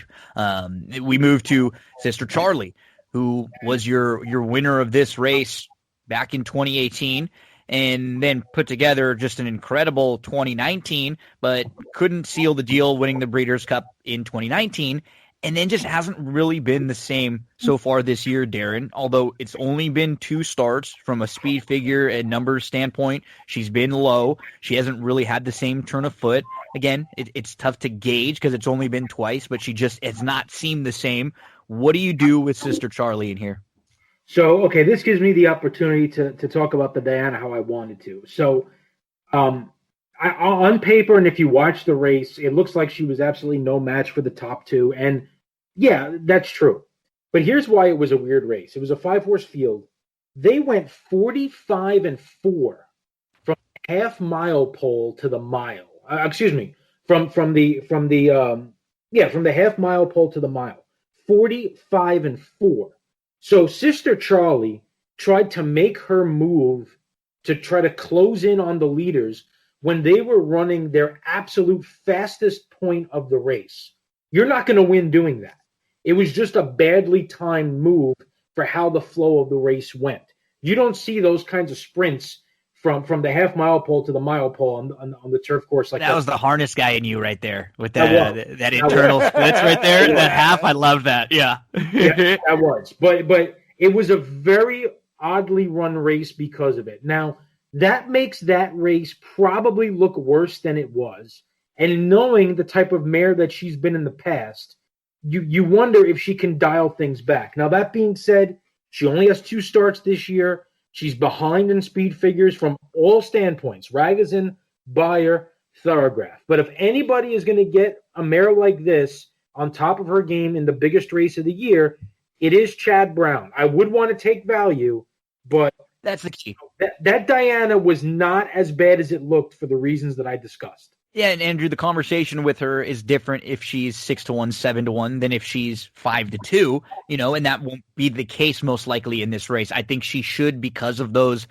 We move to Sister Charlie, who was your winner of this race back in 2018, and then put together just an incredible 2019, but couldn't seal the deal winning the Breeders' Cup in 2019, and then just hasn't really been the same so far this year, Darin. Although it's only been 2 starts from a speed figure and numbers standpoint, she's been low. She hasn't really had the same turn of foot. Again, it's tough to gauge because it's only been twice, but she just has not seemed the same. What do you do with Sister Charlie in here? So, okay, this gives me the opportunity to talk about the Diana how I wanted to. So, on paper, and if you watch the race, it looks like she was absolutely no match for the top 2. And, yeah, that's true. But here's why it was a weird race. It was a 5-horse field. They went 45-4 from the half-mile pole to the mile. From the half-mile pole to the mile. 45-4. So Sister Charlie tried to make her move to try to close in on the leaders when they were running their absolute fastest point of the race. You're not going to win doing that. It was just a badly timed move for how the flow of the race went. You don't see those kinds of sprints from the half-mile pole to the mile pole on the turf course like that. That was the harness guy in you right there with that internal splits right there. That half, I love that. Yeah. Yeah, that was. But it was a very oddly run race because of it. Now, that makes that race probably look worse than it was. And knowing the type of mare that she's been in the past, you wonder if she can dial things back. Now, that being said, she only has 2 starts this year. She's behind in speed figures from all standpoints, Ragozin, Beyer, Thorograph. But if anybody is going to get a mare like this on top of her game in the biggest race of the year, it is Chad Brown. I would want to take value, but that's the key. That Diana was not as bad as it looked for the reasons that I discussed. Yeah, and Andrew, the conversation with her is different if she's 6-1, 7-1 than if she's 5-2, and that won't be the case most likely in this race. I think she should, because of those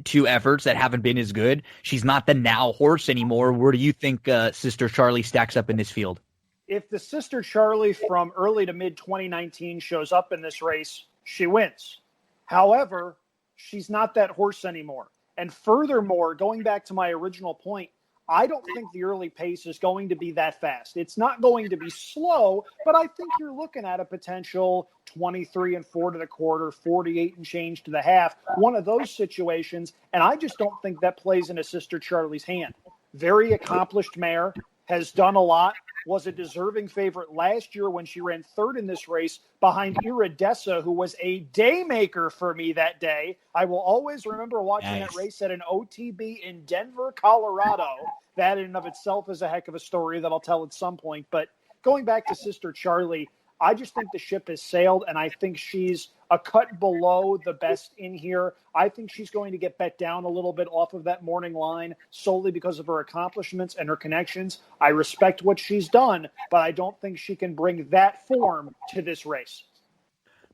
2 efforts that haven't been as good. She's not the now horse anymore. Where do you think Sister Charlie stacks up in this field? If the Sister Charlie from early to mid 2019 shows up in this race, she wins. However, she's not that horse anymore. And furthermore, going back to my original point, I don't think the early pace is going to be that fast. It's not going to be slow, but I think you're looking at a potential 23-4 to the quarter, 48 and change to the half, one of those situations. And I just don't think that plays into Sister Charlie's hand. Very accomplished mare, has done a lot, was a deserving favorite last year when she ran 3rd in this race behind Iridessa, who was a daymaker for me that day. I will always remember watching that race at an OTB in Denver, Colorado. That in and of itself is a heck of a story that I'll tell at some point. But going back to Sister Charlie, I just think the ship has sailed, and I think she's a cut below the best in here. I think she's going to get bet down a little bit off of that morning line solely because of her accomplishments and her connections. I respect what she's done, but I don't think she can bring that form to this race.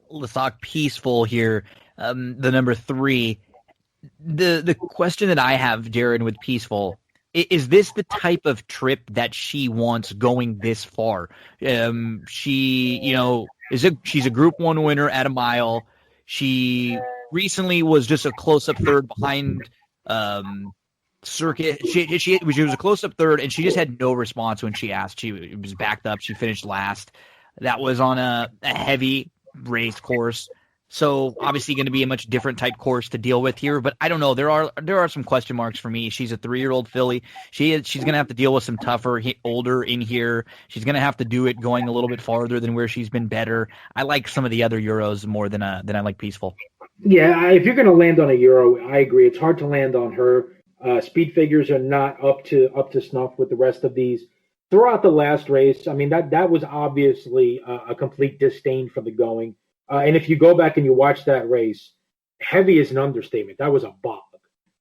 Let's talk Peaceful here. The number 3. The question that I have, Darin, with Peaceful, is this the type of trip that she wants going this far? She's a Group 1 winner at a mile. She recently was just a close-up third behind Circuit. She was a close-up third, and she just had no response when she asked. She was backed up. She finished last. That was on a heavy race course. So obviously going to be a much different type course to deal with here, but I don't know. There are some question marks for me. She's a 3-year-old filly. She's going to have to deal with some tougher, older in here. She's going to have to do it going a little bit farther than where she's been better. I like some of the other Euros more than I like Peaceful. Yeah, if you're going to land on a Euro, I agree. It's hard to land on her. Speed figures are not up to snuff with the rest of these. Throughout the last race, I mean, that was obviously a complete disdain for the going. And if you go back and you watch that race, heavy is an understatement. That was a bog.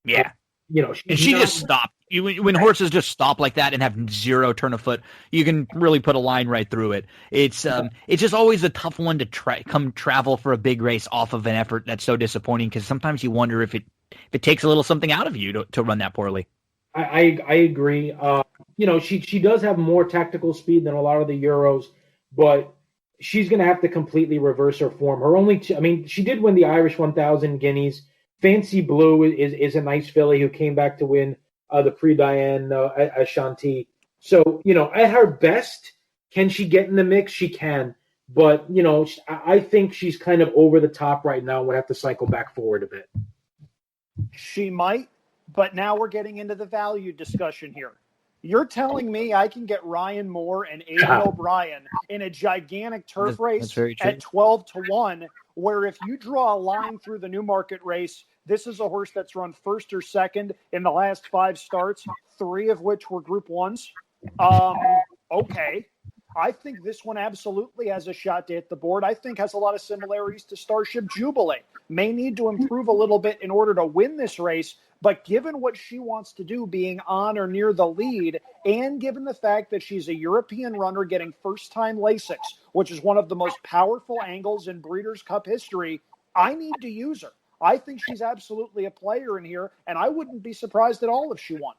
Yeah. And she just stopped. When horses just stop like that and have zero turn of foot, you can really put a line right through it. It's just always a tough one to travel for a big race off of an effort that's so disappointing, because sometimes you wonder if it takes a little something out of you to run that poorly. I agree. She does have more tactical speed than a lot of the Euros, but she's going to have to completely reverse her form. She did win the Irish 1000 Guineas. Fancy Blue is a nice filly who came back to win the Prix Diane Ashanti. So, at her best, can she get in the mix? She can. But, I think she's kind of over the top right now and would have to cycle back forward a bit. She might, but now we're getting into the value discussion here. You're telling me I can get Ryan Moore and Aidan O'Brien in a gigantic turf race at 12-1, where if you draw a line through the Newmarket race, this is a horse that's run first or second in the last 5 starts, 3 of which were Group 1s. Okay. I think this one absolutely has a shot to hit the board. I think has a lot of similarities to Starship Jubilee. May need to improve a little bit in order to win this race, but given what she wants to do, being on or near the lead, and given the fact that she's a European runner getting first-time Lasix, which is one of the most powerful angles in Breeders' Cup history, I need to use her. I think she's absolutely a player in here, and I wouldn't be surprised at all if she won.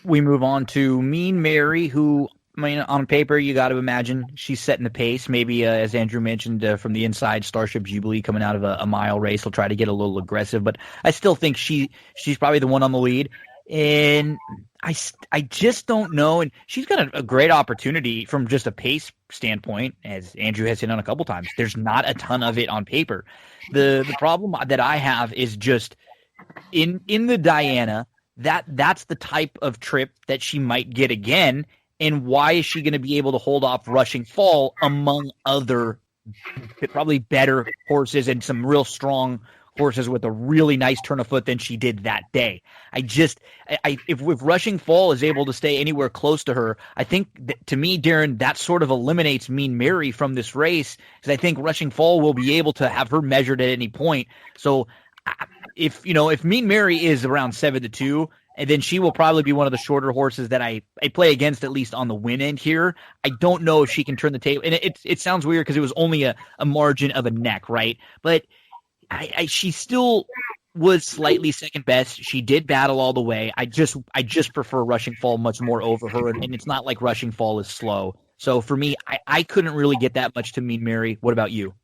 We move on to Mean Mary, who, on paper, you got to imagine she's setting the pace. Maybe, as Andrew mentioned, from the inside, Starship Jubilee coming out of a mile race will try to get a little aggressive. But I still think she's probably the one on the lead. And I just don't know. And she's got a great opportunity from just a pace standpoint, as Andrew has hit on a couple times. There's not a ton of it on paper. The problem that I have is just in the Diana, that's the type of trip that she might get again. And why is she going to be able to hold off Rushing Fall among other probably better horses and some real strong horses with a really nice turn of foot than she did that day? If Rushing Fall is able to stay anywhere close to her, I think to me, Darin, that sort of eliminates Mean Mary from this race, because I think Rushing Fall will be able to have her measured at any point. So if Mean Mary is around 7-2, and then she will probably be one of the shorter horses that I play against, at least on the win end here. I don't know if she can turn the table. And it sounds weird because it was only a margin of a neck, right? But she still was slightly second best. She did battle all the way. I just prefer Rushing Fall much more over her, and it's not like Rushing Fall is slow. So for me, I couldn't really get that much to Mean Mary. What about you?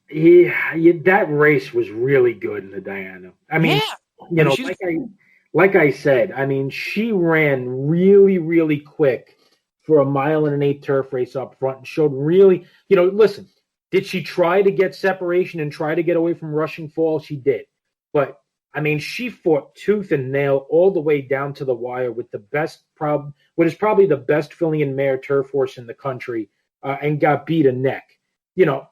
Yeah, that race was really good in the Diana. I mean, like I said, I mean, she ran really, really quick for a 1.125 turf race up front and showed really, listen, did she try to get separation and try to get away from Rushing Fall? She did. But, I mean, she fought tooth and nail all the way down to the wire with the best, what is probably the best filly and mare turf horse in the country, and got beat a neck.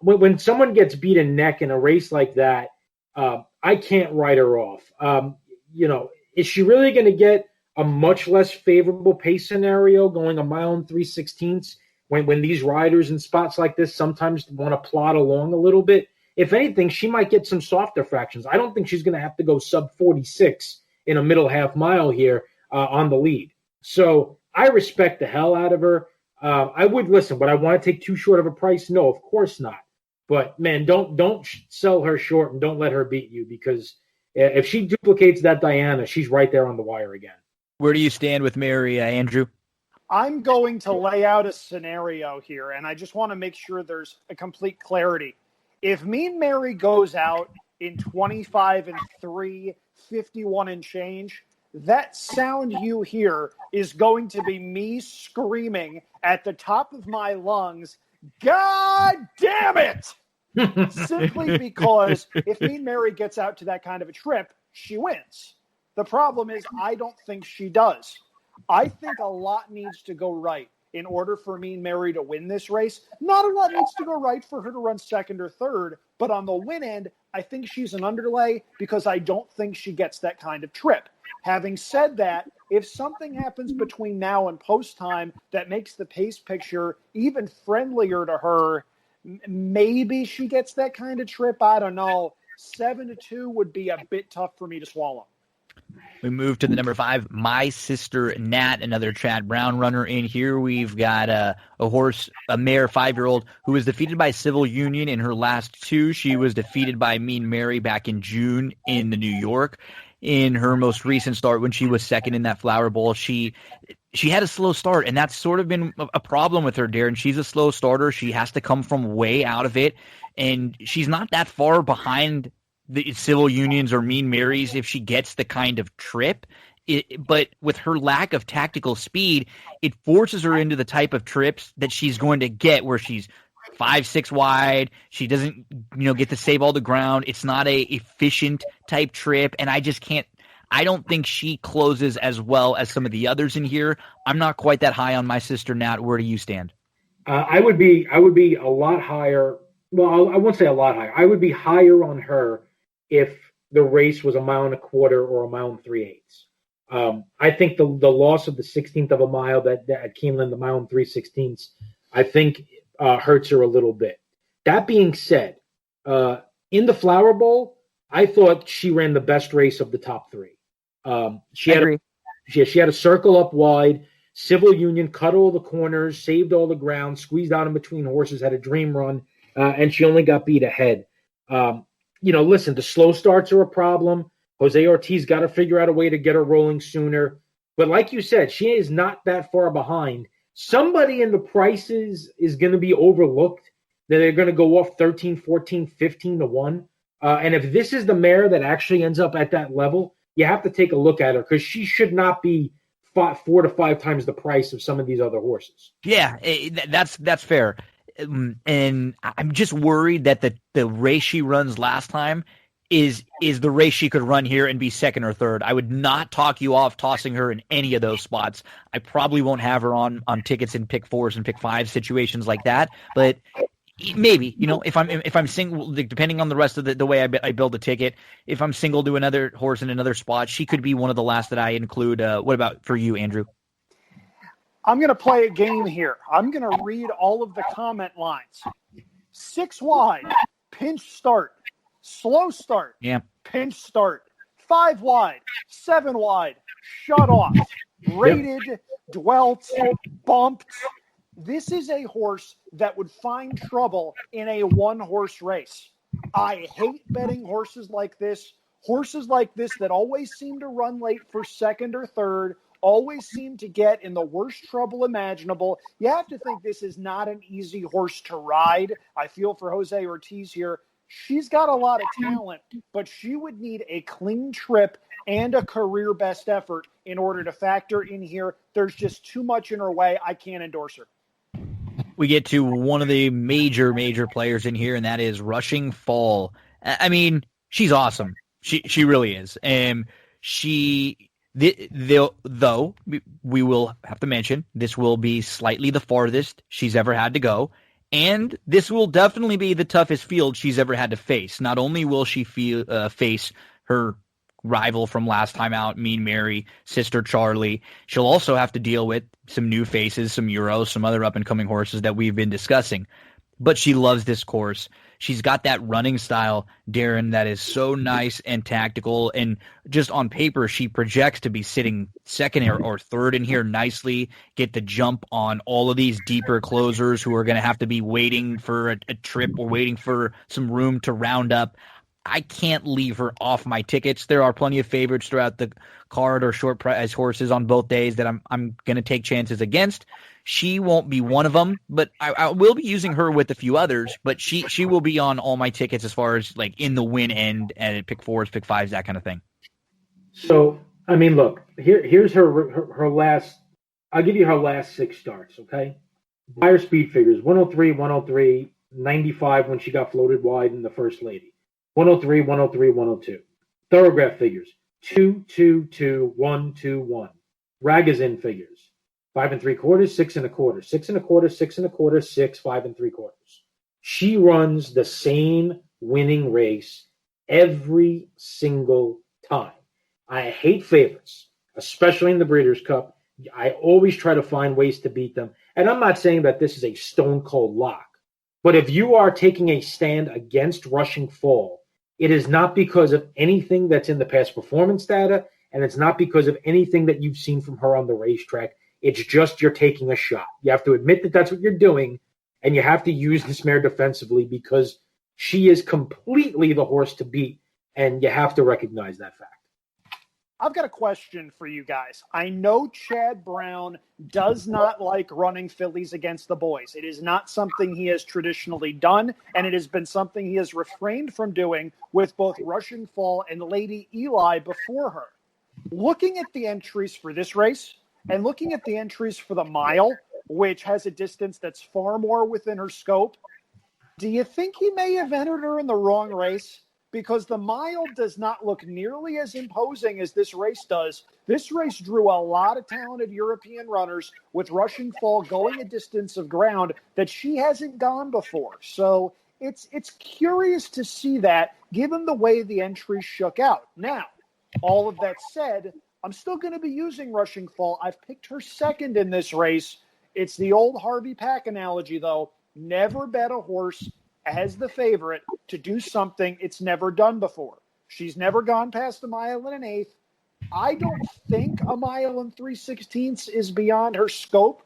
When someone gets beat a neck in a race like that, I can't write her off. Is she really going to get a much less favorable pace scenario going 1 mile and 3/16 when these riders in spots like this sometimes want to plod along a little bit? If anything, she might get some softer fractions. I don't think she's going to have to go sub 46 in a middle half mile here on the lead. So I respect the hell out of her. I would listen, but I want to take too short of a price? No, of course not. But man, don't sell her short and don't let her beat you, because if she duplicates that Diana, she's right there on the wire again. Where do you stand with Mary, Andrew? I'm going to lay out a scenario here, and I just want to make sure there's a complete clarity. If Mean Mary goes out in 25-3, 51 and change, that sound you hear is going to be me screaming at the top of my lungs, God damn it! simply because if Mean Mary gets out to that kind of a trip, she wins. The problem is I don't think she does. I think a lot needs to go right in order for Mean Mary to win this race. Not a lot needs to go right for her to run second or third, but on the win end, I think she's an underlay because I don't think she gets that kind of trip. Having said that, if something happens between now and post time that makes the pace picture even friendlier to her, maybe she gets that kind of trip. I don't know. 7-2 would be a bit tough for me to swallow. We move to the number 5, My Sister Nat, another Chad Brown runner in here. We've got a horse, a mare 5-year-old, who was defeated by Civil Union in her last 2. She was defeated by Mean Mary back in June in the New York. In her most recent start, when she was second in that Flower Bowl, she had a slow start, and that's sort of been a problem with her, Darin. She's a slow starter. She has to come from way out of it, and she's not that far behind the Civil Unions or Mean Marys if she gets the kind of trip. But with her lack of tactical speed, it forces her into the type of trips that she's going to get where she's 5-6 wide. She doesn't, get to save all the ground. It's not a efficient type trip, and I don't think she closes as well as some of the others in here. I'm not quite that high on My Sister Nat. Where do you stand? I would be a lot higher. Well, I won't say a lot higher. I would be higher on her if the race was 1.25 miles or 1 3/8 miles. I think the loss of the 16th of a mile that at Keeneland, the 1 3/16 I think hurts her a little bit. That being said, in the Flower Bowl, I thought she ran the best race of the top 3. She had a circle up wide. Civil Union cut all the corners, saved all the ground, squeezed out in between horses, had a dream run, and she only got beat ahead. Listen, the slow starts are a problem. Jose Ortiz got to figure out a way to get her rolling sooner. But like you said, she is not that far behind. Somebody in the prices is going to be overlooked. That they're going to go off 13, 14, 15 to 1. And if this is the mare that actually ends up at that level, you have to take a look at her because she should not be 4 to 5 times the price of some of these other horses. Yeah, that's fair. And I'm just worried that the race she runs last time is the race she could run here and be second or third. I would not talk you off tossing her in any of those spots. I probably won't have her on tickets in pick 4s and pick 5 situations like that, but maybe, if I'm single, depending on the rest of the way I build a ticket, if I'm single to another horse in another spot, she could be one of the last that I include. What about for you, Andrew? I'm going to play a game here. I'm going to read all of the comment lines. 6 wide, pinch start. Slow start. Yeah. Pinch start. 5 wide. 7 wide. Shut off. Rated, dwelt, bumped. This is a horse that would find trouble in a 1-horse race. I hate betting horses like this. Horses like this that always seem to run late for second or third, always seem to get in the worst trouble imaginable. You have to think this is not an easy horse to ride. I feel for Jose Ortiz here. She's got a lot of talent, but she would need a clean trip and a career best effort in order to factor in here. There's just too much in her way. I can't endorse her. We get to one of the major players in here, and that is Rushing Fall. I mean, she's awesome. She really is. Though we will have to mention, this will be slightly the farthest she's ever had to go. And this will definitely be the toughest field she's ever had to face. Not only will she face her rival from last time out, Mean Mary, Sister Charlie, she'll also have to deal with some new faces, some Euros, some other up-and-coming horses that we've been discussing. But she loves this course. She's got that running style, Darin, that is so nice and tactical. And just on paper, she projects to be sitting second or third in here nicely, get the jump on all of these deeper closers who are going to have to be waiting for a trip or waiting for some room to round up. I can't leave her off my tickets. There are plenty of favorites throughout the card or short price horses on both days that I'm going to take chances against. She won't be one of them, but I will be using her with a few others, but she will be on all my tickets as far as like in the win end and pick 4s, pick 5s, that kind of thing. So, I mean, look, here's her last, I'll give you her last 6 starts, okay? Buyer speed figures, 103, 103, 95 when she got floated wide in the First Lady. 103, 103, 102. Thoroughgraph figures. 2, 2, 2, 1, 2, 1. Ragazine figures. 5 3/4, 6 1/4, 6 1/4, 6 1/4, 6, 5 3/4. She runs the same winning race every single time. I hate favorites, especially in the Breeders' Cup. I always try to find ways to beat them. And I'm not saying that this is a stone cold lock. But if you are taking a stand against Rushing Fall, it is not because of anything that's in the past performance data, and it's not because of anything that you've seen from her on the racetrack. It's just you're taking a shot. You have to admit that that's what you're doing, and you have to use this mare defensively because she is completely the horse to beat, and you have to recognize that fact. I've got a question for you guys. I know Chad Brown does not like running fillies against the boys. It is not something he has traditionally done, and it has been something he has refrained from doing with both Rushing Fall and Lady Eli before her. Looking at the entries for this race and looking at the entries for the mile, which has a distance that's far more within her scope, do you think he may have entered her in the wrong race? Because the mile does not look nearly as imposing as this race does. This race drew a lot of talented European runners with Rushing Fall going a distance of ground that she hasn't gone before. So it's curious to see that given the way the entries shook out. Now, all of that said, I'm still going to be using Rushing Fall. I've picked her second in this race. It's the old Harvey Pack analogy, though. Never bet a horse as the favorite to do something it's never done before. She's never gone past a mile and an eighth. I don't think a mile and 3/16 is beyond her scope.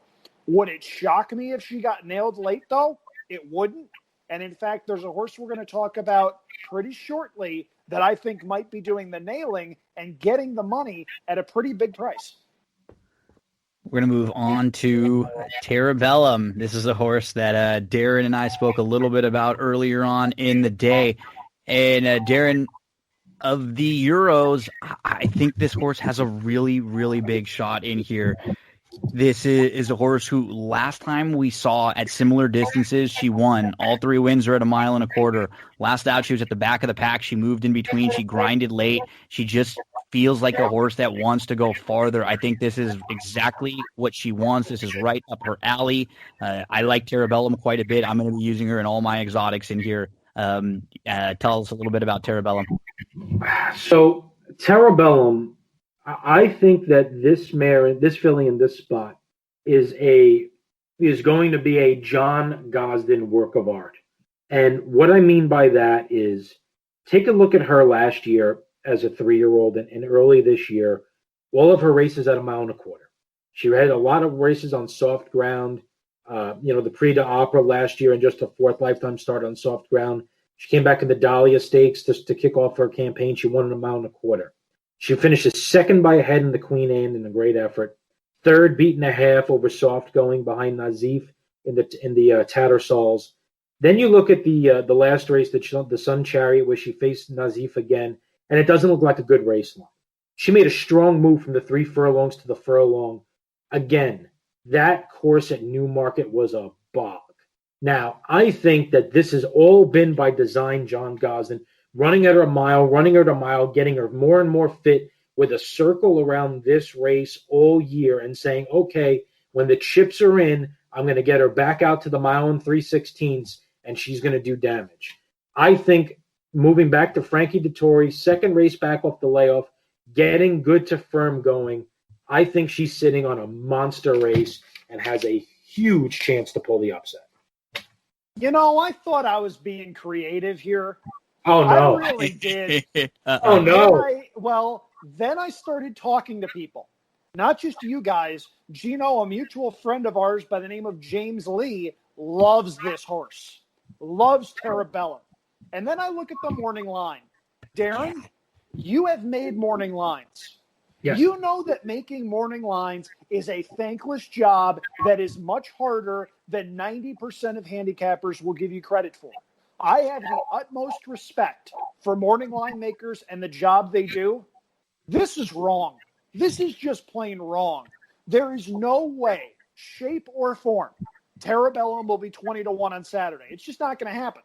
Would it shock me if she got nailed late, though? It wouldn't. And in fact, there's a horse we're going to talk about pretty shortly that I think might be doing the nailing and getting the money at a pretty big price. We're going to move on to Terabellum. This is a horse that Darin and I spoke a little bit about earlier on in the day. And Darin, of the Euros, I think this horse has a really, really big shot in here. This is a horse who last time we saw at similar distances, she won. All three wins are at a mile and a quarter. Last out, she was at the back of the pack. She moved in between. She grinded late. She just feels like a horse that wants to go farther. I think this is exactly what she wants. This is right up her alley. I like Terabellum quite a bit. I'm going to be using her in all my exotics in here. Tell us a little bit about Terabellum. So Terabellum, I think that this mare, this filly in this spot is going to be a John Gosden work of art. And what I mean by that is take a look at her last year as a 3-year-old and early this year, all of her races at a mile and a quarter. She had a lot of races on soft ground, the Prix d'Opera last year and just a 4th lifetime start on soft ground. She came back in the Dahlia Stakes to kick off her campaign. She won in a mile and a quarter. She finishes second by a head in the Queen Anne in a great effort. Third, beat and a half over soft going behind Nazif in the Tattersall's. Then you look at the last race, the Sun Chariot, where she faced Nazif again, and it doesn't look like a good race line. She made a strong move from the 3 furlongs to the furlong. Again, that course at Newmarket was a bog. Now, I think that this has all been by design, John Gosden, running her a mile, getting her more and more fit with a circle around this race all year and saying, okay, when the chips are in, I'm going to get her back out to the mile and 3/16, and she's going to do damage. I think moving back to Frankie Dettori, second race back off the layoff, getting good to firm going, I think she's sitting on a monster race and has a huge chance to pull the upset. I thought I was being creative here. Oh, no. I really did. Oh, no. Then I started talking to people, not just you guys. Gino, a mutual friend of ours by the name of James Lee, loves this horse, loves Terabellum. And then I look at the morning line. Darin, you have made morning lines. Yes. You know that making morning lines is a thankless job that is much harder than 90% of handicappers will give you credit for. I have the utmost respect for morning line makers and the job they do. This is wrong. This is just plain wrong. There is no way, shape, or form Terabellum will be 20-1 on Saturday. It's just not going to happen.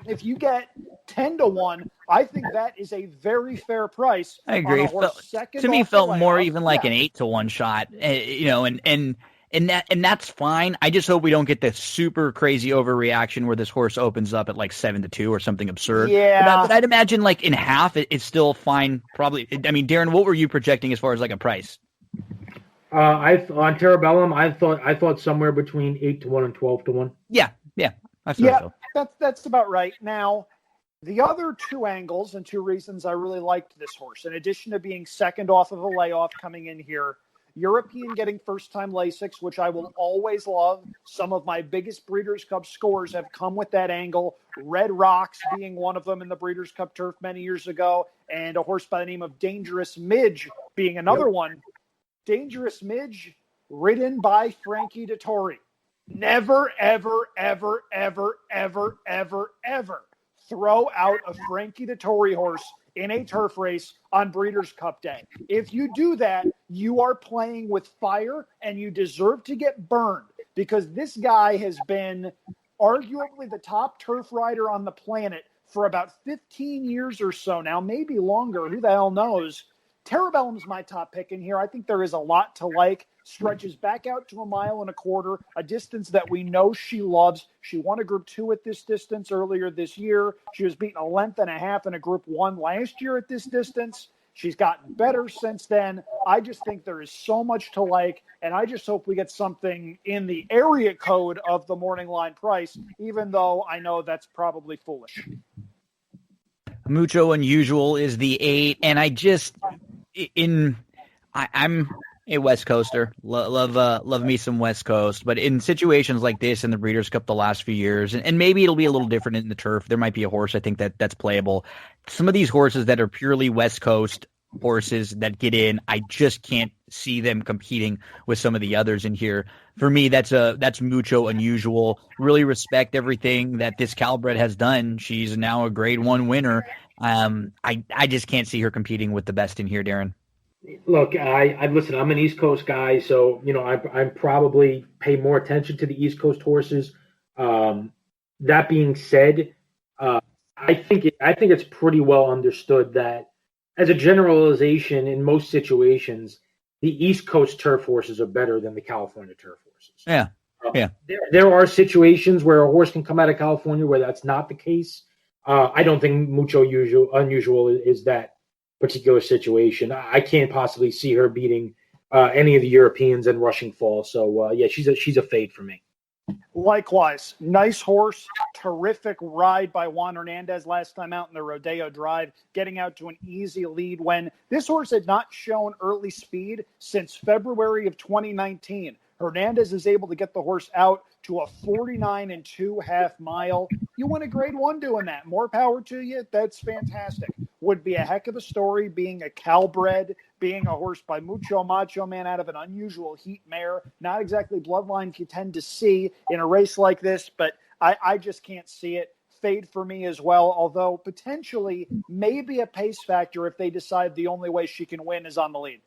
If you get 10-1, I think that is a very fair price. I agree. To me, felt more even like an 8-1 shot, and that's fine. I just hope we don't get the super crazy overreaction where this horse opens up at like 7-2 or something absurd. Yeah, but I'd imagine like in half, it's still fine. Probably. I mean, Darin, what were you projecting as far as like a price? On Terabellum, I thought somewhere between 8-1 and 12-1. Yeah, that's about right. Now, the other two angles and two reasons I really liked this horse, in addition to being second off of a layoff coming in here, European getting first-time Lasix, which I will always love. Some of my biggest Breeders' Cup scores have come with that angle. Red Rocks being one of them in the Breeders' Cup turf many years ago, and a horse by the name of Dangerous Midge being another one. Dangerous Midge, ridden by Frankie Dettori. Never, ever, ever, ever, ever, ever, ever throw out a Frankie Dettori horse in a turf race on Breeders' Cup Day. If you do that, you are playing with fire and you deserve to get burned, because this guy has been arguably the top turf rider on the planet for about 15 years or so now, maybe longer. Who the hell knows? Terabellum's my top pick in here. I think there is a lot to like. Stretches back out to 1.25 miles, a distance that we know she loves. She won a Group 2 at this distance earlier this year. She was beaten 1.5 lengths in a Group 1 last year at this distance. She's gotten better since then. I just think there is so much to like, and I just hope we get something in the area code of the morning line price, even though I know that's probably foolish. Mucho Unusual is the 8, and I'm a West Coaster. Love me some West Coast. But in situations like this in the Breeders' Cup the last few years, and maybe it'll be a little different in the turf, there might be a horse I think that's playable. Some of these horses that are purely West Coast horses that get in, I just can't see them competing with some of the others in here. For me, that's Mucho Unusual. Really respect everything that this Calbred has done. She's now a Grade 1 winner. I just can't see her competing with the best in here, Darin. Look, listen, I'm an East Coast guy, so, I probably pay more attention to the East Coast horses. That being said, I think it's pretty well understood that as a generalization in most situations, the East Coast turf horses are better than the California turf horses. Yeah. There are situations where a horse can come out of California where that's not the case. I don't think Mucho Unusual is that particular situation. I can't possibly see her beating any of the Europeans in Rushing Fall. So she's a fade for me. Likewise, nice horse, terrific ride by Juan Hernandez last time out in the Rodeo Drive, getting out to an easy lead when this horse had not shown early speed since February of 2019. Hernandez is able to get the horse out to a 49.2 mile. You win a Grade 1 doing that. More power to you. That's fantastic. Would be a heck of a story being a Calbred, being a horse by Mucho Macho Man out of an unusual heat mare. Not exactly bloodline you tend to see in a race like this, but I just can't see it. Fade for me as well, although potentially maybe a pace factor if they decide the only way she can win is on the lead.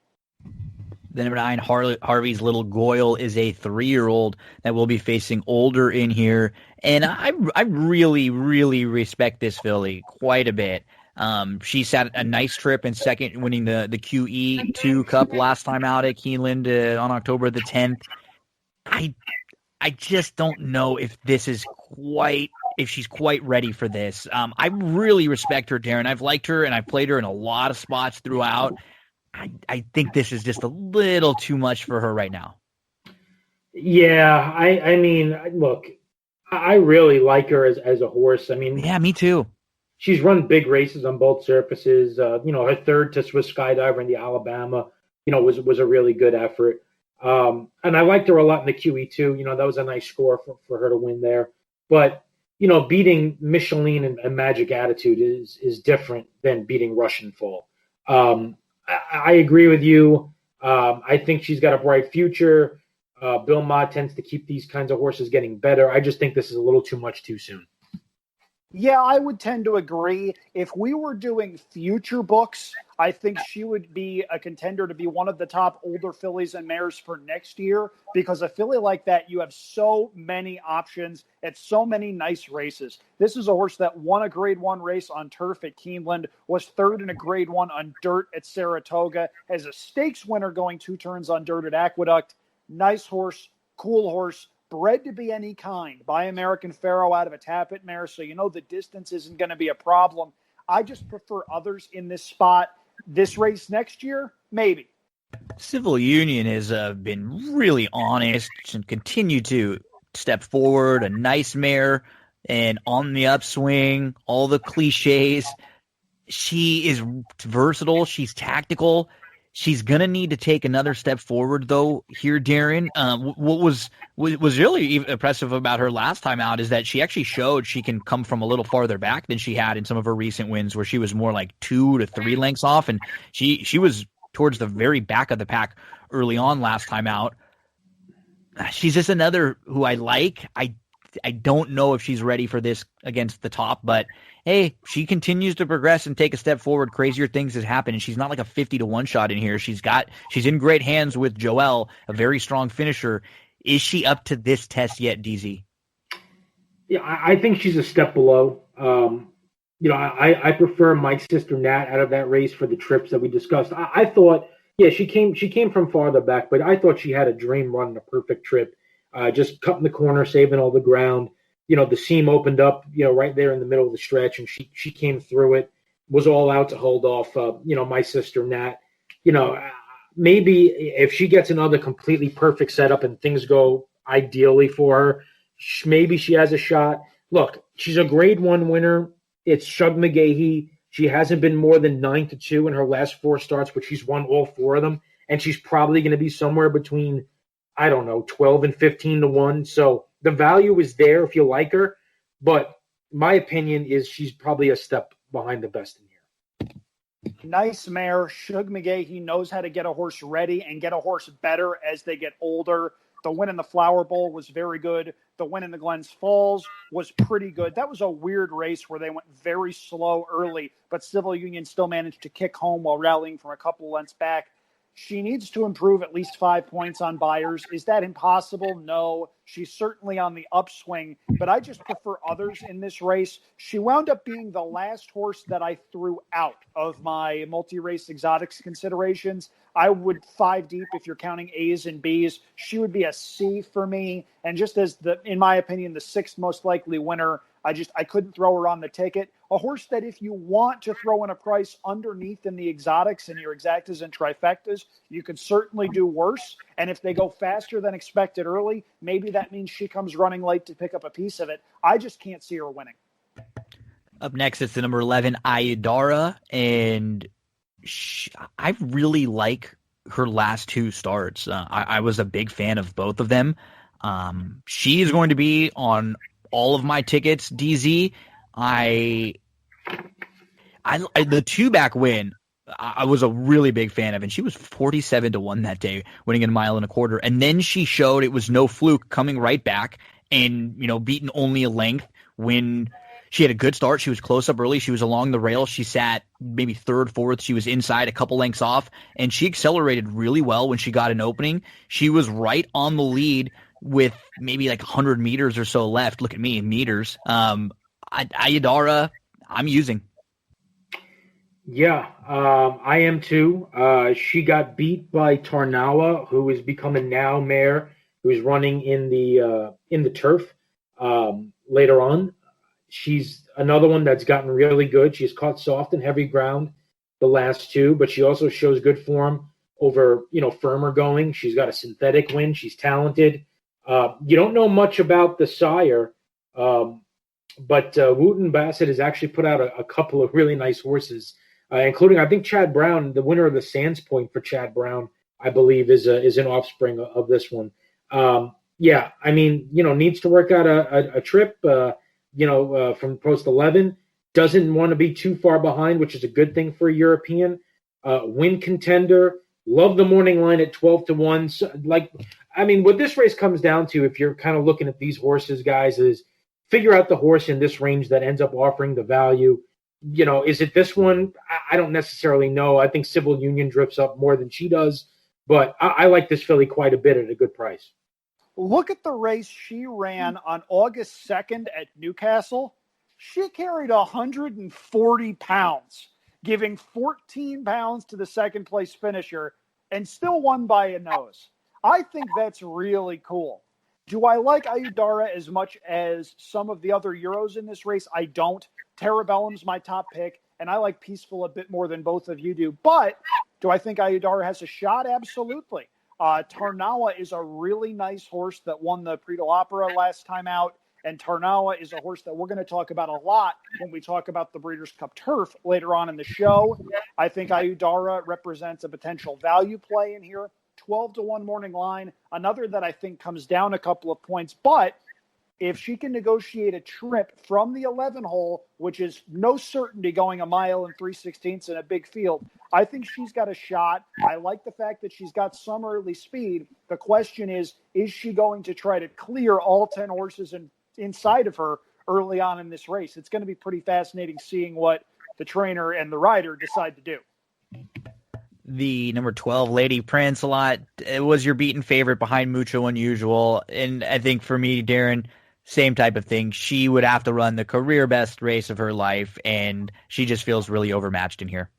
The number 9, Harvey's Little Goyle, is a 3-year-old that will be facing Older in here. And I really, really respect this filly quite a bit. She sat a nice trip in second, winning the QE2 Cup last time out at Keeneland on October the 10th. I just don't know if she's quite ready for this. I really respect her, Darin. I've liked her and I've played her in a lot of spots throughout. I think this is just a little too much for her right now. Yeah, I mean, look, I really like her as a horse. I mean, yeah, me too. She's run big races on both surfaces. Her third to Swiss Skydiver in the Alabama, was a really good effort. And I liked her a lot in the QE2. That was a nice score for her to win there. But, beating Michelin and Magic Attitude is different than beating Russian Fall. I agree with you. I think she's got a bright future. Bill Ma tends to keep these kinds of horses getting better. I just think this is a little too much too soon. Yeah, I would tend to agree. If we were doing future books, I think she would be a contender to be one of the top older fillies and mares for next year, because a filly like that, you have so many options at so many nice races. This is a horse that won a Grade 1 race on turf at Keeneland, was third in a Grade 1 on dirt at Saratoga, has a stakes winner going 2 turns on dirt at Aqueduct. Nice horse, cool horse. Bred to be any kind by American Pharoah out of a Tappet mare, so the distance isn't going to be a problem. I just prefer others in this spot. This race next year, maybe. Civil Union has been really honest and continued to step forward, a nice mare and on the upswing, all the cliches. She is versatile. She's tactical. She's going to need to take another step forward, though, here, Darin. What was really impressive about her last time out is that she actually showed she can come from a little farther back than she had in some of her recent wins, where she was more like 2 to 3 lengths off, and she was towards the very back of the pack early on last time out. She's just another who I like. I don't know if she's ready for this against the top, but hey, she continues to progress and take a step forward. Crazier things has happened, and she's not like a 50 to 1 shot in here. She's in great hands with Joelle, a very strong finisher. Is she up to this test yet, DZ? Yeah, I think she's a step below. I prefer Mike's sister Nat out of that race for the trips that we discussed. I thought, she came from farther back, but I thought she had a dream run and a perfect trip. Just cutting the corner, saving all the ground. The seam opened up, right there in the middle of the stretch, and she came through it, was all out to hold off, my sister Nat. Maybe if she gets another completely perfect setup and things go ideally for her, maybe she has a shot. Look, she's a Grade 1 winner. It's Shug McGahee. She hasn't been more than 9-2 in her last 4 starts, but she's won all 4 of them, and she's probably going to be somewhere between, 12 and 15 to 1. So the value is there if you like her, but my opinion is she's probably a step behind the best in here. Nice mare. Shug McGahee knows how to get a horse ready and get a horse better as they get older. The win in the Flower Bowl was very good. The win in the Glens Falls was pretty good. That was a weird race where they went very slow early, but Civil Union still managed to kick home while rallying from a couple lengths back. She needs to improve at least 5 points on buyers. Is that impossible? No. She's certainly on the upswing, but I just prefer others in this race. She wound up being the last horse that I threw out of my multi-race exotics considerations. I would 5 deep if you're counting A's and B's. She would be a C for me. And just as in my opinion, the 6th most likely winner, I couldn't throw her on the ticket. A horse that if you want to throw in a price underneath in the exotics and your exactas and trifectas, you could certainly do worse. And if they go faster than expected early, maybe that means she comes running late to pick up a piece of it. I just can't see her winning. Up next, it's the number 11, Ayadara, and I really like her last 2 starts. I was a big fan of both of them. She is going to be on all of my tickets, DZ. The 2-back win, I was a really big fan of, and she was 47 to 1 that day, winning in a 1.25 miles. And then she showed it was no fluke, coming right back and, beaten only a length when she had a good start. She was close up early. She was along the rail. She sat maybe 3rd, 4th. She was inside a couple lengths off, and she accelerated really well when she got an opening. She was right on the lead with maybe like 100 meters or so left. Look at me, meters. Ayadara, I'm using. Yeah, I am too. She got beat by Tarnawa, who is becoming now mare, who is running in the turf later on. She's another one that's gotten really good. She's caught soft and heavy ground the last 2, but she also shows good form over, firmer going. She's got a synthetic win. She's talented. You don't know much about the sire, but Wooten Bassett has actually put out a couple of really nice horses, including, I think, Chad Brown, the winner of the Sands Point for Chad Brown, I believe, is an offspring of this one. Needs to work out a trip, from post 11. Doesn't want to be too far behind, which is a good thing for a European. Win contender. Love the morning line at 12 to 1. So, what this race comes down to, if you're kind of looking at these horses, guys, is figure out the horse in this range that ends up offering the value. Is it this one? I don't necessarily know. I think Civil Union drifts up more than she does, but I like this filly quite a bit at a good price. Look at the race she ran on August 2nd at Newcastle. She carried 140 pounds, giving 14 pounds to the second place finisher, and still won by a nose. I think that's really cool. Do I like Ayudara as much as some of the other Euros in this race? I don't. Terabellum's my top pick, and I like Peaceful a bit more than both of you do. But do I think Ayudara has a shot? Absolutely. Tarnawa is a really nice horse that won the Prix de l'Opera last time out, and Tarnawa is a horse that we're going to talk about a lot when we talk about the Breeders' Cup Turf later on in the show. I think Ayudara represents a potential value play in here. 12-1 morning line, another that I think comes down a couple of points, but if she can negotiate a trip from the 11 hole, which is no certainty going a mile and 3/16 in a big field, I think she's got a shot. I like the fact that she's got some early speed. The question is she going to try to clear all 10 horses inside of her early on in this race? It's going to be pretty fascinating seeing what the trainer and the rider decide to do. The number 12, Lady Prince-a-Lot, it was your beaten favorite behind Mucho Unusual. And I think for me, Darin, same type of thing. She would have to run the career best race of her life, and she just feels really overmatched in here.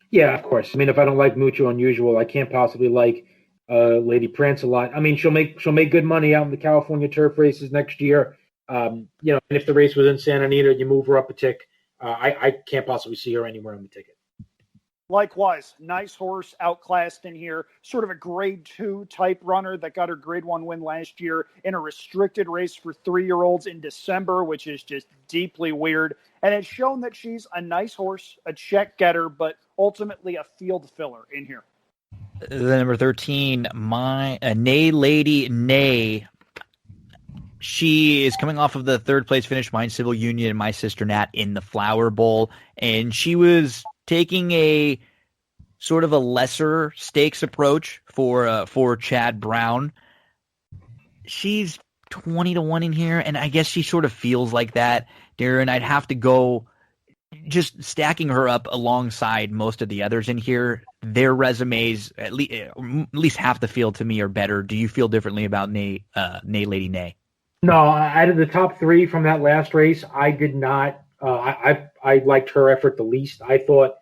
Yeah, of course. I mean, if I don't like Mucho Unusual, I can't possibly like Lady Prince-a-Lot. I mean, she'll make good money out in the California turf races next year. And if the race was in Santa Anita, you move her up a tick. I can't possibly see her anywhere on the ticket. Likewise, nice horse, outclassed in here, sort of a grade 2 type runner that got her grade 1 win last year in a restricted race for 3-year-olds in December, which is just deeply weird. And it's shown that she's a nice horse, a check getter, but ultimately a field filler in here. The number 13, Nay Lady Nay. She is coming off of the third place finish behind Civil Union and My Sister Nat in the Flower Bowl, and she was taking a sort of a lesser stakes approach for Chad Brown. She's 20-1 in here, and I guess she sort of feels like that. Darin, I'd have to go just stacking her up alongside most of the others in here. Their resumes, at least half the field to me, are better. Do you feel differently about Nay Lady Nay? No, out of the top 3 from that last race, I did not. I liked her effort the least. I thought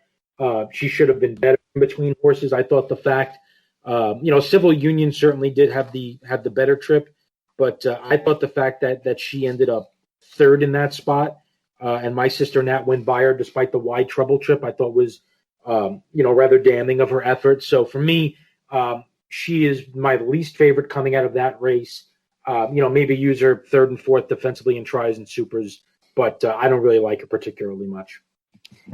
she should have been better in between horses. I thought the fact, Civil Union certainly did have the better trip, but I thought the fact that she ended up third in that spot, and My Sister Nat went by her despite the wide treble trip, I thought was, rather damning of her effort. So for me, she is my least favorite coming out of that race. Maybe use her third and fourth defensively in tries and supers, but I don't really like her particularly much.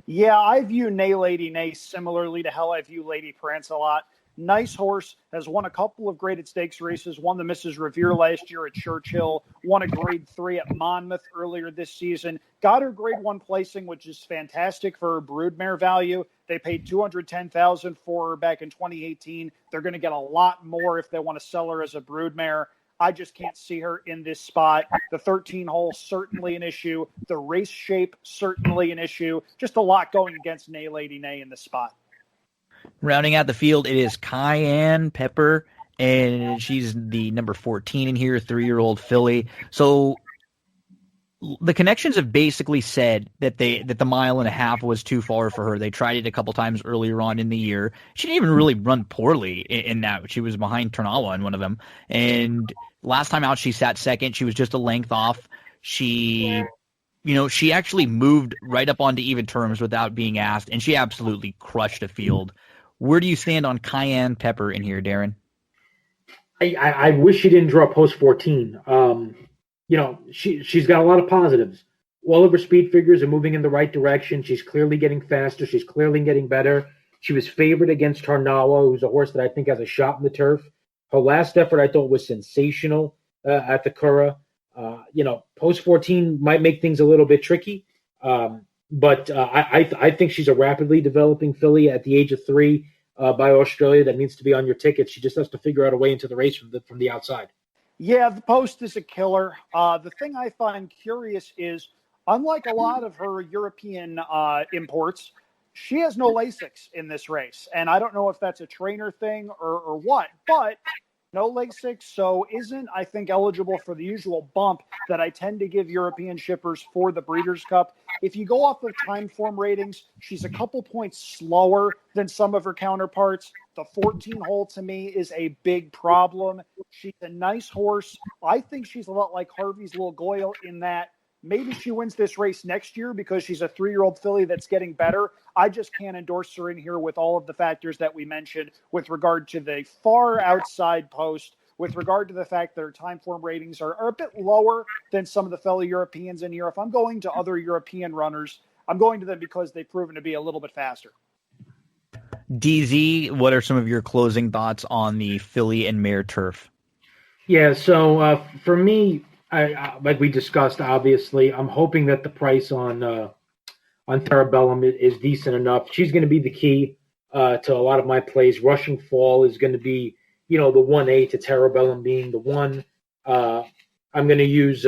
Yeah, I view Nay Lady Nay similarly to how I view Lady Prince-a-Lot. Nice horse, has won a couple of graded stakes races, won the Mrs. Revere last year at Churchill, won a grade 3 at Monmouth earlier this season, got her grade 1 placing, which is fantastic for her broodmare value. They paid $210,000 for her back in 2018. They're going to get a lot more if they want to sell her as a broodmare. I just can't see her in this spot. The 13 hole, certainly an issue. The race shape, certainly an issue. Just a lot going against Nay Lady Nay in this spot. Rounding out the field, it is Cayenne Pepper, and she's the number 14 in here, 3-year-old filly. So the connections have basically said that the mile and a half was too far for her. They tried it a couple times earlier on in the year. She didn't even really run poorly in that. She was behind Tarnawa in one of them. And last time out, she sat second. She was just a length off. She actually moved right up onto even terms without being asked, and she absolutely crushed a field. Where do you stand on Cayenne Pepper in here, Darin? I wish she didn't draw post 14. She's got a lot of positives. All of her speed figures are moving in the right direction. She's clearly getting faster. She's clearly getting better. She was favored against Tarnawa, who's a horse that I think has a shot in the turf. Her last effort I thought was sensational at the Cura. Post 14 might make things a little bit tricky. But I think she's a rapidly developing filly at the age of 3 by Australia that needs to be on your ticket. She just has to figure out a way into the race from the outside. Yeah, the post is a killer. The thing I find curious is, unlike a lot of her European imports, she has no Lasix in this race. And I don't know if that's a trainer thing or what, but no Lasix, so isn't, I think, eligible for the usual bump that I tend to give European shippers for the Breeders' Cup. If you go off of time form ratings, she's a couple points slower than some of her counterparts. The 14 hole to me is a big problem. She's a nice horse. I think she's a lot like Harvey's Little Goyle in that maybe she wins this race next year because she's a 3-year-old filly that's getting better. I just can't endorse her in here with all of the factors that we mentioned with regard to the far outside post, with regard to the fact that her time form ratings are a bit lower than some of the fellow Europeans in here. If I'm going to other European runners, I'm going to them because they've proven to be a little bit faster. DZ, what are some of your closing thoughts on the filly and mare turf? Yeah, so for me, I like we discussed, obviously, I'm hoping that the price on Terabellum is decent enough. She's going to be the key to a lot of my plays. Rushing Fall is going to be, the 1A to Terabellum being the 1. I'm going to use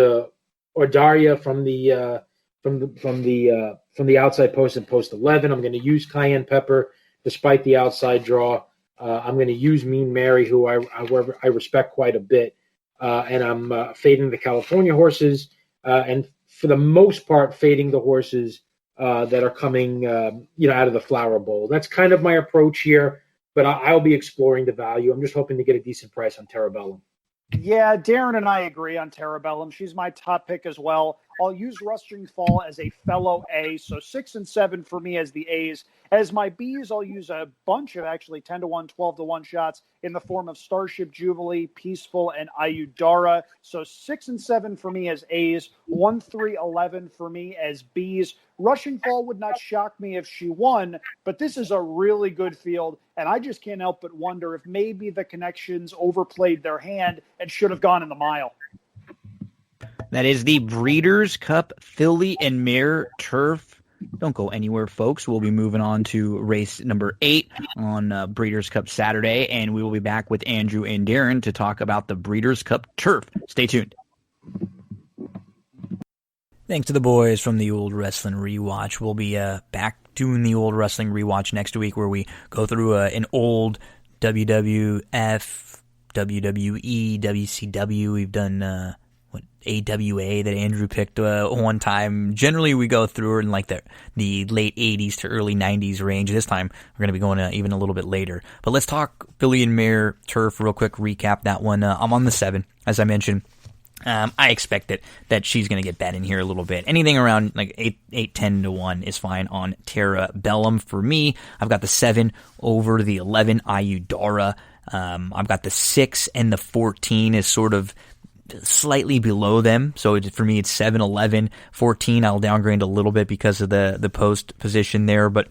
Ordaria from the outside post and post 11. I'm going to use Cayenne Pepper despite the outside draw. I'm going to use Mean Mary, who I respect quite a bit. And I'm fading the California horses, and for the most part, fading the horses that are coming, out of the Flower Bowl. That's kind of my approach here, but I'll be exploring the value. I'm just hoping to get a decent price on Terabellum. Yeah, Darin and I agree on Terabellum. She's my top pick as well. I'll use Rushing Fall as a fellow A, so 6 and 7 for me as the A's. As my B's, I'll use a bunch of actually 10-1, 12-1 shots in the form of Starship Jubilee, Peaceful, and Ayudara. So 6 and 7 for me as A's, 1, 3, 11 for me as B's. Rushing Fall would not shock me if she won, but this is a really good field, and I just can't help but wonder if maybe the connections overplayed their hand and should have gone in the mile. That is the Breeders' Cup filly and mare turf. Don't go anywhere, folks. We'll be moving on to race number 8 on Breeders' Cup Saturday, and we will be back with Andrew and Darin to talk about the Breeders' Cup turf. Stay tuned. Thanks to the boys from the Old Wrestling Rewatch. We'll be back doing the Old Wrestling Rewatch next week, where we go through an old WWF, WWE, WCW. We've done AWA that Andrew picked one time. Generally, we go through in like the late 80s to early 90s range. This time, we're going to be going even a little bit later. But let's talk filly and mare turf real quick, recap that one. I'm on the 7, as I mentioned. I expect that she's going to get bet in here a little bit. Anything around like 8, 10 to 1 is fine on Terabellum for me. I've got the 7 over the 11, Ayudara. I've got the 6 and the 14 is sort of slightly below them. So for me, it's 7, 11, 14. I'll downgrade a little bit because of the post position there, but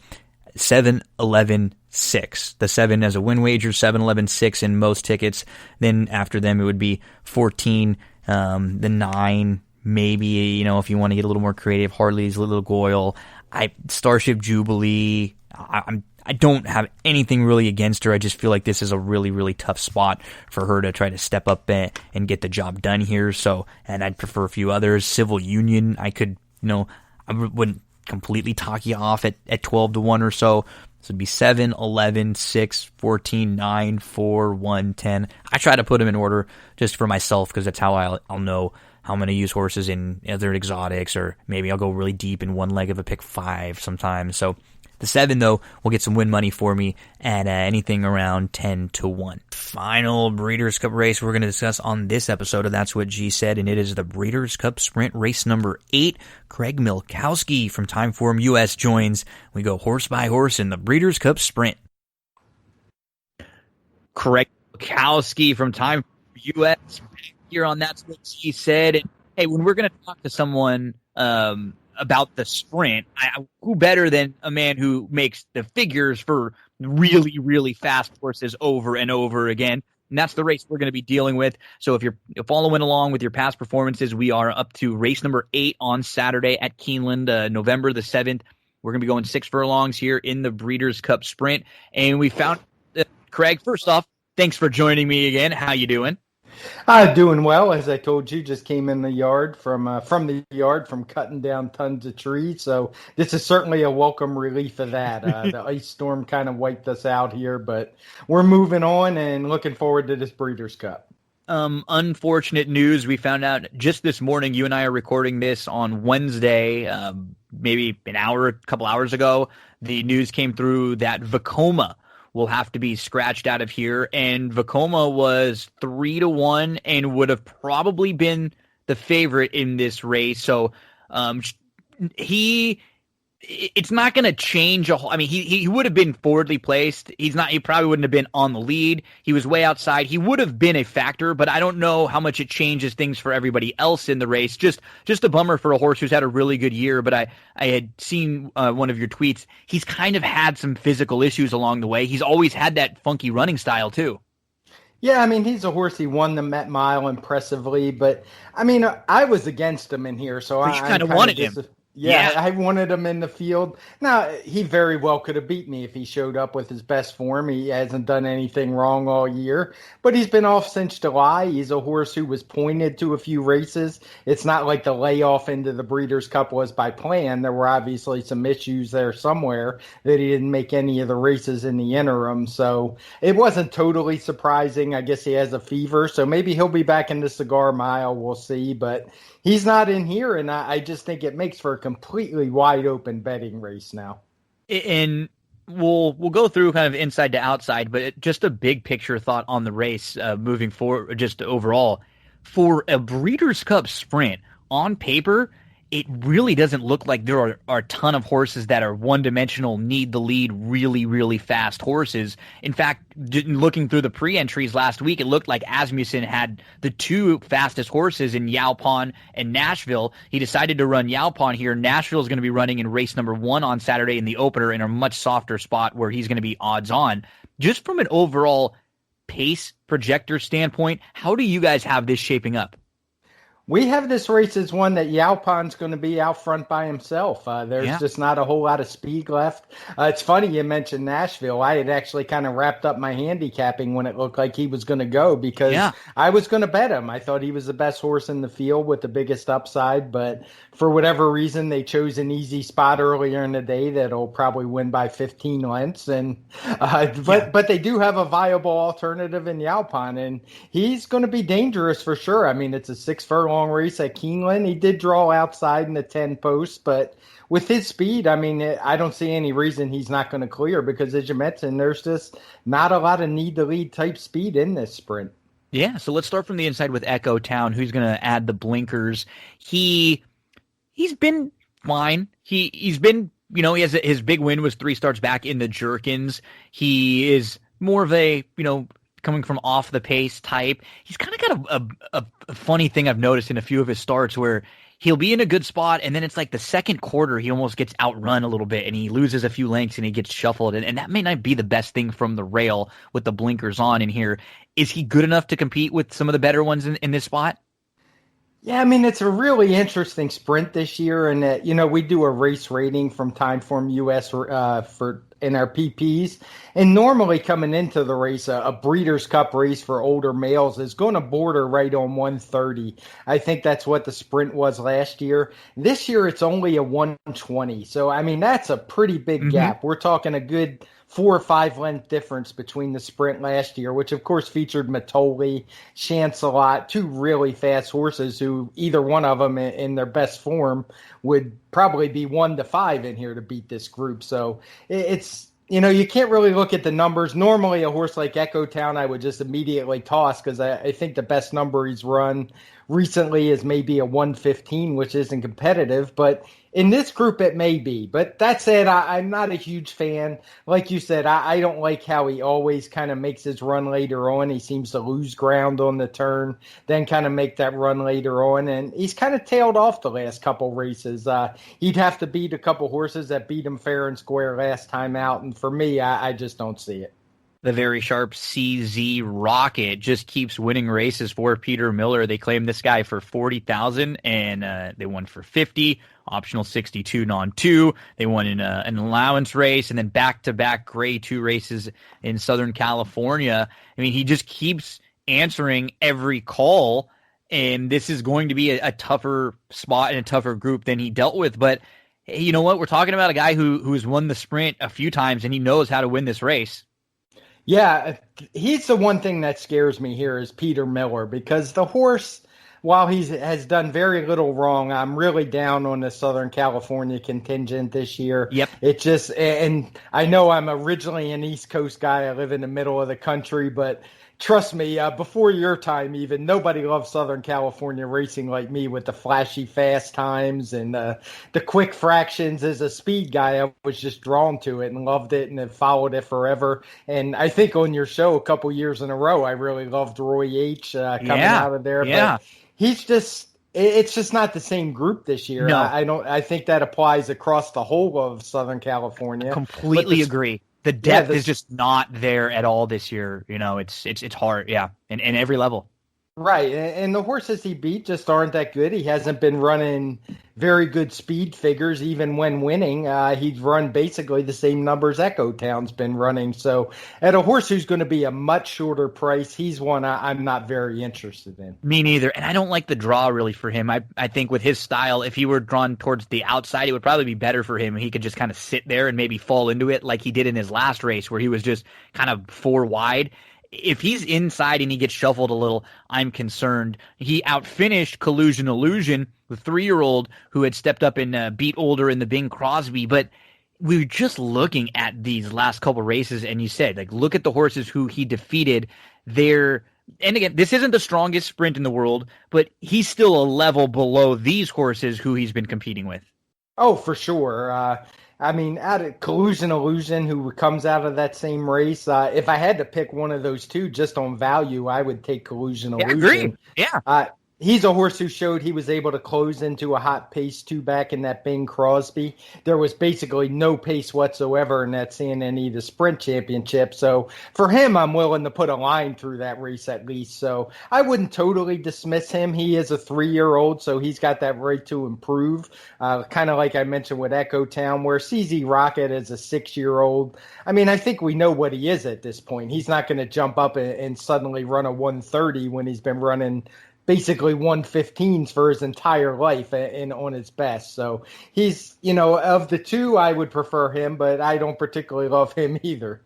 7, 11, 6. The 7 as a win wager, 7, 11, 6 in most tickets. Then after them, it would be 14, the 9, maybe, if you want to get a little more creative, Harley's Little Goyle, Starship Jubilee. I don't have anything really against her. I just feel like this is a really, really tough spot for her to try to step up and get the job done here. So, and I'd prefer a few others. Civil Union, I could, I wouldn't completely talk you off at 12 to 1 or so. So it'd be 7, 11, 6, 14, 9, 4, 1, 10. I try to put them in order just for myself because that's how I'll know how I'm going to use horses in other exotics, or maybe I'll go really deep in one leg of a pick 5 sometimes. So the 7, though, will get some win money for me at anything around 10 to 1. Final Breeders' Cup race we're going to discuss on this episode of That's What G Said, and it is the Breeders' Cup Sprint race number 8. Craig Milkowski from Timeform US joins. We go horse by horse in the Breeders' Cup Sprint. Craig Milkowski from Timeform US here on That's What G Said. And, hey, when we're going to talk to someone about the sprint, who better than a man who makes the figures for really, really fast horses over and over again? And that's the race we're going to be dealing with. So if you're following along with your past performances, we are up to race number 8 on Saturday at Keeneland, November the 7th. We're going to be going 6 furlongs here in the Breeders' Cup Sprint. And we found Craig, first off, thanks for joining me again. How you doing? Doing well, as I told you. Just came in the yard from cutting down tons of trees. So this is certainly a welcome relief of that. The ice storm kind of wiped us out here, but we're moving on and looking forward to this Breeders' Cup. Unfortunate news. We found out just this morning. You and I are recording this on Wednesday, maybe a couple hours ago. The news came through that Vekoma will have to be scratched out of here, and Vekoma was 3-1 and would have probably been the favorite in this race. So it's not going to change a whole. I mean, he would have been forwardly placed. He probably wouldn't have been on the lead. He was way outside. He would have been a factor, but I don't know how much it changes things for everybody else in the race. Just a bummer for a horse who's had a really good year, but I had seen one of your tweets. He's kind of had some physical issues along the way. He's always had that funky running style too. Yeah, I mean, he's a horse. He won the Met Mile impressively, but I mean, I was against him in here, so I kind of wanted him. Yeah, I wanted him in the field. Now, he very well could have beat me if he showed up with his best form. He hasn't done anything wrong all year, but he's been off since July. He's a horse who was pointed to a few races. It's not like the layoff into the Breeders' Cup was by plan. There were obviously some issues there somewhere that he didn't make any of the races in the interim, so it wasn't totally surprising. I guess he has a fever, so maybe he'll be back in the Cigar Mile. We'll see, but he's not in here, and I just think it makes for a completely wide open betting race now. And we'll go through kind of inside to outside, but just a big picture thought on the race moving forward, just overall. For a Breeders' Cup sprint, on paper, it really doesn't look like there are a ton of horses that are one-dimensional, need the lead, really, really fast horses. In fact, looking through the pre-entries last week, it looked like Asmussen had the two fastest horses in Yaupon and Nashville. He decided to run Yaupon here. Nashville is going to be running in race number 1 on Saturday in the opener in a much softer spot where he's going to be odds on. Just from an overall pace projector standpoint, how do you guys have this shaping up? We have this race as one that Yaupon's going to be out front by himself. There's just not a whole lot of speed left. It's funny you mentioned Nashville. I had actually kind of wrapped up my handicapping when it looked like he was going to go because I was going to bet him. I thought he was the best horse in the field with the biggest upside, but for whatever reason, they chose an easy spot earlier in the day that'll probably win by 15 lengths. And but they do have a viable alternative in Yaupon, and he's going to be dangerous for sure. I mean, it's a 6-furlong race at Keeneland. He did draw outside in the 10 post, but with his speed, I mean, I don't see any reason he's not going to clear because, as you mentioned, there's just not a lot of need-to-lead type speed in this sprint. Yeah, so let's start from the inside with Echo Town, who's going to add the blinkers. He's been fine. He's been, he has his big win was 3 starts back in the Jerkins. He is more of a, coming from off the pace type. He's kind of got a funny thing I've noticed in a few of his starts where he'll be in a good spot and then it's like the second quarter he almost gets outrun a little bit and he loses a few lengths and he gets shuffled, and that may not be the best thing from the rail with the blinkers on in here. Is he good enough to compete with some of the better ones in this spot? Yeah, I mean, it's a really interesting sprint this year, and that, we do a race rating from Timeform US in our PPs, and normally coming into the race, a Breeders' Cup race for older males is going to border right on 130. I think that's what the sprint was last year. This year, it's only a 120. So, I mean, that's a pretty big gap. We're talking a good 4 or 5 length difference between the sprint last year, which of course featured Matoli, Chancelot, 2 really fast horses who either one of them in their best form would probably be 1 to 5 in here to beat this group. So it's, you can't really look at the numbers. Normally a horse like Echo Town, I would just immediately toss because I think the best number he's run recently is maybe a 115, which isn't competitive, but in this group it may be. But that said, I'm not a huge fan. Like you said, I don't like how he always kind of makes his run later on. He seems to lose ground on the turn, then kind of make that run later on, and he's kind of tailed off the last couple races. He'd have to beat a couple horses that beat him fair and square last time out, and for me, I just don't see it. The very sharp CZ Rocket just keeps winning races for Peter Miller. They claimed this guy for $40,000 and they won for $50,000, optional 62 non-2. They won in an allowance race and then back-to-back grade 2 races in Southern California. I mean, he just keeps answering every call, and this is going to be a tougher spot and a tougher group than he dealt with. But hey, you know what? We're talking about a guy who's won the sprint a few times, and he knows how to win this race. Yeah, he's the one thing that scares me here is Peter Miller, because the horse, while he has done very little wrong, I'm really down on the Southern California contingent this year. Yep. It just, and I know I'm originally an East Coast guy. I live in the middle of the country, but trust me, before your time even, nobody loved Southern California racing like me with the flashy fast times and the quick fractions. As a speed guy, I was just drawn to it and loved it and have followed it forever. And I think on your show a couple years in a row, I really loved Roy H. Coming out of there. Yeah. But it's just not the same group this year. No. I think that applies across the whole of Southern California. Completely agree. The depth is just not there at all this year. You know, it's hard. Yeah. In every level. Right. And the horses he beat just aren't that good. He hasn't been running very good speed figures, even when winning. He's run basically the same numbers Echo Town's been running. So at a horse who's going to be a much shorter price, he's one I'm not very interested in. Me neither. And I don't like the draw really for him. I think with his style, if he were drawn towards the outside, it would probably be better for him. He could just kind of sit there and maybe fall into it like he did in his last race where he was just kind of 4 wide. If he's inside and he gets shuffled a little, I'm concerned. He outfinished Collusion Illusion, the 3-year-old who had stepped up and beat Older in the Bing Crosby. But we were just looking at these last couple races, and you said, like, look at the horses who he defeated. And again, this isn't the strongest sprint in the world, but he's still a level below these horses who he's been competing with. Oh, for sure. I mean, out of Collusion Illusion, who comes out of that same race, if I had to pick one of those two just on value, I would take Collusion Illusion. Agreed. Yeah. He's a horse who showed he was able to close into a hot pace 2 back in that Bing Crosby. There was basically no pace whatsoever in that CNNE, the Sprint Championship. So for him, I'm willing to put a line through that race at least. So I wouldn't totally dismiss him. He is a 3-year-old, so he's got that right to improve. Kind of like I mentioned with Echo Town, where CZ Rocket is a 6-year-old. I mean, I think we know what he is at this point. He's not going to jump up and suddenly run a 130 when he's been running basically 115s for his entire life and on his best. So he's, of the two, I would prefer him, but I don't particularly love him either.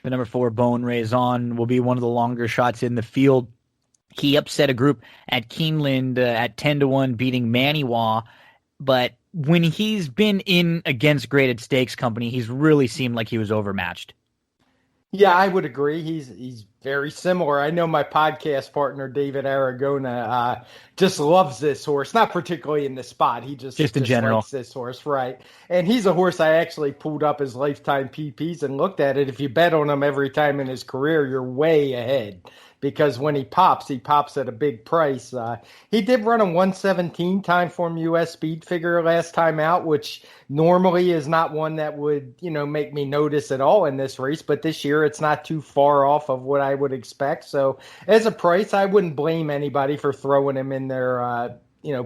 The number 4, Bone Raison, will be one of the longer shots in the field. He upset a group at Keeneland at 10-1, beating Maniwa. But when he's been in against graded stakes company, he's really seemed like he was overmatched. Yeah, I would agree. He's very similar. I know my podcast partner, David Aragona, just loves this horse, not particularly in the spot. He just in general likes this horse, right? And he's a horse I actually pulled up his lifetime PPs and looked at it. If you bet on him every time in his career, you're way ahead. Because when he pops at a big price. He did run a 117 time form U.S. speed figure last time out, which normally is not one that would, make me notice at all in this race. But this year, it's not too far off of what I would expect. So as a price, I wouldn't blame anybody for throwing him in their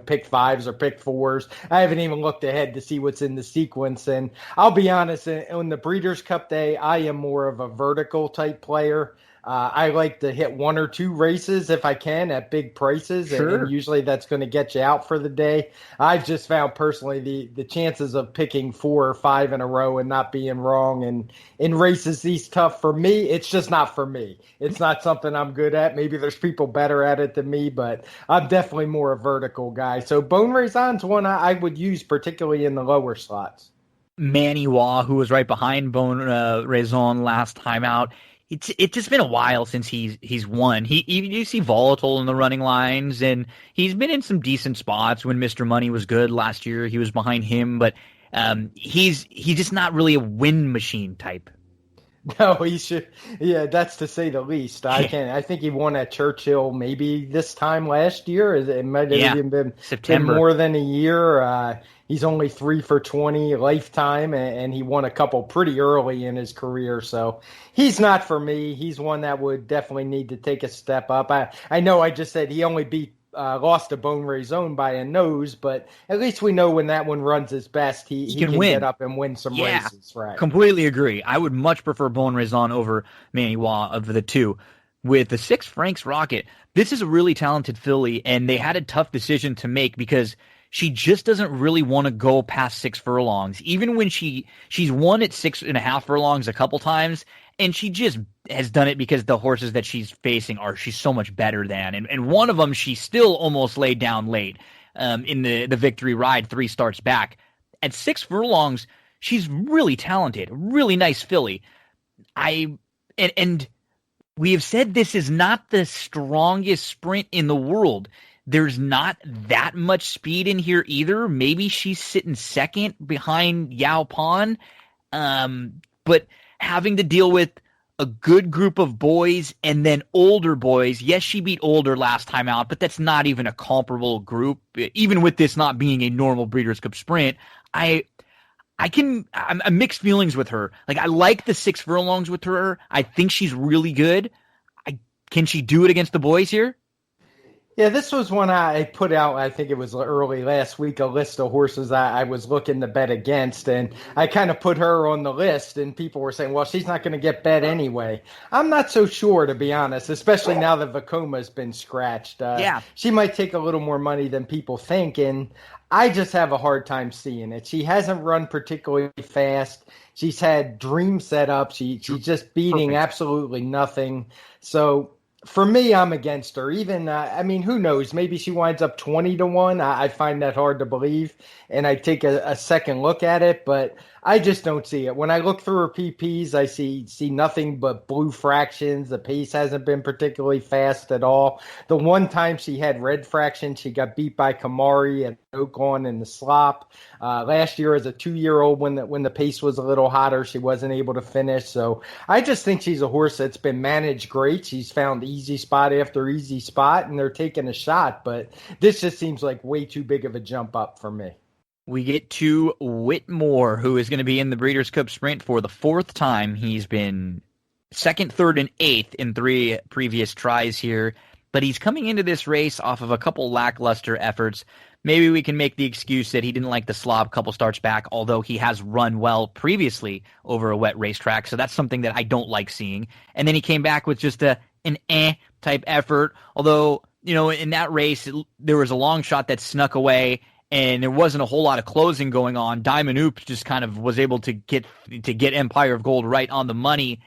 pick 5s or pick 4s. I haven't even looked ahead to see what's in the sequence. And I'll be honest, on the Breeders' Cup Day, I am more of a vertical type player. I like to hit 1 or 2 races if I can at big prices, Sure. and usually that's going to get you out for the day. I've just found personally the chances of picking 4 or 5 in a row and not being wrong and in races these tough for me, it's just not for me. It's not something I'm good at. Maybe there's people better at it than me, but I'm definitely more a vertical guy. So Bone Raison's one I would use particularly in the lower slots. Maniwa, who was right behind Bone Raison last time out. It's just been a while since he's won. You see volatile in the running lines, and he's been in some decent spots when Mr. Money was good last year. He was behind him, but he's just not really a win machine type. No, he should. Yeah, that's to say the least. I think he won at Churchill maybe this time last year. It might have even been September. More than a year. He's only 3 for 20 lifetime, and he won a couple pretty early in his career. So he's not for me. He's one that would definitely need to take a step up. I know I just said he only lost to Bone Raison by a nose, but at least we know when that one runs his best, he can win. Get up and win some races. Right. Completely agree. I would much prefer Bone Raison over Maniwa of the two. with the 6 Franks Rocket, this is a really talented filly, and they had a tough decision to make because she just doesn't really want to go past 6 furlongs. Even when she's won at 6.5 furlongs a couple times, and she just has done it because the horses that she's facing she's so much better than. And one of them, she still almost laid down late in the victory ride 3 starts back. At 6 furlongs, she's really talented, really nice filly. And we have said this is not the strongest sprint in the world. There's not that much speed in here either. Maybe she's sitting second behind Yao Pan. But having to deal with a good group of boys and then older boys. Yes, she beat older last time out, but that's not even a comparable group. Even with this not being a normal Breeders' Cup sprint, I'm mixed feelings with her. Like, I like the 6 furlongs with her. I think she's really good. Can she do it against the boys here? Yeah, this was one I put out, I think it was early last week, a list of horses I was looking to bet against, and I kind of put her on the list, and people were saying, well, she's not going to get bet anyway. I'm not so sure, to be honest, especially now that Vacoma's been scratched. Yeah. She might take a little more money than people think, and I just have a hard time seeing it. She hasn't run particularly fast. She's had dream setups. She's just beating absolutely nothing. So for me, I'm against her. Even, who knows? Maybe she winds up 20-1. I find that hard to believe, and I take a second look at it, but I just don't see it. When I look through her PPs, I see nothing but blue fractions. The pace hasn't been particularly fast at all. The one time she had red fraction, she got beat by Kamari at Oaklawn in the slop. Last year as a 2-year-old, when the pace was a little hotter, she wasn't able to finish. So I just think she's a horse that's been managed great. She's found easy spot after easy spot, and they're taking a shot. But this just seems like way too big of a jump up for me. We get to Whitmore, who is going to be in the Breeders' Cup Sprint for the 4th time. He's been 2nd, 3rd, and 8th in 3 previous tries here, but he's coming into this race off of a couple lackluster efforts. Maybe we can make the excuse that he didn't like the slop couple starts back, although he has run well previously over a wet racetrack, so that's something that I don't like seeing. And then he came back with just an type effort, although, in that race, there was a long shot that snuck away, and there wasn't a whole lot of closing going on. Diamond Oops just kind of was able to get Empire of Gold right on the money.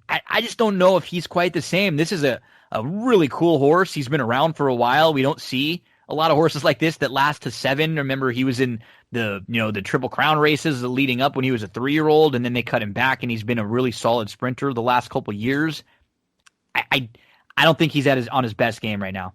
I just don't know if he's quite the same. This is a really cool horse. He's been around for a while. We don't see a lot of horses like this that last to 7. Remember, he was in the Triple Crown races leading up when he was a 3-year-old, and then they cut him back, and he's been a really solid sprinter the last couple years. I don't think he's on his best game right now.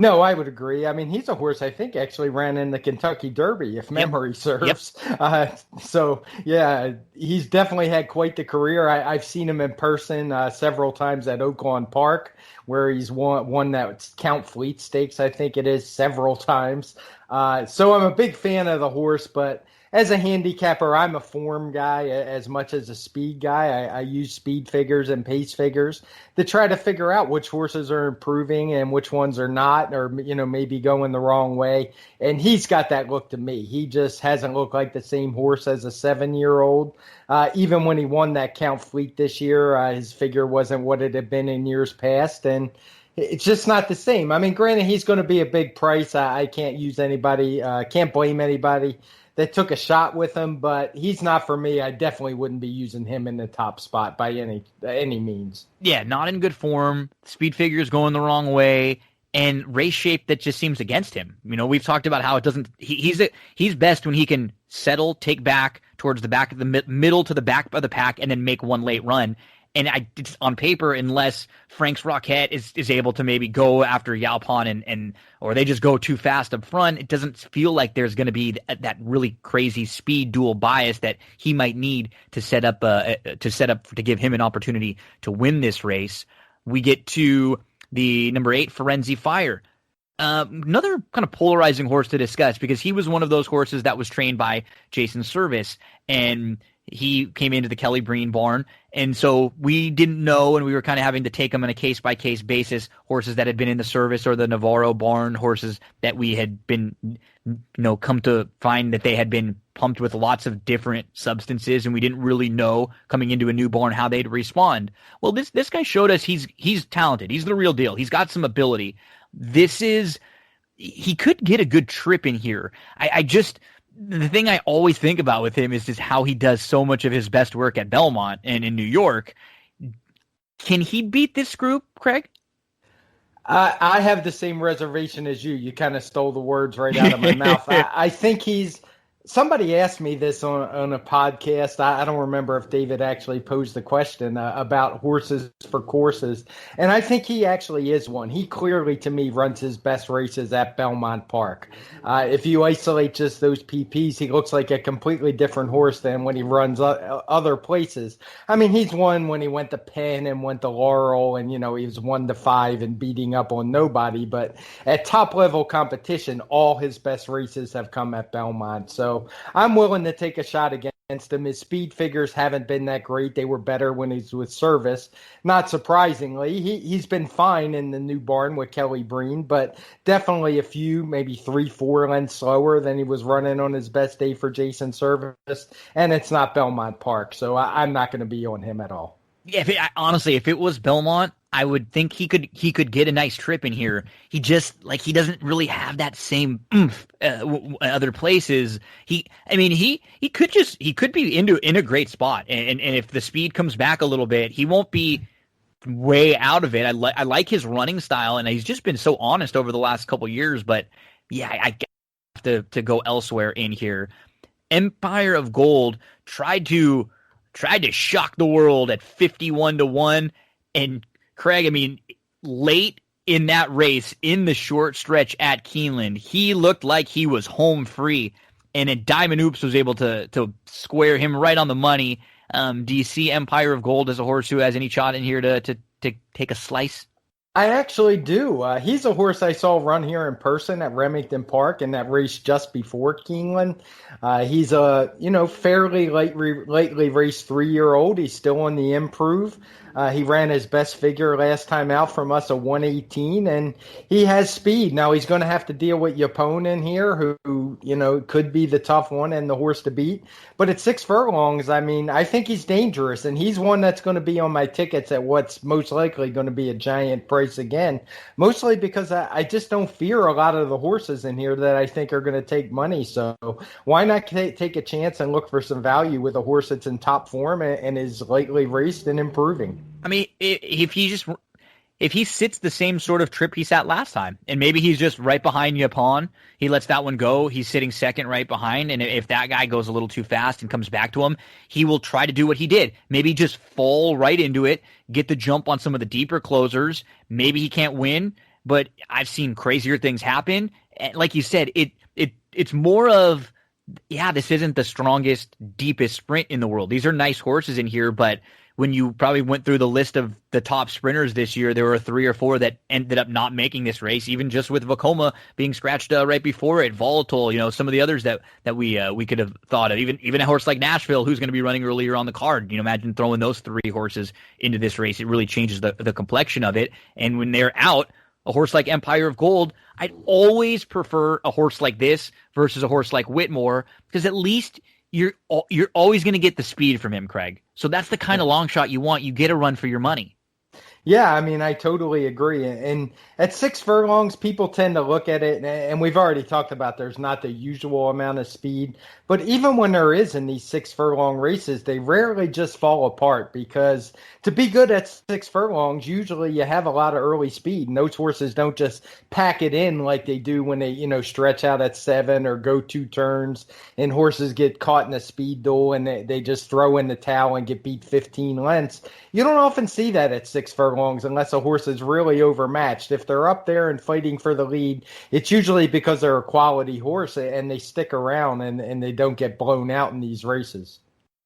No, I would agree. I mean, he's a horse I think actually ran in the Kentucky Derby, if memory serves. Yep. So, yeah, he's definitely had quite the career. I've seen him in person several times at Oaklawn Park, where he's won that Count Fleet Stakes, I think it is, several times. So I'm a big fan of the horse, but as a handicapper, I'm a form guy as much as a speed guy. I use speed figures and pace figures to try to figure out which horses are improving and which ones are not, or, maybe going the wrong way. And he's got that look to me. He just hasn't looked like the same horse as a 7-year-old. Even when he won that Count Fleet this year, his figure wasn't what it had been in years past. And it's just not the same. I mean, granted, he's going to be a big price. I can't can't blame anybody that took a shot with him, but he's not for me. I definitely wouldn't be using him in the top spot by any means. Yeah, not in good form. Speed figures going the wrong way, and race shape that just seems against him. We've talked about how it doesn't. He's best when he can settle, take back towards the back of the middle to the back of the pack, and then make one late run. And on paper, unless Frank's Rocket is able to maybe go after Yalpan or they just go too fast up front, it doesn't feel like there's going to be that really crazy speed dual bias that he might need to set up to give him an opportunity to win this race. We get to the number 8 Forenzi Fire. Another kind of polarizing horse to discuss, because he was one of those horses that was trained by Jason Service, and he came into the Kelly Breen barn. And so we didn't know, and we were kind of having to take them on a case-by-case basis, horses that had been in the Service or the Navarro barn, horses that we had been, come to find that they had been pumped with lots of different substances, and we didn't really know coming into a new barn how they'd respond. Well, this guy showed us he's talented. He's the real deal. He's got some ability. He could get a good trip in here. The thing I always think about with him is just how he does so much of his best work at Belmont and in New York. Can he beat this group, Craig? I have the same reservation as you. You kind of stole the words right out of my mouth. I think somebody asked me this on a podcast. I don't remember if David actually posed the question about horses for courses. And I think he actually is one. He clearly, to me, runs his best races at Belmont Park. If you isolate just those PPs, he looks like a completely different horse than when he runs other places. I mean, he's won when he went to Penn and went to Laurel, and, he was 1-5 and beating up on nobody. But at top level competition, all his best races have come at Belmont. So I'm willing to take a shot against him. His speed figures haven't been that great. They were better when he's with Service. Not surprisingly, he's been fine in the new barn with Kelly Breen, but definitely a few, maybe 3-4 lengths slower than he was running on his best day for Jason Service. And it's not Belmont Park, so I'm not going to be on him at all. Yeah, honestly, if it was Belmont, I would think he could get a nice trip in here. He just he doesn't really have that same oomph other places. He could be in a great spot, and if the speed comes back a little bit, he won't be way out of it. I like his running style, and he's just been so honest over the last couple years. But yeah, I have to go elsewhere in here. Empire of Gold tried to shock the world at 51-1, and Craig, late in that race, in the short stretch at Keeneland, he looked like he was home free, and then Diamond Oops was able to square him right on the money. Do you see Empire of Gold as a horse who has any shot in here to take a slice? I actually do. He's a horse I saw run here in person at Remington Park in that race just before Keeneland. He's a fairly lightly raced 3-year-old. He's still on the improve. He ran his best figure last time out from us, a 118, and he has speed. Now he's going to have to deal with Yapone in here, who could be the tough one and the horse to beat. But at 6 furlongs, I think he's dangerous, and he's one that's going to be on my tickets at what's most likely going to be a giant price again, mostly because I just don't fear a lot of the horses in here that I think are going to take money. So why not take a chance and look for some value with a horse that's in top form and is lightly raced and improving? If he sits the same sort of trip he sat last time, and maybe he's just right behind Yapon, he lets that one go, he's sitting second right behind, and if that guy goes a little too fast and comes back to him, he will try to do what he did. Maybe just fall right into it, get the jump on some of the deeper closers. Maybe he can't win, but I've seen crazier things happen. And like you said, it's more of, this isn't the strongest, deepest sprint in the world. These are nice horses in here, but when you probably went through the list of the top sprinters this year, there were 3 or 4 that ended up not making this race, even just with Vekoma being scratched right before it, Volatile, some of the others that we could have thought of, even a horse like Nashville, who's going to be running earlier on the card. Imagine throwing those 3 horses into this race. It really changes the complexion of it. And when they're out, a horse like Empire of Gold, I'd always prefer a horse like this versus a horse like Whitmore, because at least you're always going to get the speed from him, Craig. So that's the kind of long shot you want. You get a run for your money. Yeah, I totally agree. And at 6 furlongs, people tend to look at it, and we've already talked about there's not the usual amount of speed. But even when there is in these 6 furlong races, they rarely just fall apart, because to be good at 6 furlongs, usually you have a lot of early speed. And those horses don't just pack it in like they do when they, stretch out at 7 or go 2 turns, and horses get caught in a speed duel and they just throw in the towel and get beat 15 lengths. You don't often see that at 6 furlongs unless a horse is really overmatched. If they're up there and fighting for the lead, it's usually because they're a quality horse and they stick around and they don't get blown out in these races.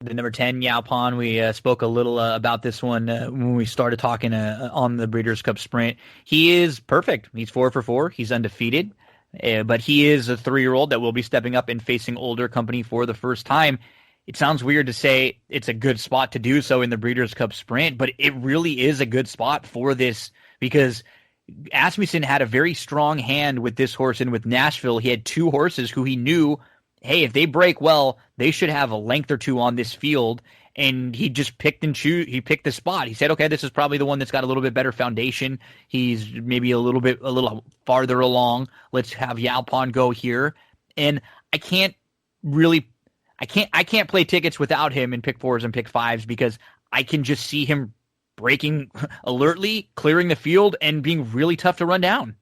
The number 10, Yaupon, we spoke a little about this one when we started talking on the Breeders' Cup Sprint. He is perfect. He's 4 for 4. He's undefeated. But he is a 3-year-old that will be stepping up and facing older company for the first time. It sounds weird to say it's a good spot to do so in the Breeders' Cup Sprint, but it really is a good spot for this because Asmussen had a very strong hand with this horse, and with Nashville, he had 2 horses who he knew, hey, if they break well, they should have a length or 2 on this field. And he just picked the spot. He said, okay, this is probably the one that's got a little bit better foundation. He's maybe a little farther along. Let's have Yaupon go here. And I can't play tickets without him in pick 4s and pick 5s because I can just see him breaking alertly, clearing the field, and being really tough to run down.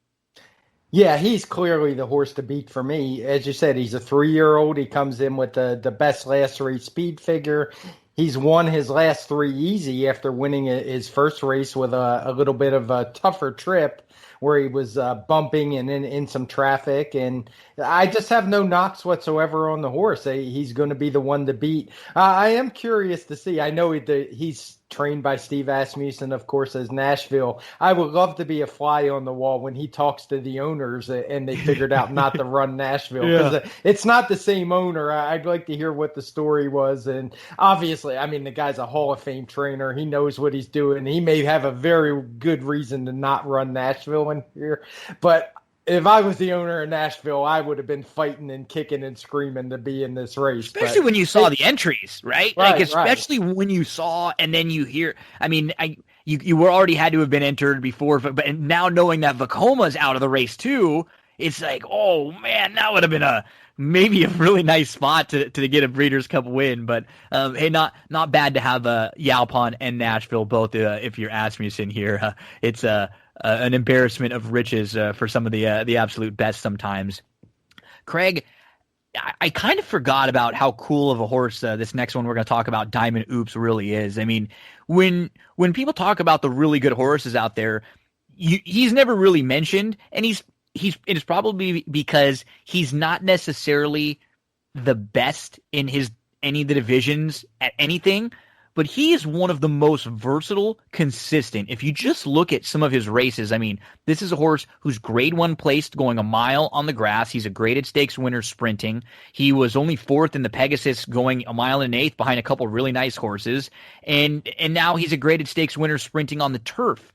Yeah, he's clearly the horse to beat for me. As you said, he's a 3-year-old. He comes in with the best last 3 speed figure. He's won his last 3 easy after winning his first race with a little bit of a tougher trip where he was bumping and in some traffic. And I just have no knocks whatsoever on the horse. He's going to be the one to beat. I am curious to see. I know he's trained by Steve Asmussen, of course, as Nashville. I would love to be a fly on the wall when he talks to the owners and they figured out not to run Nashville because it's not the same owner. I'd like to hear what the story was. And obviously, I mean, the guy's a Hall of Fame trainer. He knows what he's doing. He may have a very good reason to not run Nashville in here, but if I was the owner of Nashville, I would have been fighting and kicking and screaming to be in this race. Especially when you saw the entries, right? Especially when you saw and then you hear. I mean, you were already had to have been entered before, but now knowing that Vacoma's out of the race too, it's like, oh man, that would have been maybe a really nice spot to get a Breeders' Cup win. But hey, not bad to have Yaupon and Nashville both. If you're Asmussen here, it's an embarrassment of riches for some of the absolute best sometimes. Craig, I kind of forgot about how cool of a horse this next one we're going to talk about, Diamond Oops, really is. I mean, when people talk about the really good horses out there, he's never really mentioned, and it's probably because he's not necessarily the best in any of the divisions at anything. But he is one of the most versatile, consistent. If you just look at some of his races, I mean, this is a horse who's grade 1 placed going a mile on the grass. He's a graded stakes winner sprinting. He was only 4th in the Pegasus going a mile and an 1/8 behind a couple really nice horses. And now he's a graded stakes winner sprinting on the turf.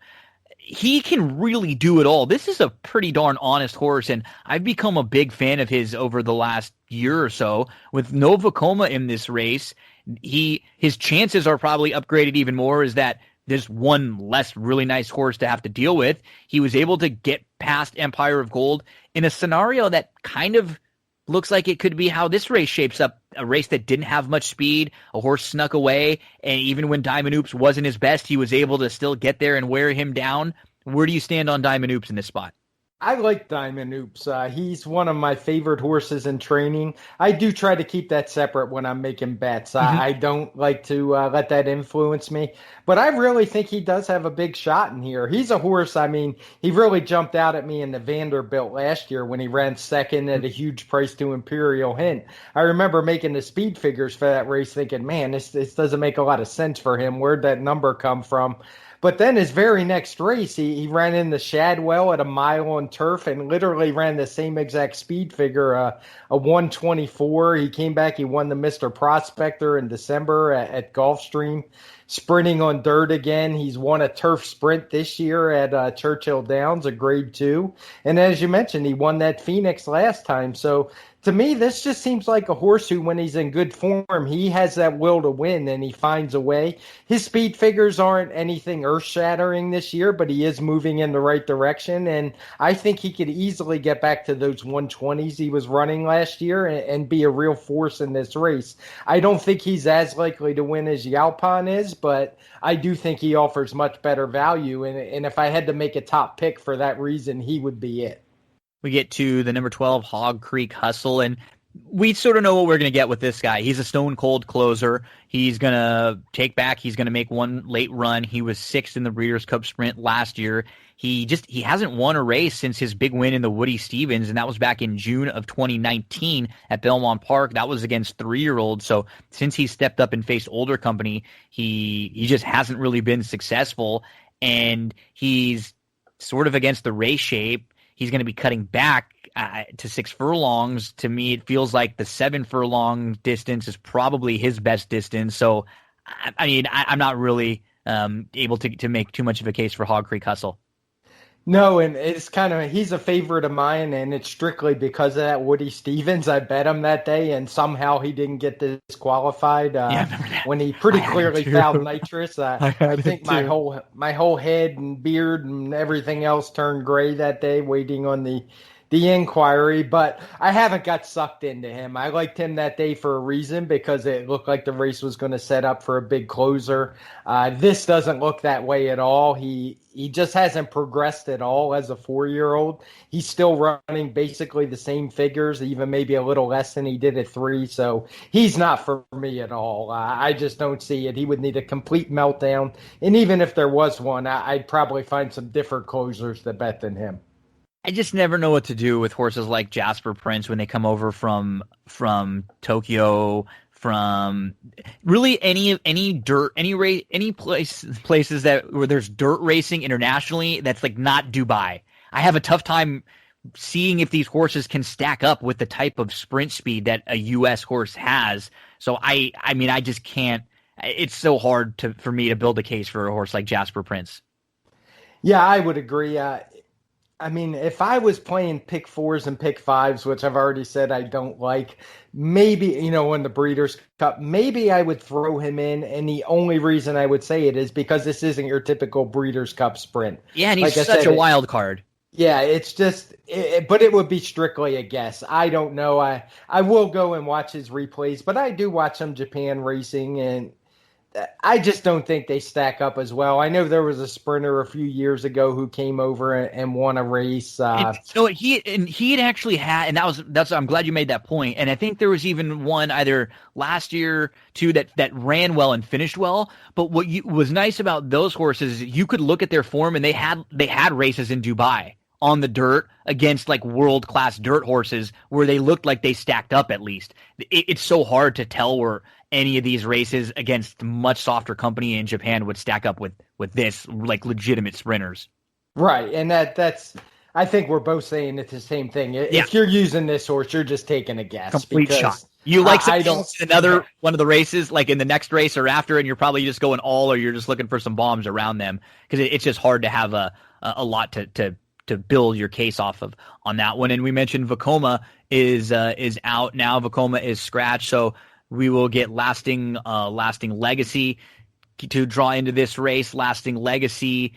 He can really do it all. This is a pretty darn honest horse, and I've become a big fan of his over the last year or so. With no Vacoma in this race, his chances are probably upgraded even more, is that there's one less really nice horse to have to deal with. He was able to get past Empire of Gold in a scenario that kind of looks like it could be how this race shapes up, a race that didn't have much speed, a horse snuck away, and even when Diamond Oops wasn't his best, he was able to still get there and wear him down. Where do you stand on Diamond Oops in this spot? I like Diamond Oops. He's one of my favorite horses in training. I do try to keep that separate when I'm making bets. I don't like to let that influence me. But I really think he does have a big shot in here. He's a horse, I mean, he really jumped out at me in the Vanderbilt last year when he ran second at a huge price to Imperial Hint. I remember making the speed figures for that race thinking, man, this doesn't make a lot of sense for him. Where'd that number come from? But then his very next race, he ran in the Shadwell at a mile on turf and literally ran the same exact speed figure, a 124. He came back, he won the Mr. Prospector in December at Gulfstream, sprinting on dirt again. He's won a turf sprint this year at Churchill Downs, a grade 2. And as you mentioned, he won that Phoenix last time. So to me, this just seems like a horse who, when he's in good form, he has that will to win and he finds a way. His speed figures aren't anything earth-shattering this year, but he is moving in the right direction. And I think he could easily get back to those 120s he was running last year and be a real force in this race. I don't think he's as likely to win as Yaupon is, but I do think he offers much better value. And if I had to make a top pick for that reason, he would be it. We get to the number 12, Hog Creek Hustle, and we sort of know what we're going to get with this guy. He's a stone-cold closer. He's going to take back. He's going to make one late run. He was 6th in the Breeders' Cup Sprint last year. he hasn't won a race since his big win in the Woody Stevens, and that was back in June of 2019 at Belmont Park. That was against 3-year-olds. So since he stepped up and faced older company, he just hasn't really been successful, and he's sort of against the race shape. He's going to be cutting back to 6 furlongs. To me, it feels like the 7 furlong distance is probably his best distance. So, I mean, I'm not really able to make too much of a case for Hog Creek Hustle. No, and it's he's a favorite of mine, and it's strictly because of that Woody Stevens. I bet him that day, and somehow he didn't get disqualified when he pretty clearly fouled nitrous. I think my whole head and beard and everything else turned gray that day waiting on the inquiry, but I haven't got sucked into him. I liked him that day for a reason, because it looked like the race was going to set up for a big closer. This doesn't look that way at all. He just hasn't progressed at all as a 4-year-old. He's still running basically the same figures, even maybe a little less than he did at 3. So he's not for me at all. I just don't see it. He would need a complete meltdown. And even if there was one, I'd probably find some different closers to bet than him. I just never know what to do with horses like Jasper Prince when they come over from Tokyo, from really any places where there's dirt racing internationally that's like not Dubai. I have a tough time seeing if these horses can stack up with the type of sprint speed that a U.S. horse has. So I mean, I just can't. It's so hard for me to build a case for a horse like Jasper Prince. Yeah, I would agree. I mean, if I was playing pick 4s and pick 5s, which I've already said I don't like, maybe, in the Breeders' Cup, maybe I would throw him in. And the only reason I would say it is because this isn't your typical Breeders' Cup sprint. Yeah, and he's such a wild card. Yeah, it's just, but it would be strictly a guess. I don't know. I will go and watch his replays, but I do watch some Japan racing, and I just don't think they stack up as well. I know there was a sprinter a few years ago who came over and won a race. He had actually had, and that's I'm glad you made that point. And I think there was even one either last year too that ran well and finished well. But what was nice about those horses, you could look at their form, and they had races in Dubai on the dirt against like world-class dirt horses where they looked like they stacked up at least. It's so hard to tell where any of these races against much softer company in Japan would stack up with this, like legitimate sprinters. Right, and that's I think we're both saying it's the same thing. If you're using this horse, you're just taking a guess. Complete shot. You like another one of the races, like in the next race or after, and you're probably just going all, or you're just looking for some bombs around them, because it's just hard to have a lot to build your case off of on that one. And we mentioned Vekoma is out now. Vekoma is scratched, so we will get Lasting Legacy to draw into this race. Lasting Legacy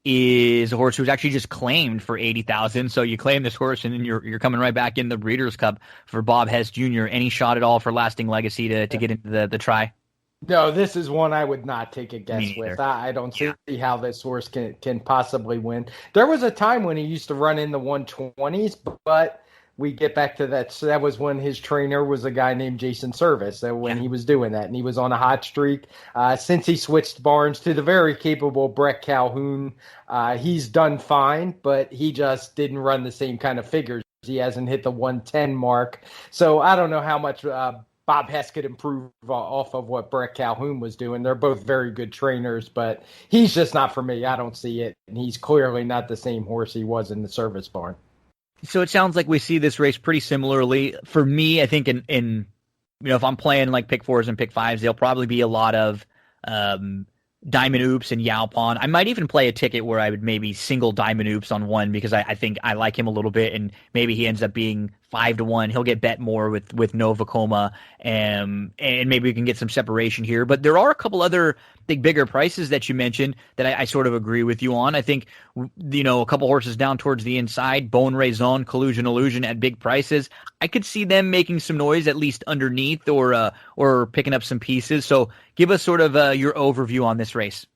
is a horse who's actually just claimed for $80,000. So you claim this horse, and then you're coming right back in the Breeders' Cup for Bob Hess Jr. Any shot at all for Lasting Legacy to get into the try? No, this is one I would not take a guess with. I don't see how this horse can possibly win. There was a time when he used to run in the 120s, but we get back to that. So that was when his trainer was a guy named Jason Service, when he was doing that, and he was on a hot streak. Since he switched barns to the very capable Brett Calhoun, he's done fine, but he just didn't run the same kind of figures. He hasn't hit the 110 mark. So I don't know how much Bob Hess could improve off of what Brett Calhoun was doing. They're both very good trainers, but he's just not for me. I don't see it. And he's clearly not the same horse he was in the service barn. So it sounds like we see this race pretty similarly. For me, I think in if I'm playing like pick 4s and pick 5s, there'll probably be a lot of Diamond Oops and Yaupon. I might even play a ticket where I would maybe single Diamond Oops on one, because I think I like him a little bit, and maybe he ends up being 5-1. He'll get bet more with no Vekoma, and maybe we can get some separation here. But there are a couple other bigger prices that you mentioned that I sort of agree with you on. I think, a couple horses down towards the inside, Bone Raison, Collusion Illusion at big prices. I could see them making some noise at least underneath, or picking up some pieces. So give us sort of your overview on this race.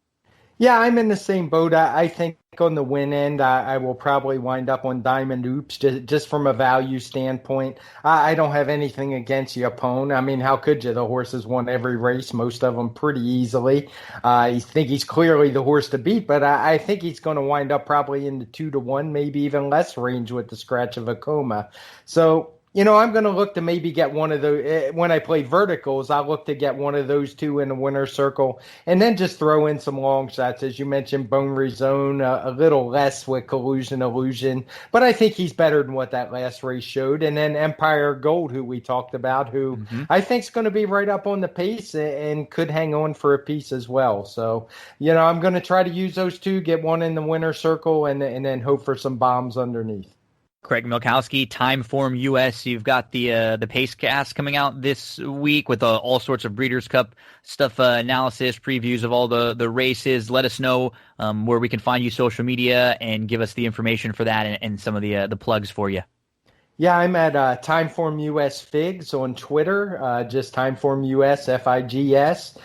Yeah, I'm in the same boat. I think on the win end, I will probably wind up on Diamond Oops just from a value standpoint. I don't have anything against Yapone. I mean, how could you? The horse has won every race, most of them pretty easily. I think he's clearly the horse to beat, but I think he's going to wind up probably in the 2-1, maybe even less range with the scratch of a coma. So, I'm going to look to maybe get one of those. When I play verticals, I'll look to get one of those two in the winner's circle and then just throw in some long shots. As you mentioned, Bone Rezone, a little less with Collusion Illusion, but I think he's better than what that last race showed. And then Empire Gold, who we talked about, who I think is going to be right up on the pace and could hang on for a piece as well. So, I'm going to try to use those two, get one in the winner's circle, and then hope for some bombs underneath. Craig Milkowski, Timeform US. You've got the Pace Cast coming out this week with all sorts of Breeders' Cup stuff, analysis, previews of all the races. Let us know where we can find you social media and give us the information for that and some of the plugs for you. Yeah, I'm at Timeform US Figs on Twitter, just Timeform US FIGS.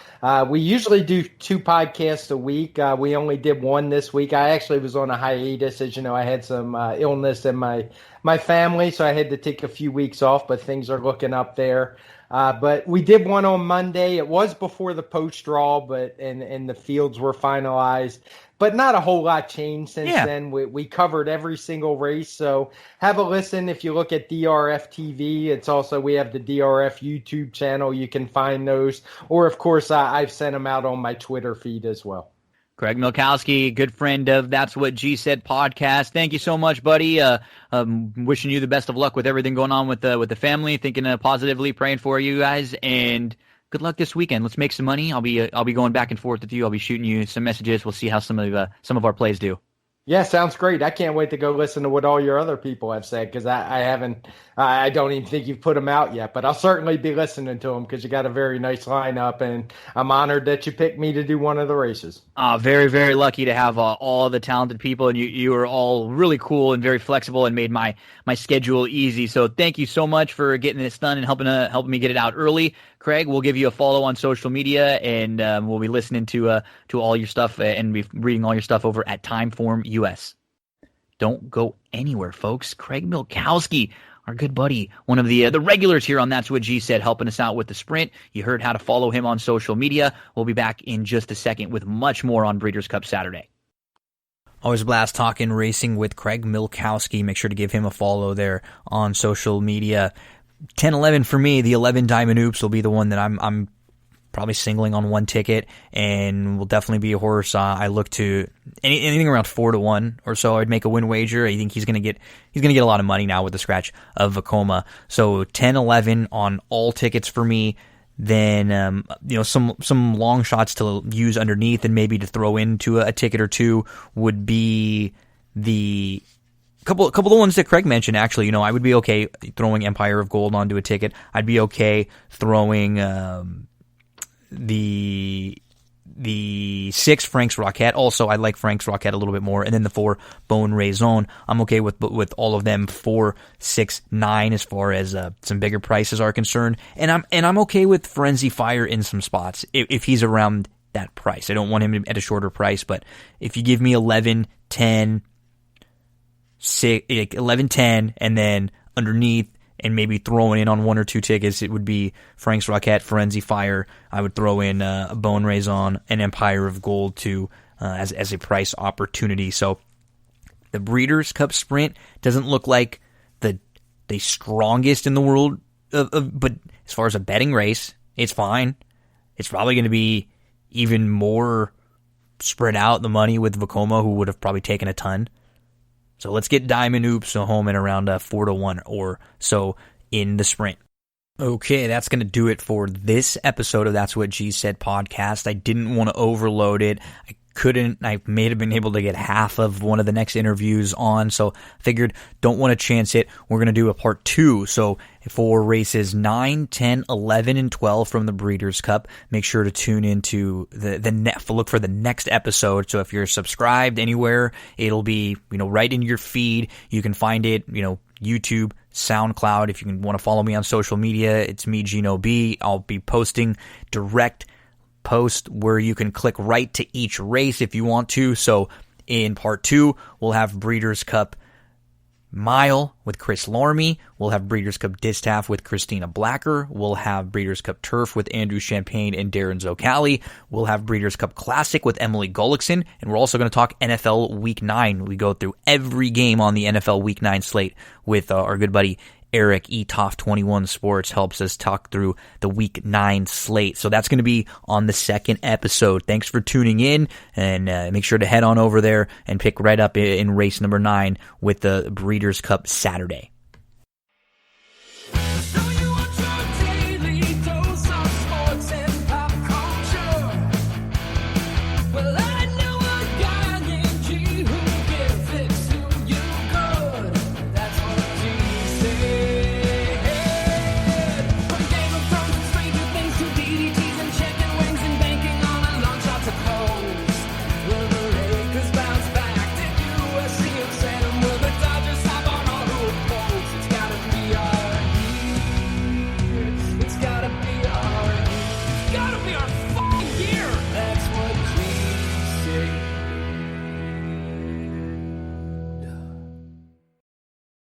We usually do 2 podcasts a week. We only did one this week. I actually was on a hiatus. As you know, I had some illness in my family, so I had to take a few weeks off, but things are looking up there. But we did one on Monday. It was before the post draw, but and the fields were finalized. But not a whole lot changed since then. We covered every single race. So have a listen. If you look at DRF TV, it's also, we have the DRF YouTube channel. You can find those. Or, of course, I've sent them out on my Twitter feed as well. Craig Milkowski, good friend of That's What G Said podcast. Thank you so much, buddy. Wishing you the best of luck with everything going on with the family. Thinking positively, praying for you guys, and good luck this weekend. Let's make some money. I'll be going back and forth with you. I'll be shooting you some messages. We'll see how some of our plays do. Yeah, sounds great. I can't wait to go listen to what all your other people have said, because I don't even think you've put them out yet, but I'll certainly be listening to them because you got a very nice lineup, and I'm honored that you picked me to do one of the races. Very, very lucky to have all the talented people, and you are all really cool and very flexible and made my schedule easy. So thank you so much for getting this done and helping me get it out early. Craig, we'll give you a follow on social media, and we'll be listening to all your stuff and be reading all your stuff over at Timeform US. Don't go anywhere, folks. Craig Milkowski, our good buddy, one of the regulars here on That's What G Said, helping us out with the sprint. You heard how to follow him on social media. We'll be back in just a second with much more on Breeders' Cup Saturday. Always a blast talking racing with Craig Milkowski. Make sure to give him a follow there on social media. 10-11 for me. The 11 Diamond Oops will be the one that I'm probably singling on one ticket, and will definitely be a horse I look to anything around 4-1 or so. I'd make a win wager. I think he's gonna get a lot of money now with the scratch of Vacoma. So 10-11 on all tickets for me. Then some long shots to use underneath and maybe to throw into a ticket or two would be the couple of the ones that Craig mentioned. Actually, I would be okay throwing Empire of Gold onto a ticket. I'd be okay throwing the 6 Frank's Rocket. Also, I like Frank's Rocket a little bit more. And then the 4 Bone Raison. I'm okay with all of them 4, 6, 9 as far as some bigger prices are concerned. And I'm okay with Frenzy Fire in some spots if he's around that price. I don't want him at a shorter price, but if you give me 11, 10, 11, 10, and then underneath, and maybe throwing in on 1 or 2 tickets, it would be Frank's Rocket, Frenzy Fire. I would throw in a Bone Raison and Empire of Gold too, as a price opportunity. So the Breeders' Cup Sprint doesn't look like the strongest in the world, but as far as a betting race, it's fine. It's probably going to be even more spread out, the money, with Vacoma, who would have probably taken a ton. So let's get Diamond Oops home at around 4-1 or so in the sprint. Okay, that's going to do it for this episode of That's What G Said podcast. I didn't want to overload it. I may have been able to get half of one of the next interviews on, so figured don't want to chance it. We're going to do a part 2. So for races 9, 10, 11, and 12 from the Breeders' Cup, make sure to tune into look for the next episode. So if you're subscribed anywhere, it'll be, right in your feed. You can find it, YouTube, SoundCloud. If you want to follow me on social media, it's me, Gino B. I'll be posting direct post where you can click right to each race if you want to. So in part 2, we'll have Breeders' Cup Mile with Chris Lorme. We'll have Breeders' Cup Distaff with Christina Blacker. We'll have Breeders' Cup Turf with Andrew Champagne and Darin Zoccali. We'll have Breeders' Cup Classic with Emily Gullickson. And we're also going to talk NFL Week 9. We go through every game on the NFL Week 9 slate with our good buddy Eric Etoff 21 Sports helps us talk through the Week 9 slate. So that's going to be on the second episode. Thanks for tuning in, and make sure to head on over there and pick right up in race number 9 with the Breeders' Cup Saturday.